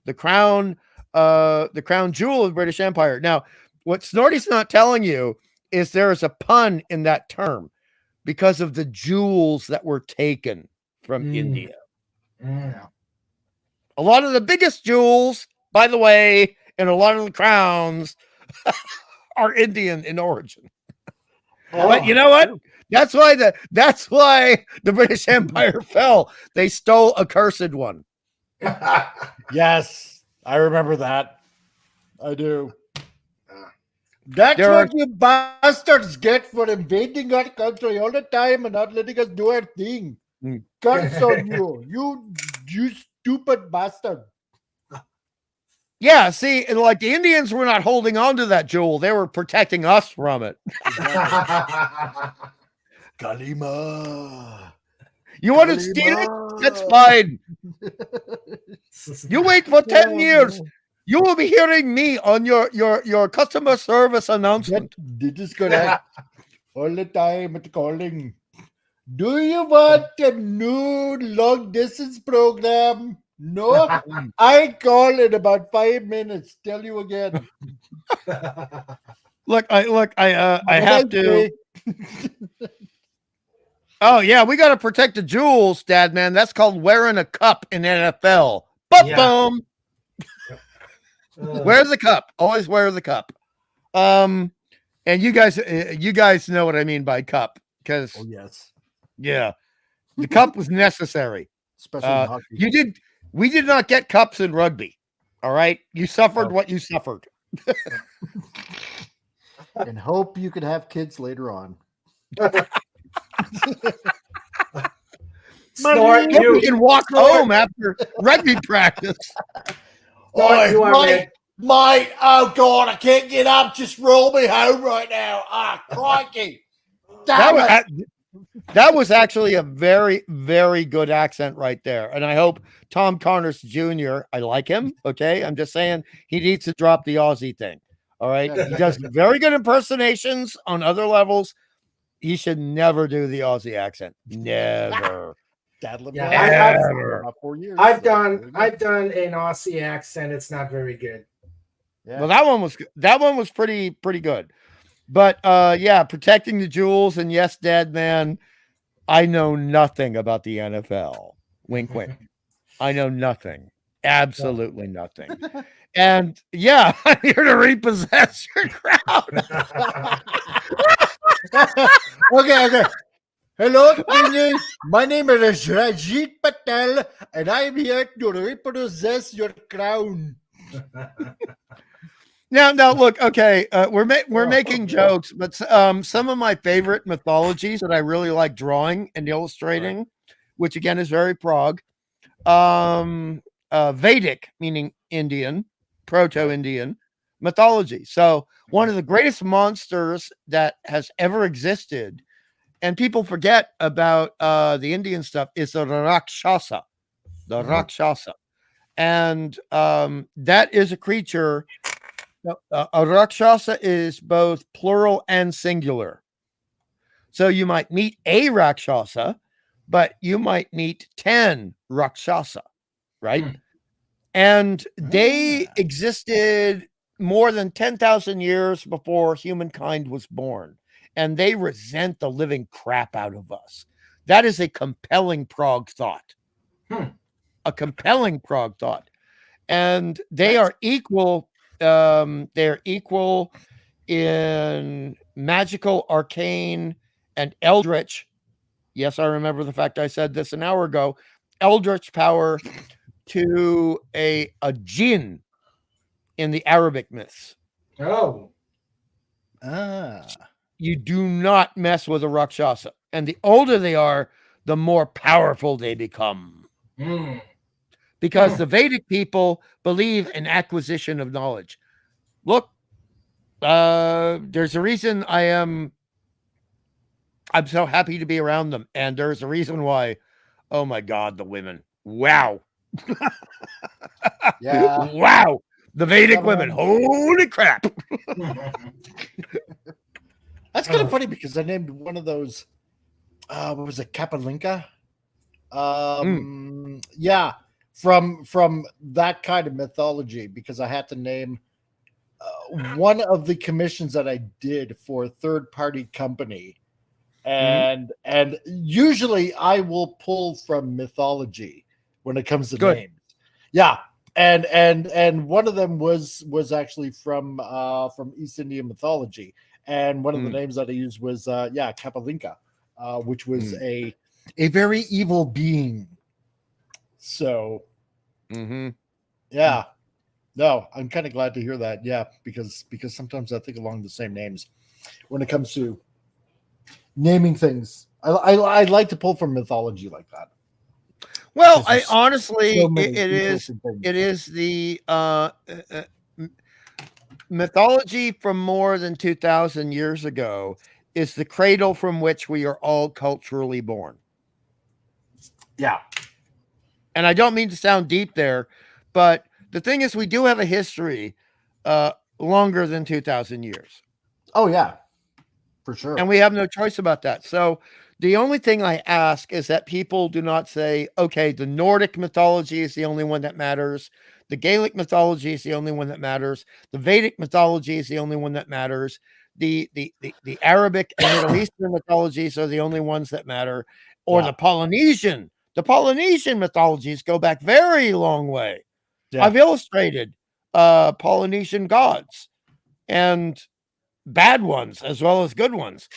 The crown jewel of the British Empire. Now, what Snorty's not telling you is there is a pun in that term because of the jewels that were taken from India. A lot of the biggest jewels, by the way, and a lot of the crowns are Indian in origin. But you know what? That's why the British Empire fell. They stole a cursed one.
Yes, I remember that. I do. That's what you bastards get for invading our country all the time and not letting us do our thing. Curse on you, you stupid bastard.
Yeah, see, like the Indians were not holding on to that jewel; they were protecting us from it.
Kalima.
You want to steal it? That's fine. You wait for 10 years. You will be hearing me on your customer service announcement.
This is correct. All the time at calling. Do you want a new long distance program? No, I call in about 5 minutes. Tell you again.
Look, I have to. Oh yeah, we got to protect the jewels, Dad. Man, that's called wearing a cup in NFL. Boom. Wear the cup. Always wear the cup. And you guys know what I mean by cup because
yes,
yeah, the cup was necessary.
Especially in hockey.
We did not get cups in rugby. All right, you suffered what you suffered.
And hope you could have kids later on.
Snort,
you can walk home after rugby practice.
Mate, oh God, I can't get up. Just roll me home right now. Ah, crikey.
That was actually a very, very good accent right there. And I hope Tom Connors Jr., I like him. Okay. I'm just saying he needs to drop the Aussie thing. All right. He does very good impersonations on other levels. He should never do the Aussie accent. Never.
I've done an Aussie accent. It's not very good.
Yeah. Well, that one was pretty good. But yeah, protecting the jewels, and yes, Dad man, I know nothing about the NFL. Wink, wink. I know nothing. Absolutely nothing. And yeah, I'm here to repossess your crowd.
Okay. Hello, my name is Rajit Patel, and I'm here to repossess your crown.
Now, look. Okay, we're making jokes, but some of my favorite mythologies that I really like drawing and illustrating, which again is very Prog, Vedic, meaning Indian, Proto-Indian mythology. So one of the greatest monsters that has ever existed, and people forget about the Indian stuff, is the Rakshasa. The Rakshasa. And that is a creature. A Rakshasa is both plural and singular. So you might meet a Rakshasa, but you might meet 10 Rakshasa, right? And they existed more than 10,000 years before humankind was born. And they resent the living crap out of us. That is a compelling Prog thought. A compelling Prog thought. And they are equal. They're equal in magical, arcane, and eldritch. Yes, I remember the fact I said this an hour ago. Eldritch power to a jinn in the Arabic myths.
Oh.
You do not mess with a Rakshasa. And the older they are, the more powerful they become. Because the Vedic people believe in acquisition of knowledge. Look, there's a reason I'm so happy to be around them. And there's a reason why. Oh my God, the women. Wow.
Yeah.
Wow. The Vedic women. Holy crap.
That's kind of funny because I named one of those. What was it? Kapalinka. Yeah, from that kind of mythology, because I had to name one of the commissions that I did for a third-party company, and usually I will pull from mythology when it comes to names. Yeah, and one of them was actually from East Indian mythology, and one of the names that I used was Kapalinka, which was a very evil being. So, yeah, no, I'm kind of glad to hear that. Yeah, because sometimes I think along the same names when it comes to naming things. I like to pull from mythology like that.
Well, I honestly,
so
it is the mythology from more than 2,000 years ago is the cradle from which we are all culturally born.
Yeah.
And I don't mean to sound deep there, but the thing is, we do have a history longer than 2,000 years.
Oh, yeah, for sure.
And we have no choice about that. So the only thing I ask is that people do not say, okay, the Nordic mythology is the only one that matters. The Gaelic mythology is the only one that matters. The Vedic mythology is the only one that matters. The Arabic and Middle Eastern mythologies are the only ones that matter. Or the Polynesian. The Polynesian mythologies go back very long way. Yeah. I've illustrated Polynesian gods and bad ones as well as good ones.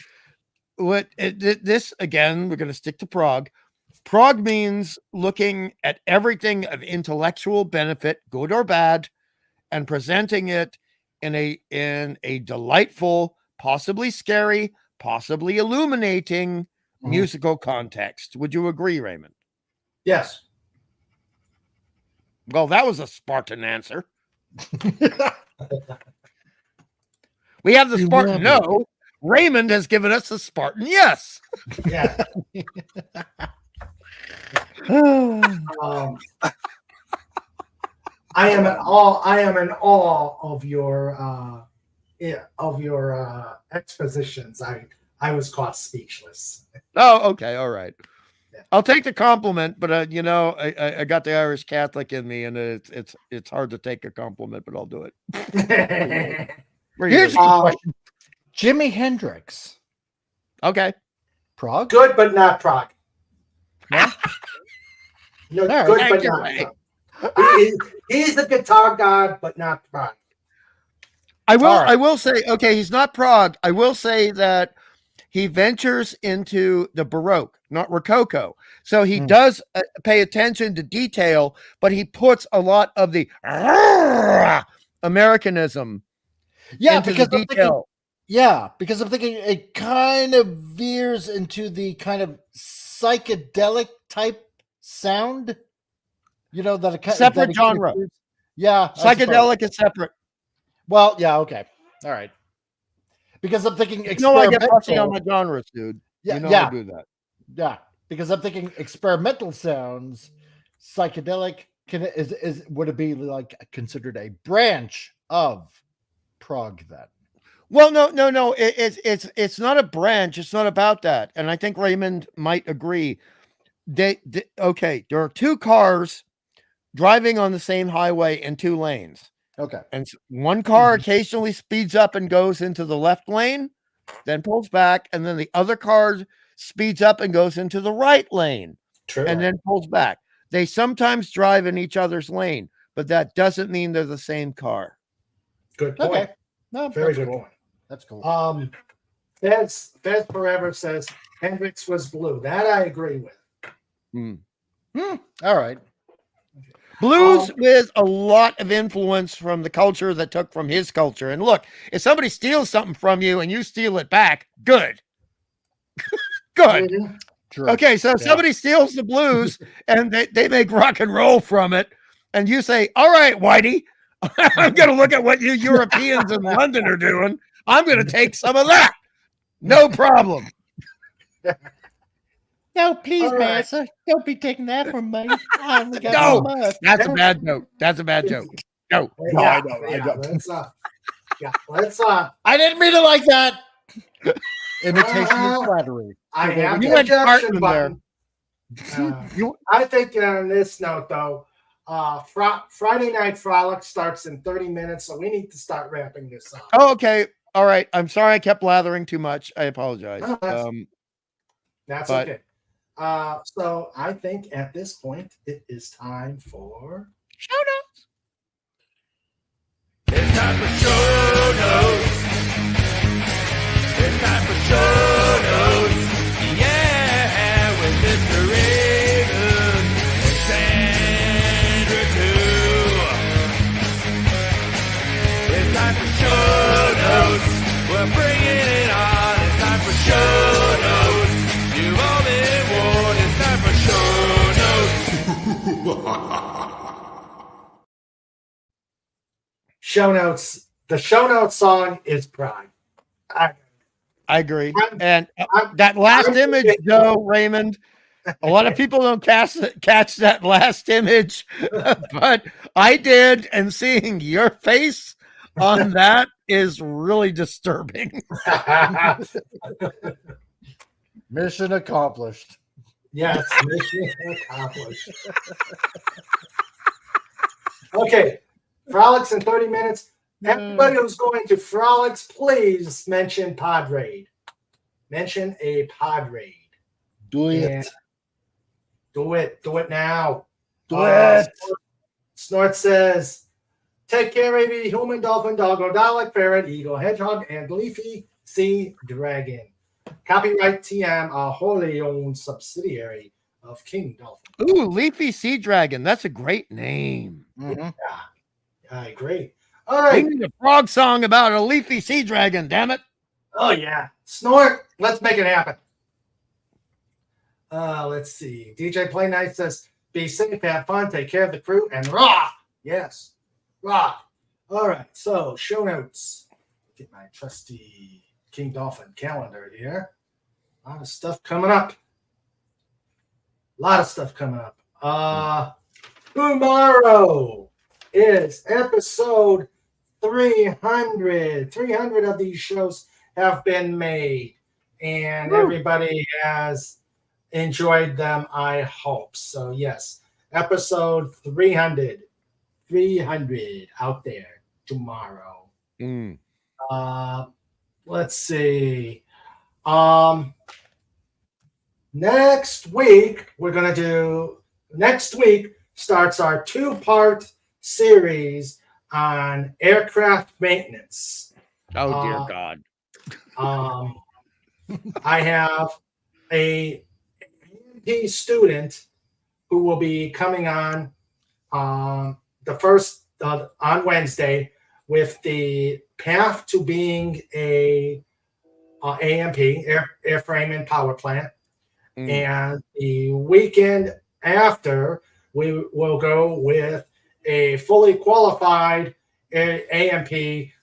This again, we're going to stick to Prog. Prog means looking at everything of intellectual benefit, good or bad, and presenting it in a delightful, possibly scary, possibly illuminating musical context. Would you agree, Raymond?
Yes.
Well, that was a Spartan answer. We have the Spartan no. Raymond has given us the Spartan yes.
Yeah. I am in awe of your expositions. I was caught speechless.
Oh, okay, all right. Yeah. I'll take the compliment, but I got the Irish Catholic in me, and it's hard to take a compliment, but I'll do it.
Here's a question: Jimi Hendrix.
Okay.
Prog?
Good, but not Prog. No,
right.
Good, but not Prog. He's the guitar god, but not Prog.
I will say, okay, he's not Prog. I will say that he ventures into the Baroque, not Rococo. So he does pay attention to detail, but he puts a lot of the Americanism
Yeah,
into
because
the
I'm thinking,
detail.
because I'm thinking it kind of veers into the kind of psychedelic type sound. You know that
Separate genre.
Yeah, I suppose.
Psychedelic is separate.
Well, yeah, okay, all right. Because I'm thinking
You know I get fussy on
experimental.
my genres, dude.
Yeah,
You know I
yeah,
do that.
yeah. Because I'm thinking experimental sounds, psychedelic. Is would it be like considered a branch of prog then?
Well, no. It's not a branch. It's not about that. And I think Raymond might agree. Okay, there are two cars driving on the same highway in two lanes.
Okay.
And one car occasionally speeds up and goes into the left lane, then pulls back, and then the other car speeds up and goes into the right lane,
True.
and then pulls back. They sometimes drive in each other's lane, but that doesn't mean they're the same car.
Good point.
Okay. No,
Very
that's
good
cool.
point.
That's cool.
Fez Forever says Hendrix was blue. That I agree with.
All right.
Blues with a lot of influence from the culture that took from his culture. And look, if somebody steals something from you and you steal it back, good. Good.
Mhm.
True.
Okay, so if somebody steals the blues and they make rock and roll from it, and you say, all right, Whitey, I'm going to look at what you Europeans in London are doing. I'm going to take some of that. No problem.
No, please,
All right.
Massa. Don't be taking that from me. I only got
No.
so much.
That's a bad joke. That's a bad joke. No.
No, I know. I know.
Let's
I didn't mean it like that. Imitation is flattery.
I have
You
the
went
objection
Cartman
button. I think on this note, though, Friday Night Frolic starts in 30 minutes, so we need to start wrapping this up.
Oh, okay. All right. I'm sorry I kept blathering too much. I apologize.
No, that's
but-
okay. So I think at this point it is time for
Shout outs.
It's time for show notes. It's time for show notes. Yeah, with Mr. Raven and Sandra too. It's time for show notes. We're bringing it on. It's time for show notes. You've all been warned. It's time for
show notes. The show notes song is Pride.
I agree. And
I'm-
that last
I'm-
image, though, Raymond, a lot of people don't catch that last image, but I did. And seeing your face on that is really disturbing.
Mission accomplished.
Yes, mission accomplished. Okay, Frolics in 30 minutes. Everybody who's going to Frolics, please mention Pod Raid. Mention a Pod Raid.
Do it.
And do it now.
Do it.
Snort says, take care, baby. Human, dolphin, doggo, Dalek, ferret, eagle, hedgehog, and leafy sea dragon. Copyright TM, a wholly owned subsidiary of King Dolphin.
Ooh, Leafy Sea Dragon. That's a great name.
Mhm.
I agree. All
We
right.
need a frog song about a leafy sea dragon, damn it.
Oh, yeah. Snort, let's make it happen. Let's see. DJ Play Night says, be safe, have fun, take care of the crew, and rock. Yes, rock. All right. So, show notes. Get my trusty King Dolphin calendar here. A lot of stuff coming up. Tomorrow is episode 300. 300 of these shows have been made, and everybody has enjoyed them, I hope. So, yes, episode 300 out there tomorrow. Let's see. Next week starts our 2-part series on aircraft maintenance.
Oh, dear God.
I have a A&P student who will be coming on on Wednesday with the path to being a AMP, airframe and power plant. And the weekend after, we will go with a fully qualified AMP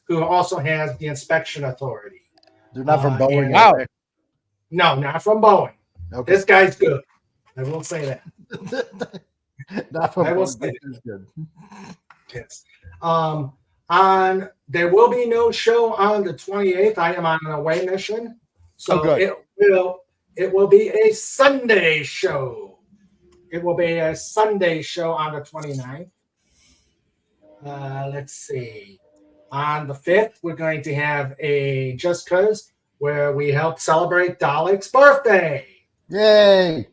who also has the inspection authority.
They're not from Boeing.
wow.
are
No, not from Boeing.
they? Okay.
This guy's good. I will say that.
Not from
I will
Boeing.
say
This is good.
Yes. There will be no show on the 28th. I am on an away mission, so
good.
it will be a Sunday show. It will be a Sunday show on the 29th. Let's see. On the 5th, we're going to have a Just Cause where we help celebrate Dalek's birthday.
Yay!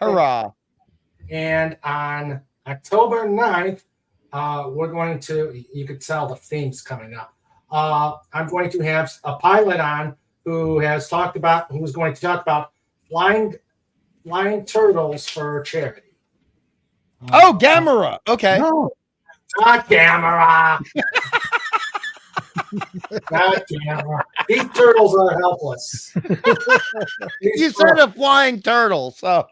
Hurrah.
And on October 9th, we're going to, you could tell the theme's coming up. I'm going to have a pilot on who's going to talk about flying turtles for charity.
Oh, Gamera. Okay.
No.
Not Gamera. Not Gamera. These turtles are helpless.
You said a flying turtle, so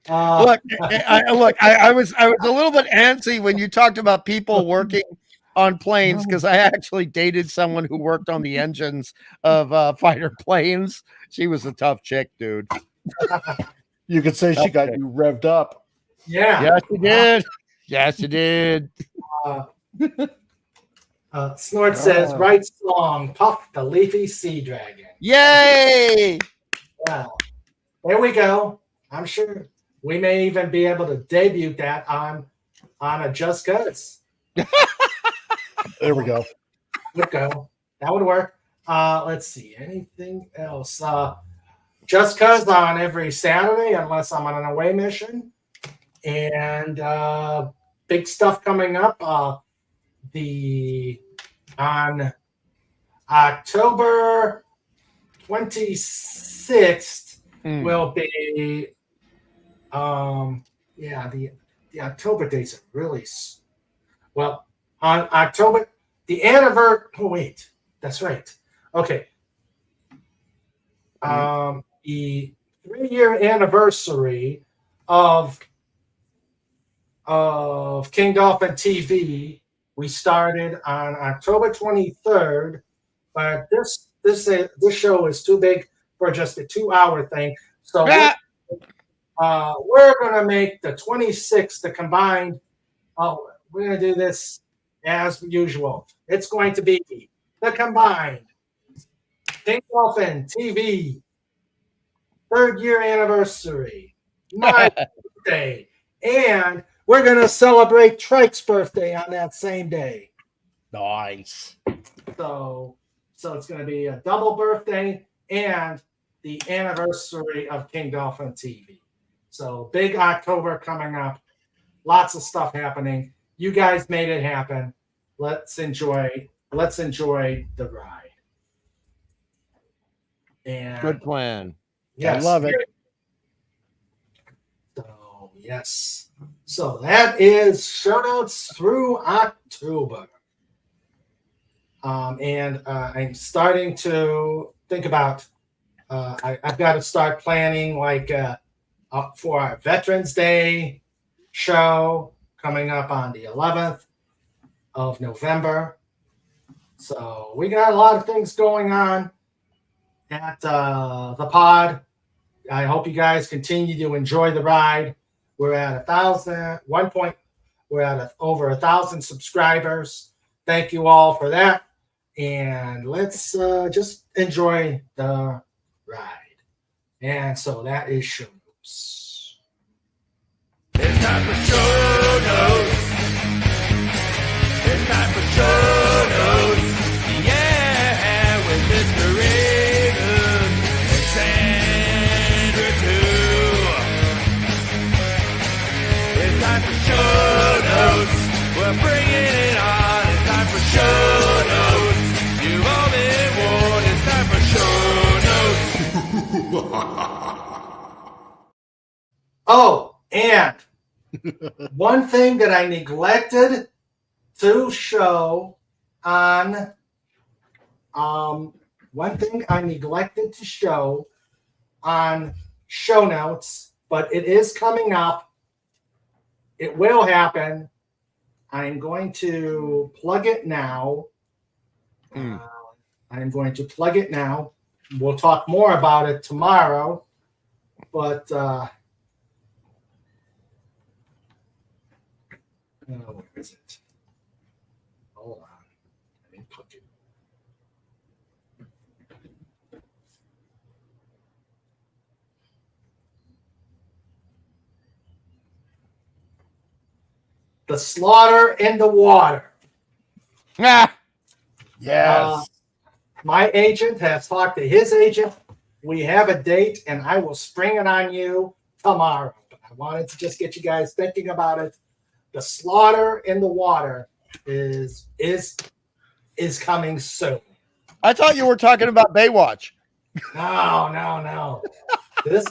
look. I was a little bit antsy when you talked about people working on planes because I actually dated someone who worked on the engines of fighter planes. She was a tough chick, dude.
You could say she got you revved up.
Yeah.
Yes, you did. Yes, you did.
Snort says, right song, Puff the Leafy Sea Dragon.
Yay!
Well, there we go. I'm sure we may even be able to debut that on a Just Cause.
There we go.
Would go. That would work. Let's see. Anything else? Just Cause on every Saturday, unless I'm on an away mission. And big stuff coming up. On October 26th will be the October dates are really well on October the anniversary. Oh wait, that's right. Okay. The 3-year anniversary of King Dolphin TV. We started on October 23rd, but this show is too big for just a 2-hour thing. So we're gonna make the 26th the combined. Oh, we're gonna do this as usual. It's going to be the combined King Dolphin TV 3rd year anniversary, my birthday, and we're going to celebrate Trike's birthday on that same day.
Nice.
So it's going to be a double birthday and the anniversary of King Dolphin TV. So big October coming up. Lots of stuff happening. You guys made it happen. Let's enjoy the ride. And
Good plan.
yes,
I love it.
So yes. So that is show notes through October. And I'm starting to think about I've got to start planning for our Veterans Day show coming up on the 11th of November. So we got a lot of things going on at the pod. I hope you guys continue to enjoy the ride. We're at over 1,000 subscribers. Thank you all for that. And let's just enjoy the ride. And so that is show notes.
It's time for show notes. It's time for show notes. Yeah, with Mr. Raven and Sandra too. It's time for show notes. We're bringing it on. It's time for show notes. You've all been warned. It's time for show notes.
Oh, and one thing that I neglected to show on one thing I neglected to show on show notes, but it is coming up. It will happen. I'm going to plug it now. I'm going to plug it now. We'll talk more about it tomorrow, but where is it? Hold on. Let me plug it. The Slaughter in the Water.
Ah,
Yes.
My agent has talked to his agent. We have a date, and I will spring it on you tomorrow. But I wanted to just get you guys thinking about it. The Slaughter in the Water is coming soon.
I thought you were talking about Baywatch.
No. This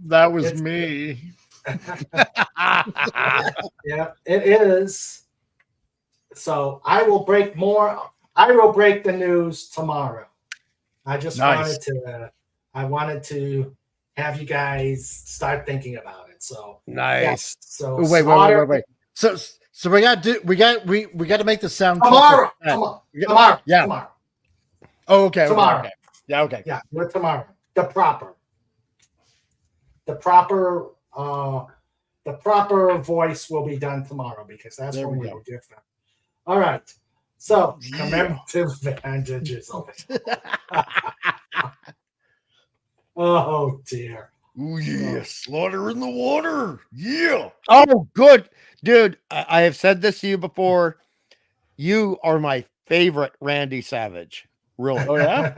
That was
It's-
me.
yeah, it is. So I will break the news tomorrow. I just
Nice.
wanted to have you guys start thinking about it. So
Nice.
yes. So
Oh, wait.
Slaughter
So we got to make the sound
tomorrow.
Yeah.
Tomorrow.
Yeah.
Tomorrow.
Oh, okay.
Tomorrow.
Okay. Yeah. Okay.
Yeah, we're tomorrow. The proper voice will be done tomorrow because that's
There
when
we
we
go.
will get them. All right. So
Yeah.
commemorative advantages of it. Oh dear.
Oh yeah, slaughter in the water. Yeah.
Oh, good. Dude, I have said this to you before. You are my favorite Randy Savage. Really.
Oh yeah.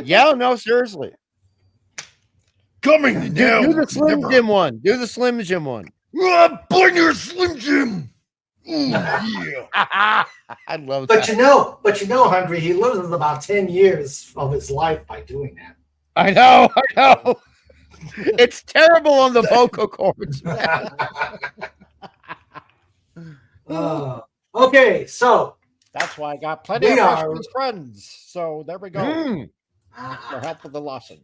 Yeah, no, seriously.
Coming
Do,
now.
do the Slim Jim one. Do the Slim Jim one.
Bring your Slim Jim. Oh yeah.
I love
But
that.
you know, Hungry, he loses about 10 years of his life by doing
I know. It's terrible on the vocal cords.
that. Okay, so
That's why I got plenty
We
of
are-
Russian friends. So there we go.
Mm.
For help with the Lawson.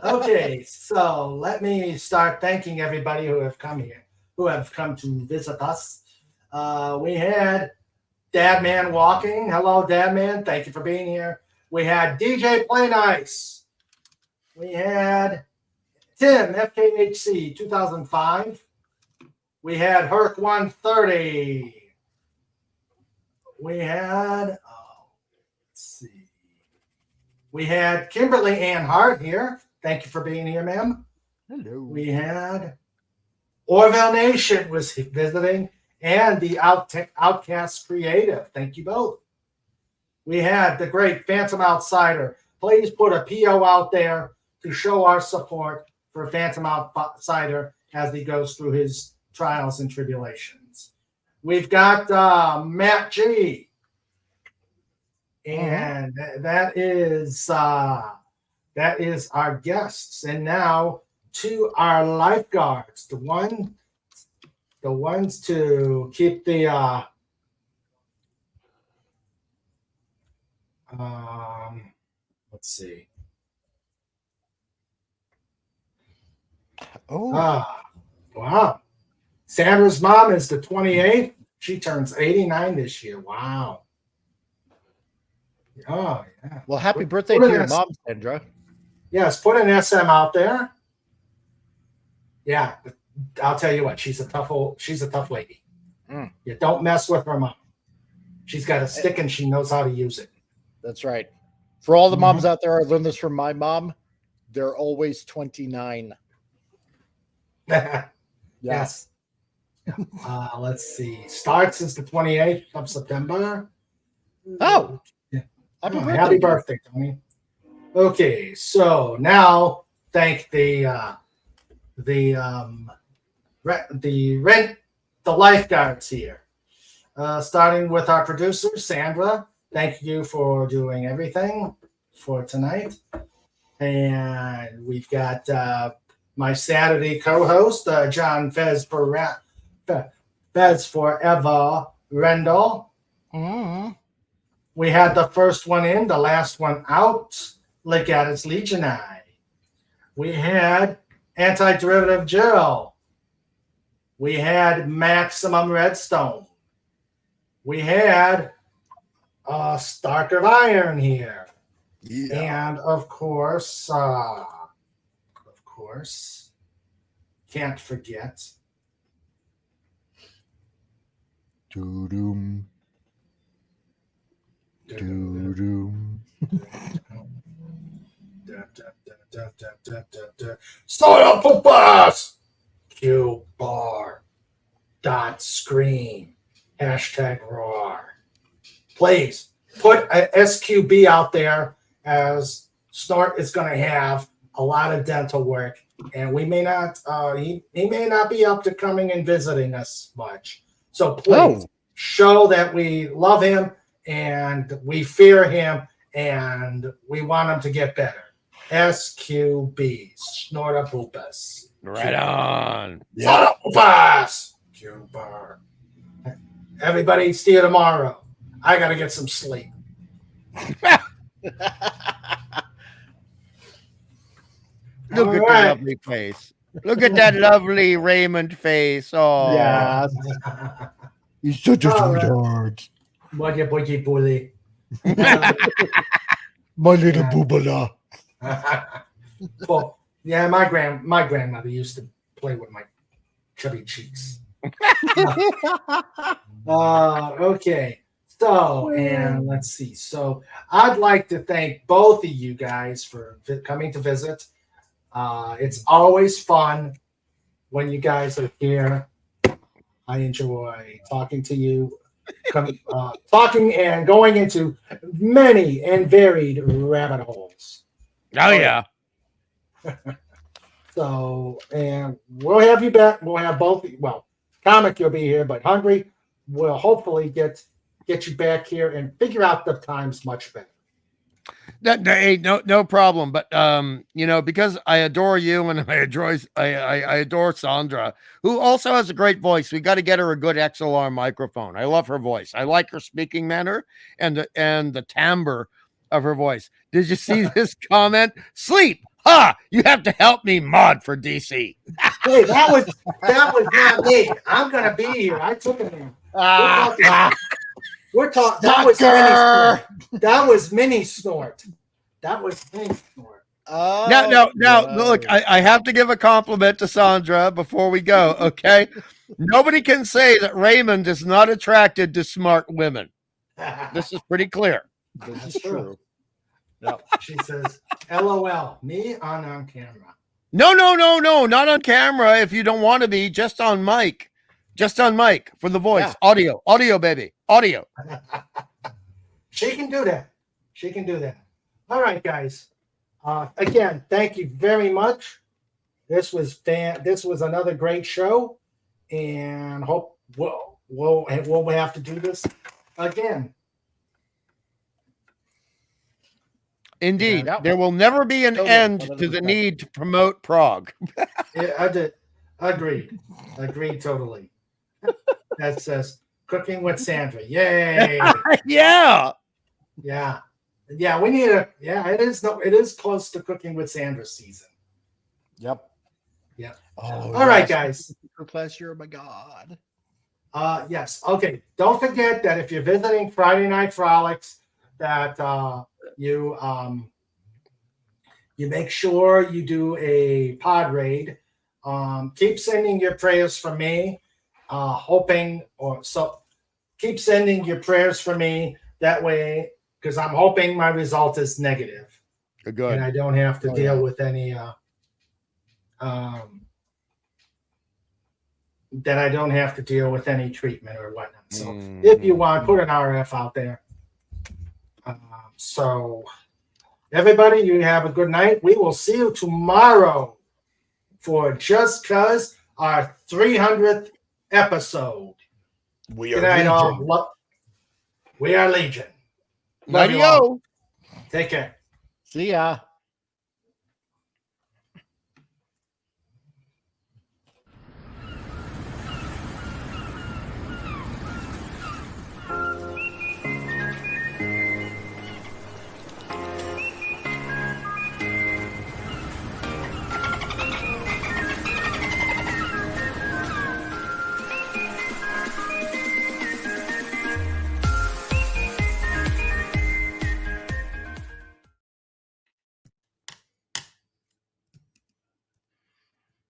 okay, so let me start thanking everybody who have come here, who have come to visit us. We had Dadman walking. Hello, Dadman. Thank you for being here. We had DJ Play Nice. We had Tim, FKHC 2005. We had Herc 130. We had, let's see. We had Kimberly Ann Hart here. Thank you for being here, ma'am.
Hello.
We had Orville Nation was visiting, and the Outcast Creative. Thank you both. We had the great Phantom Outsider. Please put a PO out there to show our support for Phantom Outsider as he goes through his trials and tribulations. We've got Matt G. And that is our guests. And now to our lifeguards, the ones to keep the let's see.
Oh,
Wow. Sandra's mom is the 28th. She turns 89 this year. Wow. Oh, yeah.
well, happy birthday
What
to
are
your
this?
mom, Sandra.
Yes, put an SM out there. Yeah, I'll tell you what, she's a tough lady.
Mm.
You don't mess with her mom. She's got a stick and she knows how to use it.
That's right. For all the moms out there, I learned this from my mom. They're always 29.
Yes. Let's see. Starts is the 28th of September.
Oh,
Yeah.
happy
Oh,
birthday.
happy birthday, Tony. Okay, so now thank the lifeguards here. Starting with our producer, Sandra. Thank you for doing everything for tonight. And we've got my Saturday co-host, John Fez Forever. Rendell. We had the first one in, the last one out. Legatus Legionii. We had Antiderivative Jill. We had Maximum Redstone. We had Stark of Iron here.
Yeah.
And of course, can't forget.
Doo-doom. Doo-doom.
Start up bus. Q bar. Dot screen. Hashtag roar. Please put a SQB out there, as Snort is going to have a lot of dental work, and we may not. He may not be up to coming and visiting us much. So please show that we love him and we fear him and we want him to get better. SQB, Snortabubus.
Right on.
Snortabubus. Q bar. Everybody, see you tomorrow. I got to get some sleep.
Look at the lovely face. Look at that lovely Raymond face. Oh,
Yeah.
He's such a
All right.
sweetheart.
Boogie bully.
My little boobala.
Well, yeah, my grandmother used to play with my chubby cheeks. Okay. So, and let's see. So, I'd like to thank both of you guys for coming to visit. It's always fun when you guys are here. I enjoy talking to you, talking and going into many and varied rabbit holes.
Oh yeah.
So, and we'll have you back. We'll have both. Well, Comic, you'll be here, but Hungry will hopefully get you back here and figure out the times much better.
Hey, no problem. But because I adore you and I adore Sandra, who also has a great voice. We got to get her a good XLR microphone. I love her voice. I like her speaking manner and the timbre of her voice. Did you see this comment? Sleep. You have to help me mod for DC.
Hey, that was not me. I'm gonna be here. I took it in. We're talking. That was mini snort. That was mini snort.
Now, look, I have to give a compliment to Sandra before we go, okay? Nobody can say that Raymond is not attracted to smart women. This is pretty clear.
That's true. Yep. She says, LOL, me on camera.
No, not on camera if you don't want to be, just on mic. Just on mic for the voice. Yeah. Audio, baby. Audio.
She can do that. All right, guys. Again, thank you very much. This was another great show, and hope we'll have to do this again.
Indeed. Yeah. There will never be an end to the need to promote Prog.
Yeah, I did. Agreed totally. That says Cooking with Sandra. Yay.
Yeah.
We need it is close to Cooking with Sandra season.
Yep.
Yeah.
Oh,
all right, guys.
For pleasure. Oh my God.
Yes. Okay. Don't forget that if you're visiting Friday Night Frolics, that you make sure you do a pod raid. Keep sending your prayers for me. Keep sending your prayers for me that way, because I'm hoping my result is negative.
Good.
And I don't have to deal with any that I don't have to deal with any treatment or whatnot. So if you want, put an RF out there. So everybody, you have a good night. We will see you tomorrow for Just Cuz, our 300th episode.
We are Legion.
We are Legion.
Love you all.
Take care.
See ya.